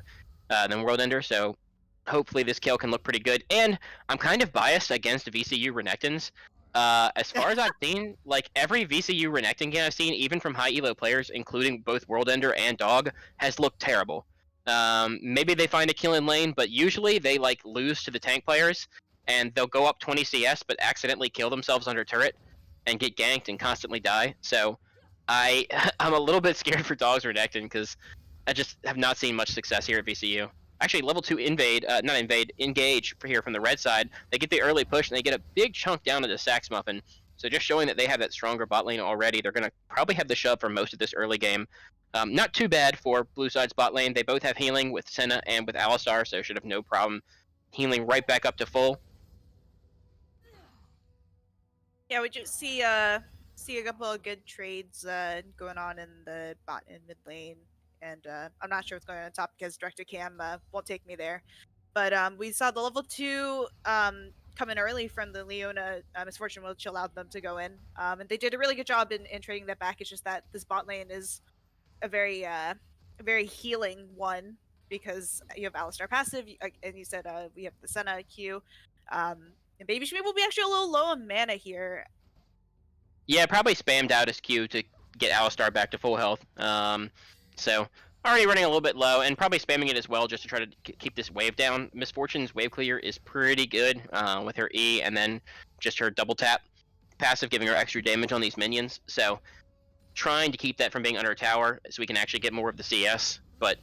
than World Ender. So hopefully this kill can look pretty good. And I'm kind of biased against VCU Renekton's. As far as I've seen, like every VCU Renekton game I've seen, even from high elo players, including both World Ender and Dog, has looked terrible. Maybe they find a kill in lane, but usually they like lose to the tank players, and they'll go up 20 CS, but accidentally kill themselves under turret and get ganked and constantly die. So I'm a little bit scared for Dog's Renekton because I just have not seen much success here at VCU. Actually, level 2 engage for here from the red side. They get the early push and they get a big chunk down into Sax Muffin. So just showing that they have that stronger bot lane already. They're going to probably have the shove for most of this early game. Not too bad for blue side's bot lane. They both have healing with Senna and with Alistar, so should have no problem healing right back up to full. Yeah, we just see a couple of good trades going on in the bot and mid lane, and I'm not sure what's going on top because Director Cam won't take me there. But we saw the level 2 come in early from the Leona Misfortune, which allowed them to go in, and they did a really good job in trading that back. It's just that this bot lane is a very healing one because you have Alistar passive, and you said we have the Senna Q. And Baby Shmi will be actually a little low on mana here. Yeah, probably spammed out his Q to get Alistar back to full health. So already running a little bit low, and probably spamming it as well just to try to keep this wave down. Misfortune's wave clear is pretty good with her E, and then just her double tap passive giving her extra damage on these minions. So trying to keep that from being under a tower so we can actually get more of the CS. But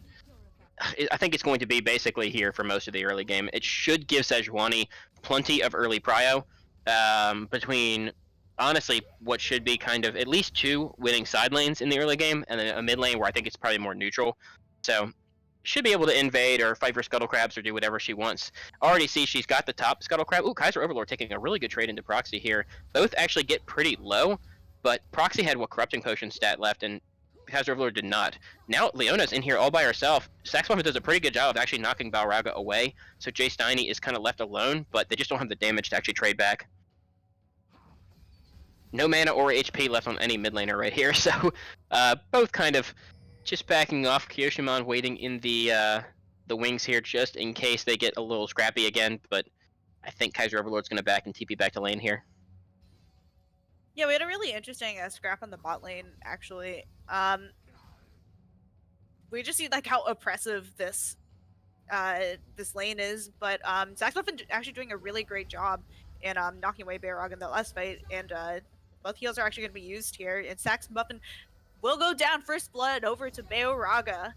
I think it's going to be basically here for most of the early game. It should give Sejuani plenty of early prio between, honestly, what should be kind of at least 2 winning side lanes in the early game, and then a mid lane where I think it's probably more neutral. So should be able to invade or fight for Scuttle Crabs or do whatever she wants. Already see she's got the top Scuttle Crab. Ooh, Kaiser Overlord taking a really good trade into Proxy here. Both actually get pretty low, but Proxy had what Corrupting Potion stat left, and Kaiser Overlord did not. Now Leona's in here all by herself. Sax Muffin does a pretty good job of actually knocking Balraga away, so Jay Steiny is kind of left alone, but they just don't have the damage to actually trade back. No mana or HP left on any mid laner right here, so both kind of just backing off. Kyoshimon waiting in the wings here just in case they get a little scrappy again, but I think Kaiser Overlord's going to back and TP back to lane here. Yeah, we had a really interesting scrap on the bot lane, actually. We just see like how oppressive this lane is, but Sax Muffin actually doing a really great job in knocking away Balrog in the last fight, and both heals are actually going to be used here, and Sax Muffin will go down first blood over to Balraga.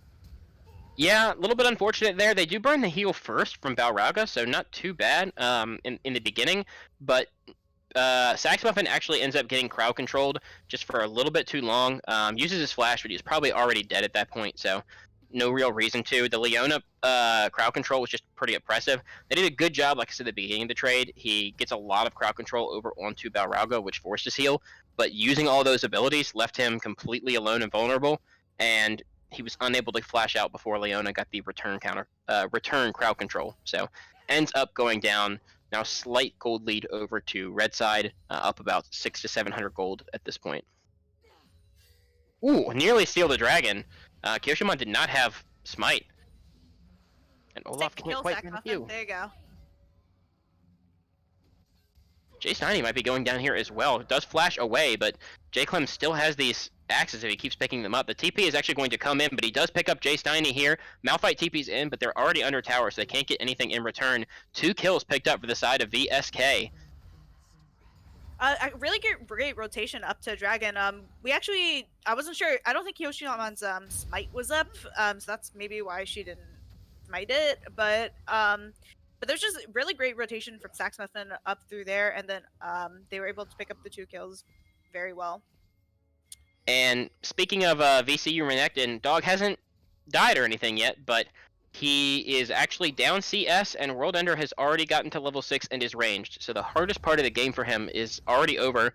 Yeah, a little bit unfortunate there. They do burn the heal first from Balraga, so not too bad in the beginning, but Sax Muffin actually ends up getting crowd controlled just for a little bit too long. Uses his flash, but he's probably already dead at that point, so no real reason to. The Leona crowd control was just pretty oppressive. They did a good job, like I said at the beginning of the trade. He gets a lot of crowd control over onto Balraga, which forced his heal, but using all those abilities left him completely alone and vulnerable, and he was unable to flash out before Leona got the return crowd control. So ends up going down. Now slight gold lead over to red side, up about 600 to 700 gold at this point. Ooh, nearly steal the dragon. Kyoshimon did not have smite. And Olaf can't quite get a few. There you go. Jay Steiny might be going down here as well. It does flash away, but Jay Clem still has these axes if he keeps picking them up. The TP is actually going to come in, but he does pick up Jay Steiny here. Malphite TP's in, but they're already under tower, so they can't get anything in return. 2 kills picked up for the side of VSK. A really great rotation up to Dragon. I wasn't sure. I don't think Yoshimon's smite was up, so that's maybe why she didn't smite it. But there's just really great rotation from Sax Muffin up through there, and then they were able to pick up the 2 kills very well. And speaking of VCU Renekton, Dog hasn't died or anything yet, but he is actually down CS, and World Ender has already gotten to level 6 and is ranged. So the hardest part of the game for him is already over.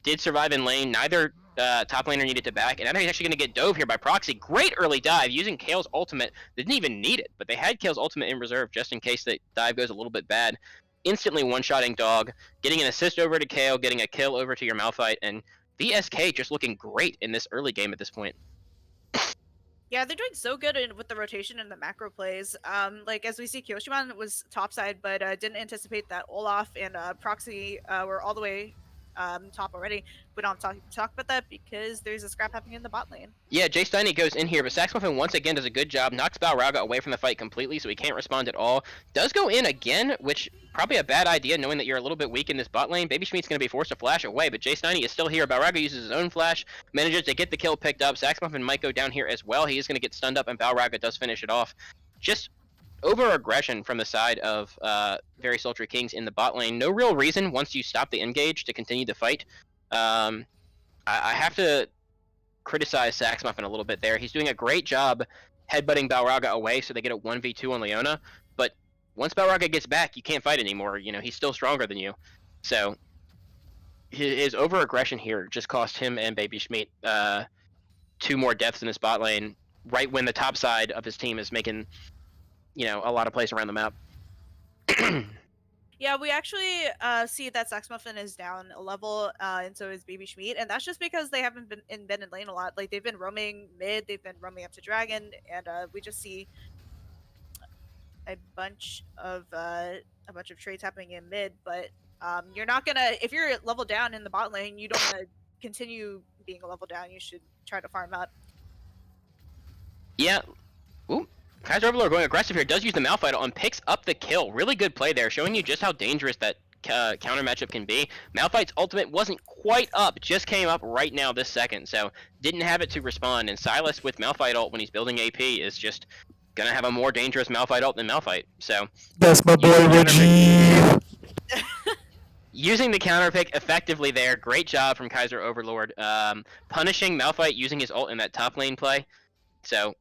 Did survive in lane. Neither top laner needed to back, and I know he's actually going to get dove here by Proxy. Great early dive using Kale's ultimate. They didn't even need it, but they had Kale's ultimate in reserve just in case that dive goes a little bit bad. Instantly one-shotting Dog, getting an assist over to Kale, getting a kill over to your Malphite, and VSK just looking great in this early game at this point. Yeah, they're doing so good with the rotation and the macro plays. Like as we see, Kyoshimon was topside, but didn't anticipate that Olaf and Proxy were all the way top already. We don't talk about that because there's a scrap happening in the bot lane. Yeah, Jay Steiny goes in here, but Saxmuffin once again does a good job, knocks Balraga away from the fight completely, so he can't respond at all. Does go in again, which probably a bad idea, knowing that you're a little bit weak in this bot lane. Baby Schmeat's going to be forced to flash away, but Jay Steiny is still here. Balraga uses his own flash, manages to get the kill picked up. Saxmuffin might go down here as well. He is going to get stunned up, and Balraga does finish it off. Just over aggression from the side of Very Sultry Kings in the bot lane. No real reason once you stop the engage to continue the fight. I have to criticize Saxmuffin a little bit there. He's doing a great job headbutting Balraga away so they get a 1v2 on Leona, but once Balraga gets back, you can't fight anymore. You know, he's still stronger than you. So his over-aggression here just cost him and Baby Schmeat 2 more deaths in his bot lane right when the top side of his team is making, you know, a lot of plays around the map. Yeah, we actually see that Saxmuffin is down a level, and so is Baby Schmeat, and that's just because they haven't been in lane a lot. Like they've been roaming mid, they've been roaming up to Dragon, and we just see a bunch of trades happening in mid. But you're not gonna, if you're level down in the bot lane, you don't want to continue being a level down. You should try to farm up. Yeah. Ooh. Kaiser Overlord going aggressive here, does use the Malphite and picks up the kill. Really good play there, showing you just how dangerous that counter matchup can be. Malphite's ultimate wasn't quite up, just came up right now this second, so didn't have it to respond. And Silas with Malphite ult when he's building AP is just gonna have a more dangerous Malphite ult than Malphite. So That's my boy Reggie. using the counter pick effectively there. Great job from Kaiser Overlord. Punishing Malphite using his ult in that top lane play. So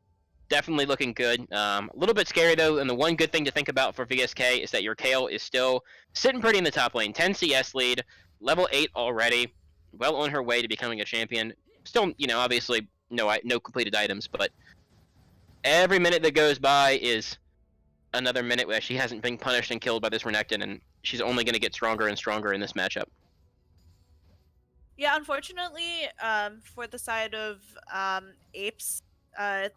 definitely looking good. A little bit scary though, and the one good thing to think about for VSK is that your Kayle is still sitting pretty in the top lane. 10 CS lead, level 8 already, well on her way to becoming a champion. Still, you know, obviously no completed items, but every minute that goes by is another minute where she hasn't been punished and killed by this Renekton, and she's only going to get stronger and stronger in this matchup. Yeah, unfortunately, for the side of Apes,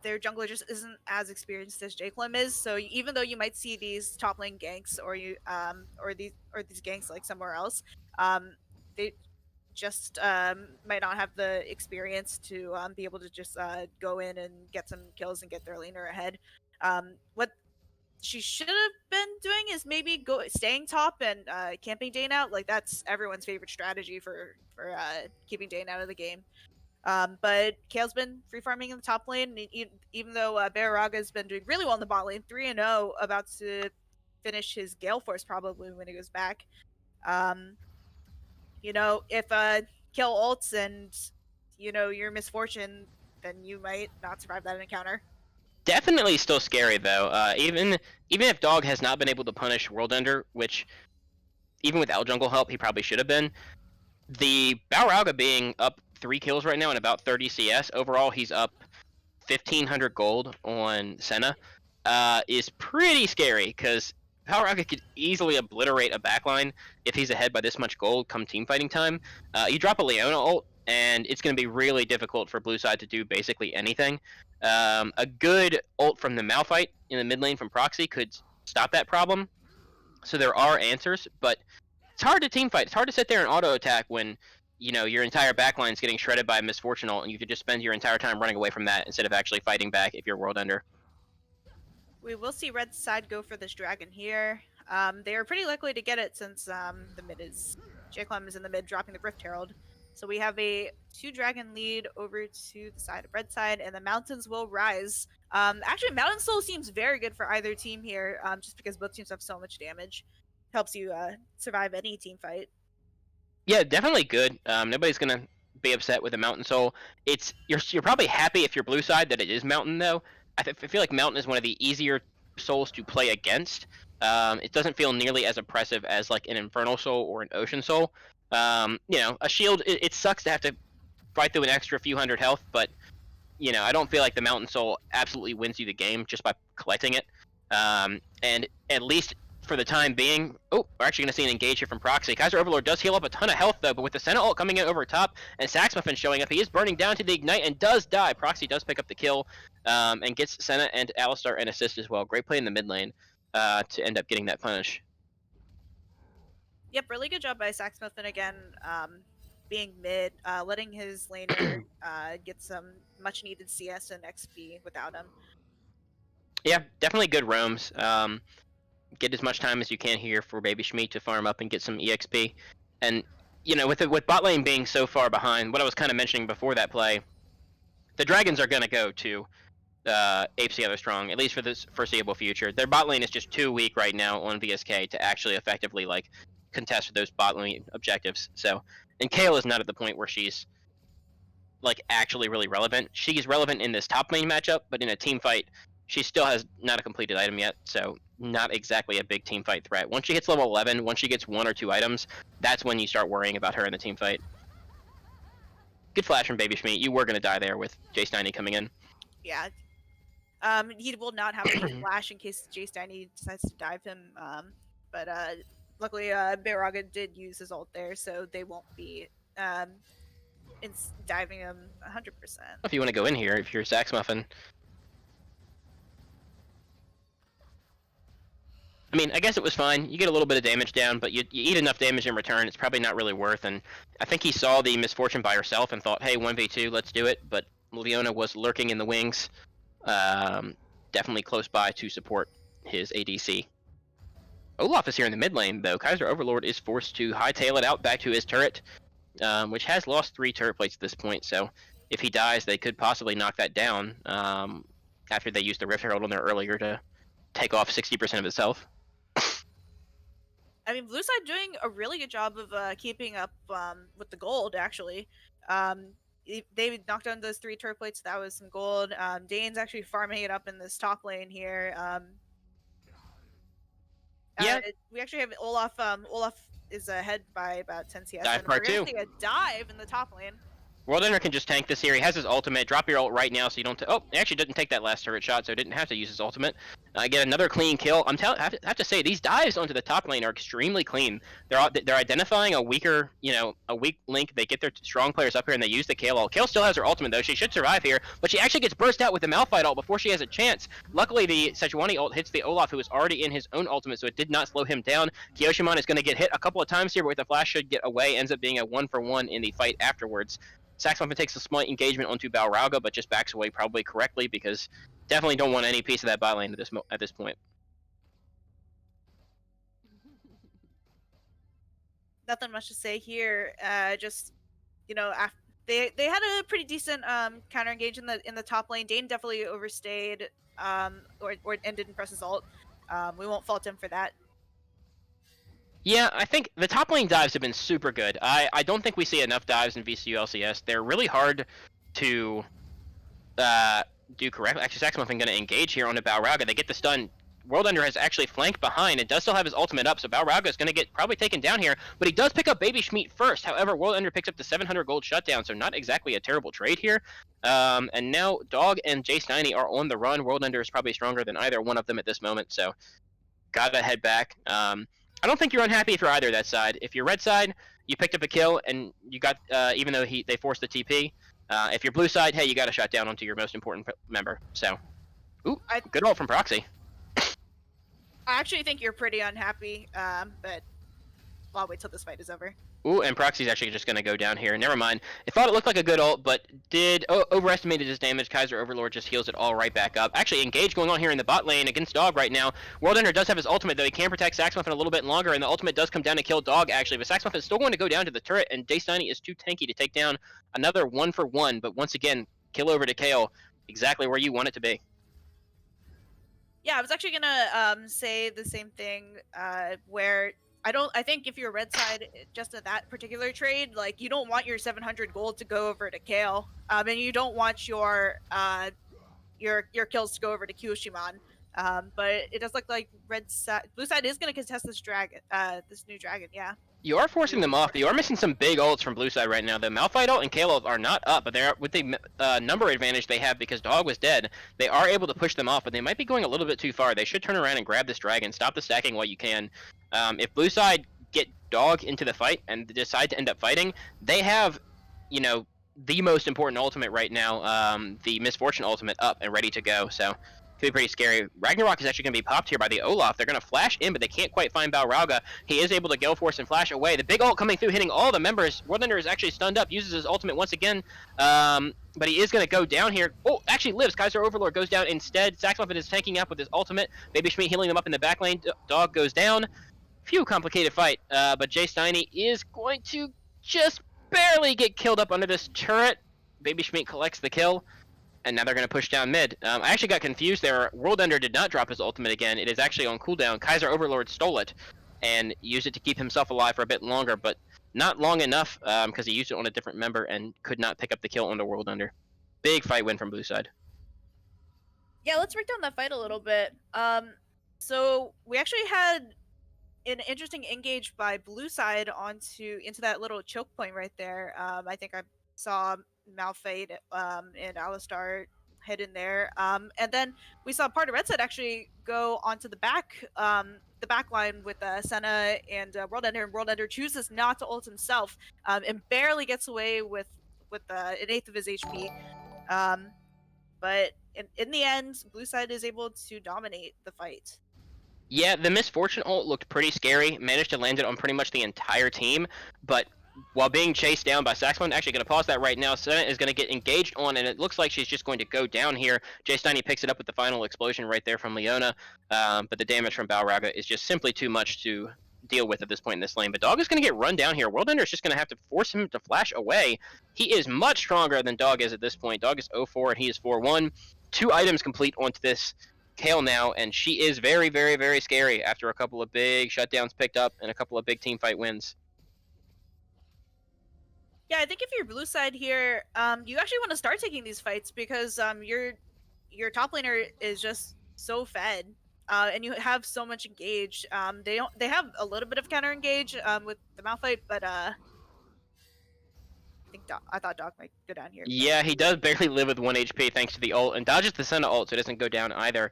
their jungler just isn't as experienced as Jacqueline is. So even though you might see these top lane ganks or these ganks like somewhere else, they just might not have the experience to be able to just go in and get some kills and get their laner ahead. What she should have been doing is maybe staying top and camping Dane out. Like that's everyone's favorite strategy for keeping Dane out of the game. But Kale's been free farming in the top lane, even though Barraga's been doing really well in the bot lane, 3-0, about to finish his Gale Force probably when he goes back. You know, if Kale ults and you know your misfortune, then you might not survive that encounter. Definitely still scary though. Even if Dog has not been able to punish World Ender, which even without jungle help he probably should have been, the Balrauga being up 3 kills right now and about 30 CS overall, he's up 1,500 gold on Senna, is pretty scary because Balrauga could easily obliterate a backline if he's ahead by this much gold come team fighting time. You drop a Leona ult, and it's going to be really difficult for blue side to do basically anything. A good ult from the Malphite in the mid lane from Proxy could stop that problem. So there are answers, but it's hard to team fight. It's hard to sit there and auto attack when you know your entire backline is getting shredded by a misfortune ult, and you could just spend your entire time running away from that instead of actually fighting back if you're World Ender. We will see red side go for this dragon here. They are pretty likely to get it since the mid is Jacqueline is in the mid, dropping the Rift Herald. So we have a 2-dragon lead over to the side of red side, and the mountains will rise. Actually, Mountain Soul seems very good for either team here, just because both teams have so much damage. Helps you survive any team fight. Yeah, definitely good. Nobody's gonna be upset with a Mountain Soul. You're probably happy if you're blue side that it is Mountain though. I feel like Mountain is one of the easier souls to play against. It doesn't feel nearly as oppressive as like an Infernal Soul or an Ocean Soul. You know, a shield. It sucks to have to fight through an extra few hundred health, but you know, I don't feel like the Mountain Soul absolutely wins you the game just by collecting it. And at least for the time being. Oh, we're actually going to see an engage here from Proxy. Kaiser Overlord does heal up a ton of health, though, but with the Senna ult coming in over top and Saxmuffin showing up, he is burning down to the Ignite and does die. Proxy does pick up the kill and gets Senna and Alistar an assist as well. Great play in the mid lane to end up getting that punish. Yep, really good job by Saxmuffin again, being mid, letting his laner get some much needed CS and XP without him. Yeah, definitely good roams. Get as much time as you can here for Baby Schmeat to farm up and get some EXP. And, you know, with bot lane being so far behind, what I was kind of mentioning before that play, the Dragons are going to go to apes the other strong, at least for this foreseeable future. Their bot lane is just too weak right now on VSK to actually effectively, like, contest those bot lane objectives. So, and Kayle is not at the point where she's, like, actually really relevant. She's relevant in this top lane matchup, but in a team fight, she still has not a completed item yet, so not exactly a big team fight threat. Once she hits level 11, once she gets 1 or 2 items, that's when you start worrying about her in the team fight. Good flash from Baby Schmeat. You were going to die there with Jay Steiny coming in. Yeah. He will not have any flash in case Jay Steiny decides to dive him. But luckily, Baraga did use his ult there, so they won't be diving him 100%. If you want to go in here, if you're Saxmuffin. I mean, I guess it was fine. You get a little bit of damage down, but you eat enough damage in return, it's probably not really worth. And I think he saw the misfortune by herself and thought, hey, 1v2, let's do it. But Leona was lurking in the wings, definitely close by to support his ADC. Olaf is here in the mid lane, though. Kaiser Overlord is forced to hightail it out back to his turret, which has lost 3 turret plates at this point. So if he dies, they could possibly knock that down after they used the Rift Herald on there earlier to take off 60% of his health. I mean, Blue side doing a really good job of keeping up with the gold, actually. They knocked down those 3 turret plates. That was some gold. Dane's actually farming it up in this top lane here. Yeah. We actually have Olaf. Olaf is ahead by about 10 CS. Dive and part we're gonna 2. see a dive in the top lane. World Ender can just tank this here. He has his ultimate. Drop your ult right now so you don't... Oh, he actually didn't take that last turret shot, so didn't have to use his ultimate. Get another clean kill. I have to say, these dives onto the top lane are extremely clean. They're identifying a weaker, a weak link. They get their strong players up here, and they use the Kayle ult. Kayle still has her ultimate, though. She should survive here, but she actually gets burst out with the Malphite ult before she has a chance. Luckily, the Sejuani ult hits the Olaf, who is already in his own ultimate, so it did not slow him down. Kyoshimon is going to get hit a couple of times here, but with the flash should get away. Ends up being a 1-for-1 in the fight afterwards. Saxmuffin takes a smart engagement onto Balrauga, but just backs away probably correctly because definitely don't want any piece of that bot lane at this point. Nothing much to say here. Just they had a pretty decent counter engage in the top lane. Dane definitely overstayed and didn't press his ult. We won't fault him for that. Yeah, I think the top lane dives have been super good. I don't think we see enough dives in VCU LCS. They're really hard to do correctly. Actually, Saxmuffin going to engage here on the Balrauga. They get the stun. World Ender has actually flanked behind and does still have his ultimate up, so Balrauga is going to get probably taken down here, but he does pick up Baby Schmeat first. However, World Ender picks up the 700 gold shutdown, so not exactly a terrible trade here. And now Dog and Jay Steiny are on the run. World Ender is probably stronger than either one of them at this moment, so gotta head back. I don't think you're unhappy for either of that side. If you're red side, you picked up a kill and you got, even though they forced the TP. If you're blue side, hey, you got a shot down onto your most important member. So, good ult from Proxy. I actually think you're pretty unhappy, but I'll wait till this fight is over. Ooh, and Proxy's actually just going to go down here. Never mind. I thought it looked like a good ult, but overestimated his damage. Kaiser Overlord just heals it all right back up. Actually, engage going on here in the bot lane against Dog right now. World Ender does have his ultimate, though. He can protect Saxmuffin a little bit longer, and the ultimate does come down to kill Dog, actually. But Saxmuffin is still going to go down to the turret, and Jay Steiny is too tanky to take down another 1-for-1. But once again, kill over to Kayle, exactly where you want it to be. Yeah, I was actually gonna say the same thing. Where I think if you're red side, just in that particular trade, like you don't want your 700 gold to go over to Kayle, and you don't want your kills to go over to Kyoshimon. But it does look like blue side is gonna contest this dragon, this new dragon. Yeah. You are forcing Really them off, but you are forcing missing some big ults from blue side right now. The Malphite ult and Kale ult are not up, but they're with the number advantage they have because Dog was dead. They are able to push them off, but they might be going a little bit too far. They should turn around and grab this dragon, stop the stacking while you can. If blue side get Dog into the fight and decide to end up fighting, they have, you know, the most important ultimate right now, the Misfortune ultimate up and ready to go. So could be pretty scary. Ragnarok is actually going to be popped here by the Olaf. They're going to flash in, but they can't quite find Balrauga. He is able to Gale Force and flash away. The big ult coming through, hitting all the members. Worldender is actually stunned up, uses his ultimate once again, but he is going to go down here. Oh, actually lives. Kaiser Overlord goes down instead. Saxmuffin is tanking up with his ultimate. Baby Schmidt healing them up in the back lane. Dog goes down. Phew, complicated fight, but Jay Steiny is going to just barely get killed up under this turret. Baby Schmidt collects the kill. And now they're going to push down mid. I actually got confused there. World Ender did not drop his ultimate again. It is actually on cooldown. Kaiser Overlord stole it and used it to keep himself alive for a bit longer, but not long enough because he used it on a different member and could not pick up the kill on the World Ender. Big fight win from blue side. Yeah, let's break down that fight a little bit. So we actually had an interesting engage by blue side into that little choke point right there. I think I saw Malphite and Alistar head in there. And then we saw part of red side actually go onto the back line with Senna and World Ender, and World Ender chooses not to ult himself and barely gets away with an eighth of his HP. But in the end, blue side is able to dominate the fight. Yeah, the Misfortune ult looked pretty scary. Managed to land it on pretty much the entire team, but while being chased down by Saxophone, actually going to pause that right now. Senna is going to get engaged on, and it looks like she's just going to go down here. Jay Steiny picks it up with the final explosion right there from Leona, but the damage from Balrauga is just simply too much to deal with at this point in this lane. But Dog is going to get run down here. World Ender is just going to have to force him to flash away. He is much stronger than Dog is at this point. Dog is 0-4, and he is 4-1. 2 items complete onto this Kale now, and she is very, very, very scary after a couple of big shutdowns picked up and a couple of big team fight wins. Yeah, I think if you're blue side here, you actually want to start taking these fights because your top laner is just so fed, and you have so much engage. They have a little bit of counter engage with the Malphite, but I thought Doc might go down here. Yeah, he does barely live with 1 HP thanks to the ult, and dodges the Senna ult, so it doesn't go down either.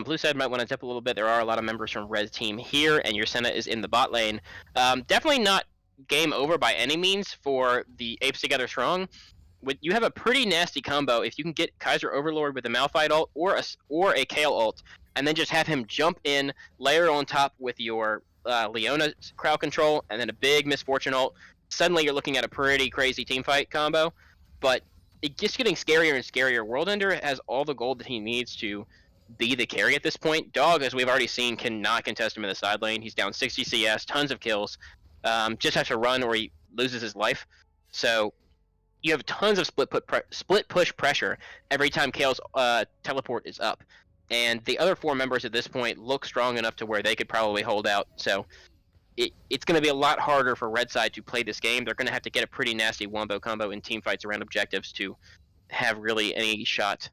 Blue side might want to dip a little bit. There are a lot of members from red team here, and your Senna is in the bot lane. Definitely not game over by any means for the Apes Together Strong. You have a pretty nasty combo if you can get Kaiser Overlord with a Malphite ult or a Kale ult, and then just have him jump in, layer on top with your Leona crowd control, and then a big Misfortune ult. Suddenly you're looking at a pretty crazy team fight combo, but it's just getting scarier and scarier. World Ender has all the gold that he needs to be the carry at this point. Dog, as we've already seen, cannot contest him in the side lane. He's down 60 CS, tons of kills. Just has to run or he loses his life. So you have tons of split push pressure every time Kale's teleport is up. And the other 4 members at this point look strong enough to where they could probably hold out. So it's going to be a lot harder for red side to play this game. They're going to have to get a pretty nasty wombo combo in team fights around objectives to have really any shot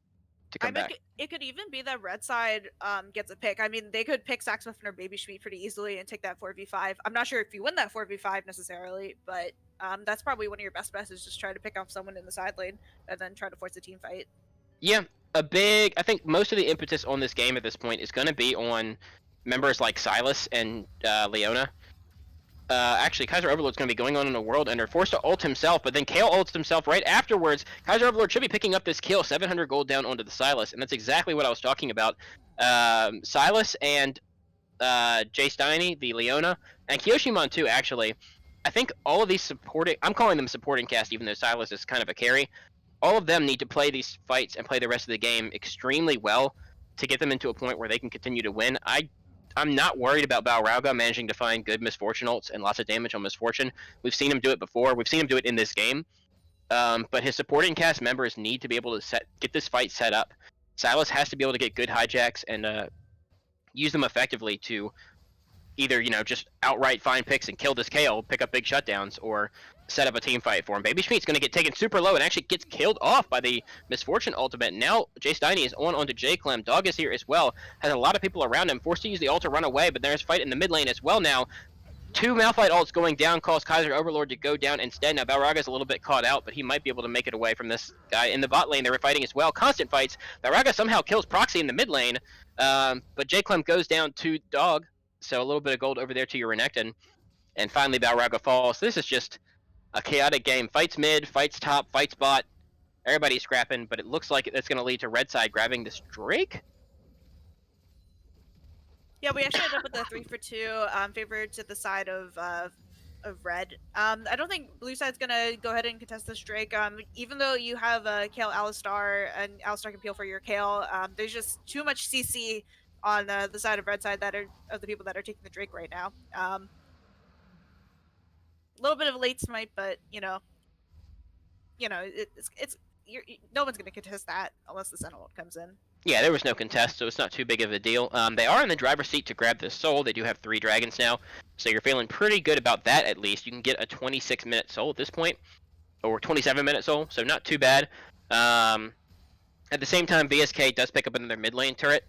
to come back. It could even be that red side gets a pick. I mean, they could pick Saxmuffin or Baby Schmidt pretty easily and take that 4v5. I'm not sure if you win that 4v5 necessarily, but that's probably one of your best bets is just try to pick off someone in the side lane and then try to force a team fight. Yeah, I think most of the impetus on this game at this point is going to be on members like Silas and Leona. Actually, Kaiser Overlord's going to be going on in a World Ender, forced to ult himself, but then Kale ults himself right afterwards. Kaiser Overlord should be picking up this kill, 700 gold down onto the Silas, and that's exactly what I was talking about. Silas and Jay Steiny, the Leona, and Kyoshimon too, actually. I think all of these supporting, I'm calling them supporting cast, even though Silas is kind of a carry. All of them need to play these fights and play the rest of the game extremely well to get them into a point where they can continue to win. I'm not worried about Balrauga managing to find good Misfortune ults and lots of damage on Misfortune. We've seen him do it before. We've seen him do it in this game. But his supporting cast members need to be able to get this fight set up. Silas has to be able to get good hijacks and use them effectively to either, just outright find picks and kill this Kale, pick up big shutdowns, or set up a team fight for him. Baby Schmied's going to get taken super low and actually gets killed off by the Misfortune ultimate. Now Jay Steiny is onto J Clem. Dog is here as well. Has a lot of people around him, forced to use the ult to run away, but there's a fight in the mid lane as well now. Two Malphite ults going down cause Kaiser Overlord to go down instead. Now Balraga's a little bit caught out, but he might be able to make it away from this guy in the bot lane. They were fighting as well. Constant fights. Balraga somehow kills Proxy in the mid lane, but J-Clem goes down to Dog. So a little bit of gold over there to your Renekton. And finally Balraga falls. This is just a chaotic game. Fights mid, fights top, fights bot. Everybody's scrapping, but it looks like it's going to lead to Red side grabbing this Drake. Yeah, we actually ended up with a 3-for-2 favor to the side of red. I don't think blue side's gonna go ahead and contest this Drake. Even though you have Kale Alistar and Alistar can peel for your Kale, there's just too much CC on the side of red side that are of the people that are taking the Drake right now. A little bit of a late smite, but it's no one's gonna contest that unless the Sentinel comes in. Yeah, there was no contest, so it's not too big of a deal. They are in the driver's seat to grab this soul. They do have 3 dragons now, so you're feeling pretty good about that at least. You can get a 26-minute soul at this point, or 27-minute soul, so not too bad. At the same time, VSK does pick up another mid lane turret.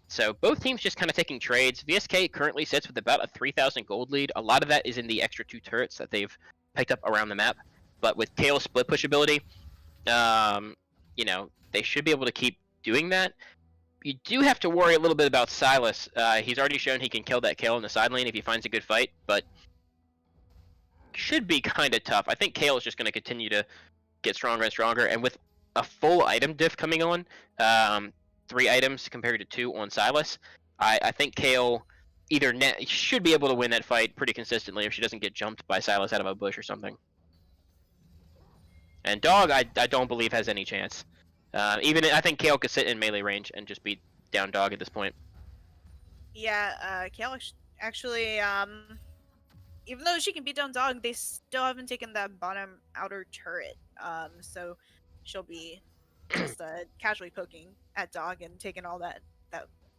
So both teams just kind of taking trades. VSK currently sits with about a 3,000 gold lead. A lot of that is in the extra 2 turrets that they've picked up around the map. But with Kale's split push ability, they should be able to keep doing that. You do have to worry a little bit about Silas. He's already shown he can kill that Kale in the side lane if he finds a good fight, but should be kind of tough. I think Kale is just going to continue to get stronger and stronger, and with a full item diff coming on, 3 items compared to 2 on Silas, I think Kale should be able to win that fight pretty consistently if she doesn't get jumped by Silas out of a bush or something. And Dog, I don't believe has any chance. I think Kale could sit in melee range and just beat down Dog at this point. Yeah, Kale actually, even though she can beat down Dog, they still haven't taken that bottom outer turret. So she'll be just casually poking at Dog and taking all that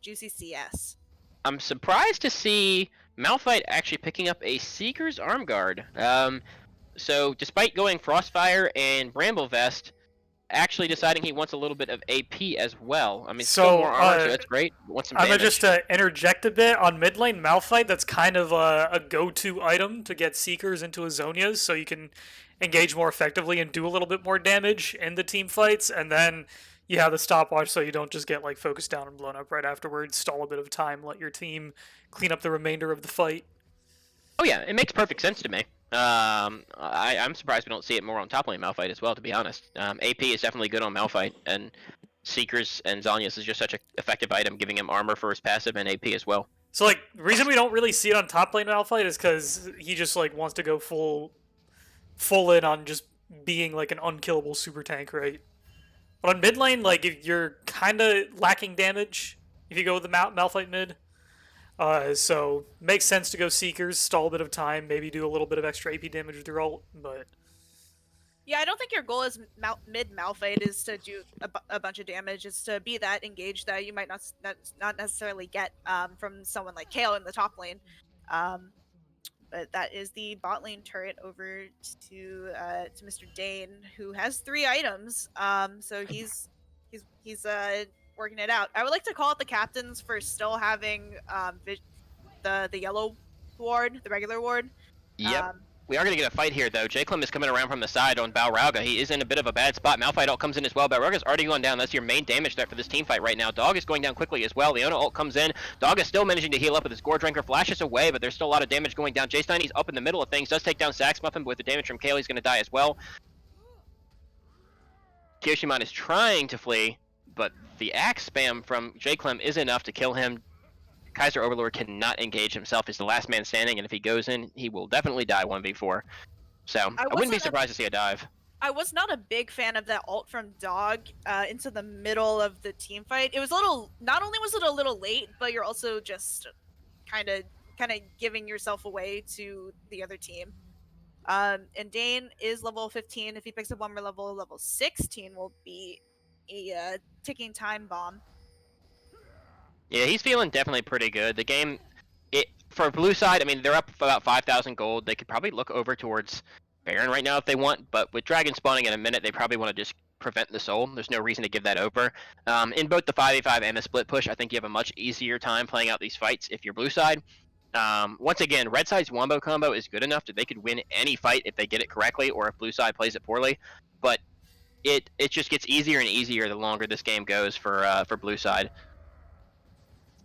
juicy CS. I'm surprised to see Malphite actually picking up a Seeker's Arm Guard. So despite going Frostfire and Bramble Vest, actually deciding he wants a little bit of AP as well. I mean, still more armor, so that's great. Wants some damage. I'm gonna just interject a bit on mid lane Malphite. That's kind of a go-to item to get Seekers into Azonias, so you can engage more effectively and do a little bit more damage in the team fights. And then you have the stopwatch, so you don't just get focused down and blown up right afterwards. Stall a bit of time, let your team clean up the remainder of the fight. Oh yeah, it makes perfect sense to me. I'm surprised we don't see it more on top lane Malphite as well, to be honest. AP is definitely good on Malphite, and Seekers and Zhonya's is just such an effective item, giving him armor for his passive and AP as well. So the reason we don't really see it on top lane Malphite is because he just wants to go full in on just being an unkillable super tank, right? But on mid lane, if you're kind of lacking damage if you go with the Malphite mid. So makes sense to go Seekers, stall a bit of time, maybe do a little bit of extra AP damage with your ult, but... Yeah, I don't think your goal as mid Malphite is to do a bunch of damage. It's to be that engaged that you might not necessarily get from someone like Kale in the top lane. But that is the bot lane turret over to Mr. Dane, who has 3 items. So he's working it out. I would like to call out the captains for still having the yellow ward, the regular ward. Yep. We are going to get a fight here, though. J-Clem is coming around from the side on Balrauga. He is in a bit of a bad spot. Malphite ult comes in as well. Balrauga's already gone down. That's your main damage threat for this team fight right now. Dog is going down quickly as well. Leona ult comes in. Dog is still managing to heal up with his Gore Drinker. Flashes away, but there's still a lot of damage going down. J-Stein, he's up in the middle of things. Does take down Sax Muffin, but with the damage from Kale, he's going to die as well. Kiyoshimon is trying to flee, but the axe spam from J-Clem is enough to kill him. Kaiser Overlord cannot engage himself. He's the last man standing, and if he goes in, he will definitely die 1v4. So I wouldn't be surprised to see a dive. I was not a big fan of that ult from Dog into the middle of the team fight. It was a little. Not only was it a little late, but you're also just kind of giving yourself away to the other team. And Dane is level 15. If he picks up one more level 16 will be a ticking time bomb. Yeah, he's feeling definitely pretty good. The game, for blue side, I mean, they're up about 5,000 gold. They could probably look over towards Baron right now if they want, but with Dragon spawning in a minute, they probably want to just prevent the soul. There's no reason to give that over. In both the 5v5 and the split push, I think you have a much easier time playing out these fights if you're blue side. Once again, red side's wombo combo is good enough that they could win any fight if they get it correctly or if blue side plays it poorly. But it just gets easier and easier the longer this game goes for blue side.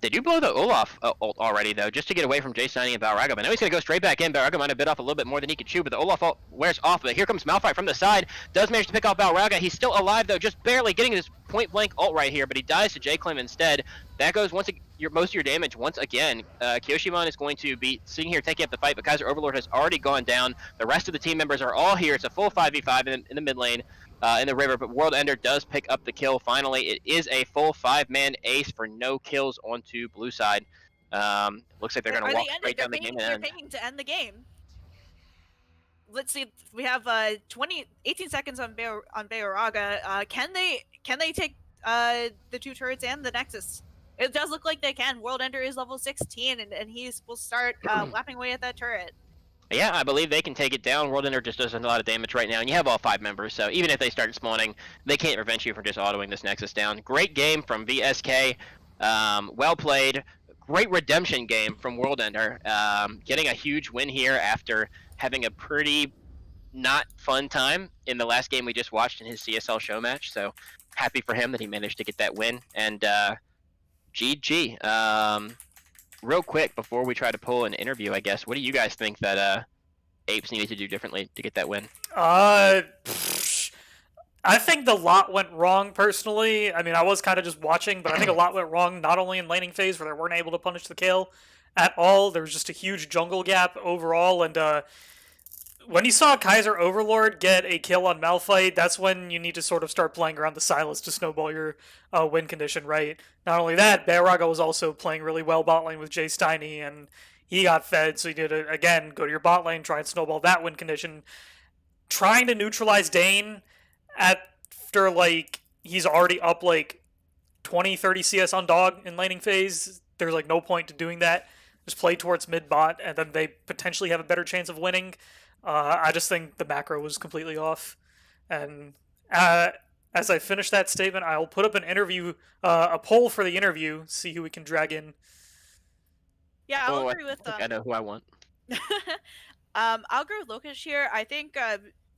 They do blow the Olaf ult already, though, just to get away from Jay Steiny and Balrog. I know he's going to go straight back in. Balrog might have bit off a little bit more than he could chew, but the Olaf ult wears off. But here comes Malphite from the side. Does manage to pick off Balrog. He's still alive, though, just barely getting his point-blank ult right here, but he dies to J-Clim instead. That goes most of your damage once again. Kyoshimon is going to be sitting here taking up the fight, but Kaiser Overlord has already gone down. The rest of the team members are all here. It's a full 5v5 in the mid lane. In the river, but World Ender does pick up the kill. Finally, it is a full 5-man ace for no kills onto blue side. Looks like they're going to walk straight down the game and They're end. pinging to end the game. Let's see. We have 18 seconds on Beoraga. Can they take the 2 turrets and the Nexus? It does look like they can. World Ender is level 16, and he will start lapping away at that turret. Yeah, I believe they can take it down. World Ender just does a lot of damage right now, and you have all 5 members, so even if they start spawning, they can't prevent you from just autoing this Nexus down. Great game from VSK. Well played. Great redemption game from World Ender. Getting a huge win here after having a pretty not fun time in the last game we just watched in his CSL show match, so happy for him that he managed to get that win. And GG. Real quick, before we try to pull an interview, I guess, what do you guys think that Apes needed to do differently to get that win? I think the lot went wrong, personally. I mean, I was kind of just watching, but I think a lot went wrong, not only in laning phase, where they weren't able to punish the kill at all. There was just a huge jungle gap overall, and when you saw Kaiser Overlord get a kill on Malphite, that's when you need to sort of start playing around the Silas to snowball your win condition, right? Not only that, Bearaga was also playing really well bot lane with Jay Steiny, and he got fed, so you need to, again, go to your bot lane, try and snowball that win condition. Trying to neutralize Dane after, like, he's already up, like, 20, 30 CS on dog in laning phase, there's, like, no point to doing that. Just play towards mid bot, and then they potentially have a better chance of winning. I just think the macro was completely off. And as I finish that statement, I'll put up an interview, a poll for the interview, see who we can drag in. Yeah, I'll agree with I know who I want. I'll agree with Lokesh here. I think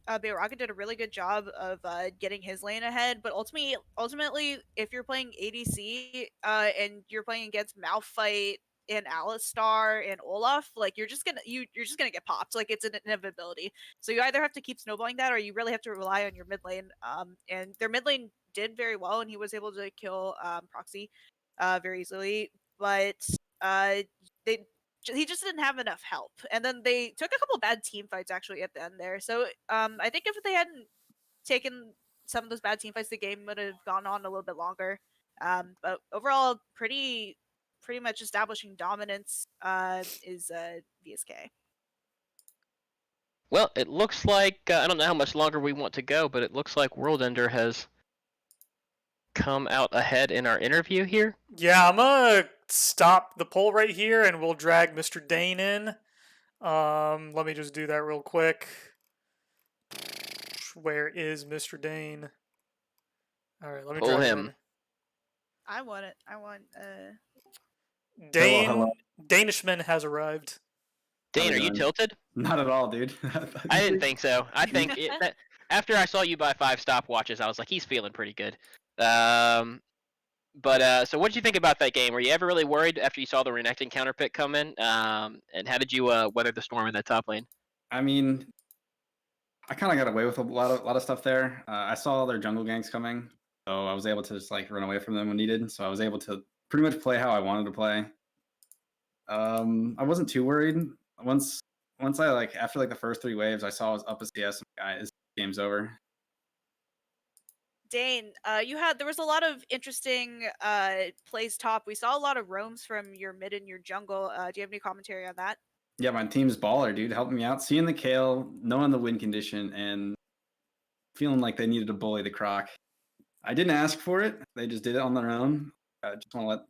Beoraga did a really good job of getting his lane ahead, but ultimately, if you're playing ADC and you're playing against Malphite and Alistar and Olaf, like you're just gonna get popped. Like it's an inevitability. So you either have to keep snowballing that, or you really have to rely on your mid lane. And their mid lane did very well, and he was able to kill Proxy very easily. But he just didn't have enough help. And then they took a couple bad team fights actually at the end there. So I think if they hadn't taken some of those bad team fights, the game would have gone on a little bit longer. But overall, pretty much establishing dominance is VSK. Well, it looks like, I don't know how much longer we want to go, but it looks like World Ender has come out ahead in our interview here. Yeah, I'm gonna stop the poll right here, and we'll drag Mr. Dane in. Let me just do that real quick. Where is Mr. Dane? All right, let me Pull drag him. in. I want it. Dane, Hello. Danishman has arrived. Dane, How's are it you going? tilted? Not at all, dude. I didn't think so. I think after I saw you buy 5 stopwatches, I was like, he's feeling pretty good. So what did you think about that game? Were you ever really worried after you saw the Renekton counter pick come in? And how did you weather the storm in that top lane? I mean, I kind of got away with a lot of stuff there. I saw their jungle ganks coming, so I was able to just like run away from them when needed. So I was able to pretty much play how I wanted to play. I wasn't too worried. Once I like after like the first 3 waves, I saw I was up a CS. Guys, game's over. Dane, there was a lot of interesting plays top. We saw a lot of roams from your mid and your jungle. Do you have any commentary on that? Yeah, my team's baller, dude, helping me out, seeing the Kale, knowing the win condition, and feeling like they needed to bully the Croc. I didn't ask for it; they just did it on their own. I just want to let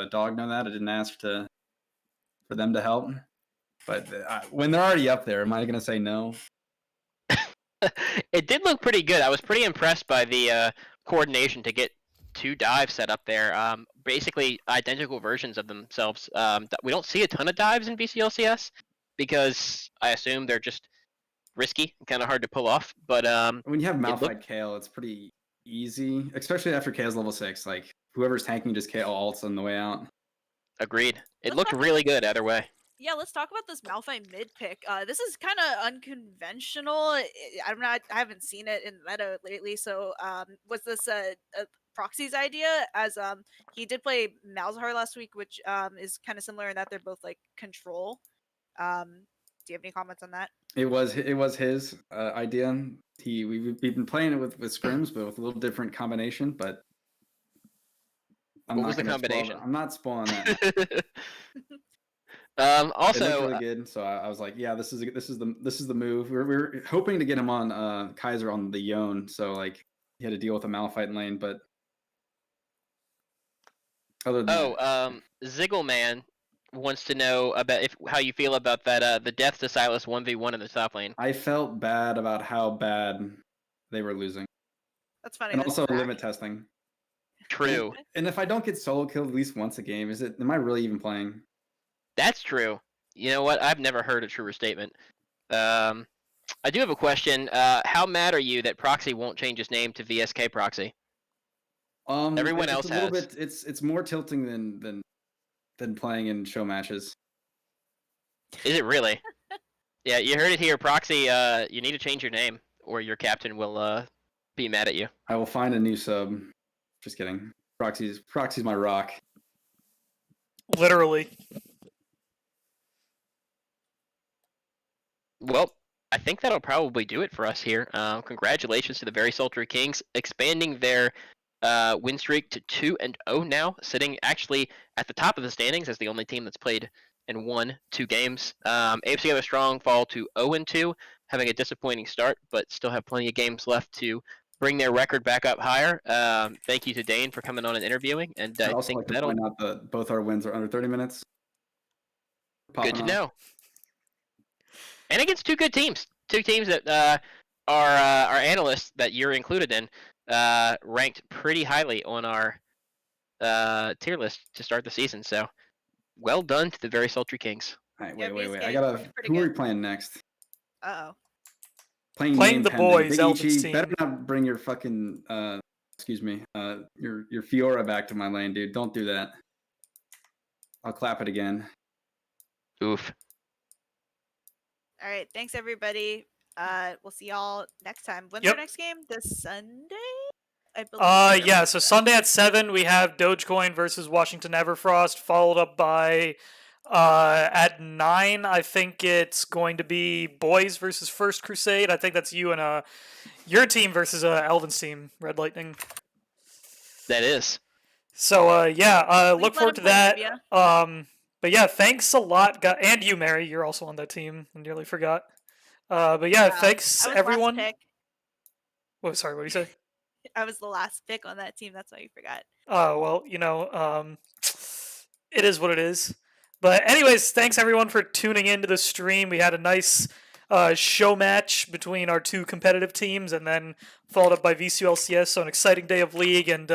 a dog know that I didn't ask for them to help. But when they're already up there, am I going to say no? It did look pretty good. I was pretty impressed by the coordination to get 2 dives set up there. Basically identical versions of themselves. We don't see a ton of dives in VCLCS because I assume they're just risky, kind of hard to pull off. But When you have it looked Malphite Kale, it's pretty easy, especially after Kale's level 6. Like, whoever's tanking just Kale ults on the way out. agreed. It Let's looked talk really good either way. Yeah, let's talk about this Malphite mid pick. This is kind of unconventional. I haven't seen it in meta lately. So, was this a Proxy's idea? As he did play Malzahar last week, which is kind of similar in that they're both like control. Do you have any comments on that? It was his idea. We've been playing it with scrims, but with a little different combination. But I'm What not was the gonna combination? I'm not spoiling that. It Also, looked really good, so I was like, yeah, this is the move. We're hoping to get him on Kaiser on the Yone, so like he had to deal with a Malphite in lane, but other than that, Ziggleman wants to know about how you feel about that the death to Silas 1v1 in the top lane. I felt bad about how bad they were losing, That's funny. and That's also Zach. limit testing. True. And if I don't get solo killed at least once a game, am I really even playing? That's true. You know what? I've never heard a truer statement. I do have a question. How mad are you that Proxy won't change his name to VSK Proxy? Everyone else it's a little has. bit. It's more tilting than playing in show matches. Is it really? Yeah, you heard it here. Proxy, you need to change your name, or your captain will be mad at you. I will find a new sub. Just kidding. Proxy's my rock. Literally. Well, I think that'll probably do it for us here. Congratulations to the Very Sultry Kings, expanding their win streak to 2-0 now, sitting actually at the top of the standings as the only team that's played and won 2 games. AFC have a strong fall to 0-2, having a disappointing start, but still have plenty of games left to bring their record back up higher. Thank you to Dane for coming on and interviewing, and I'd I also think like to that'll point out that both our wins are under 30 minutes. good to Popping off. know. And against 2 good teams, 2 teams that our analysts that you're included in ranked pretty highly on our tier list to start the season. So well done to the Very Sultry Kings. All right, Yeah, wait. VSK I is gotta. pretty Who are we good. playing next? Uh oh. Playing Playing name the pending. boys, Big Elvin's Ichi, team. better not bring your fucking excuse me, your Fiora back to my lane, dude. Don't do that. I'll clap it again. Oof. All right. Thanks everybody. We'll see y'all next time. When's Yep. our next game? This Sunday, I believe. Yeah, so Sunday at 7 we have Dogecoin versus Washington Everfrost, followed up by at 9 I think it's going to be Boys versus First Crusade. I think that's you and your team versus Elvin's team, Red Lightning. That is. So yeah, Please look let forward him to play that. Nubia. But yeah, thanks a lot, and you, Mary, you're also on that team. I nearly forgot. But yeah, thanks I was everyone. last pick. Oh, sorry, what did you say? I was the last pick on that team. That's why you forgot. Oh, well, it is what it is. But anyways, thanks everyone for tuning into the stream. We had a nice show match between our 2 competitive teams, and then followed up by VCU LCS. So an exciting day of League, and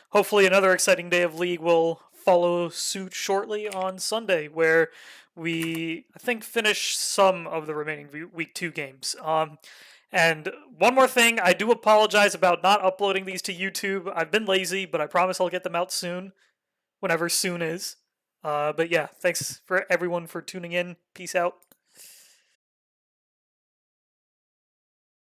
hopefully another exciting day of League will follow suit shortly on Sunday, where we, I think, finish some of the remaining Week 2 games. And one more thing, I do apologize about not uploading these to YouTube. I've been lazy, but I promise I'll get them out soon, whenever soon is. But yeah, thanks for everyone for tuning in. Peace out.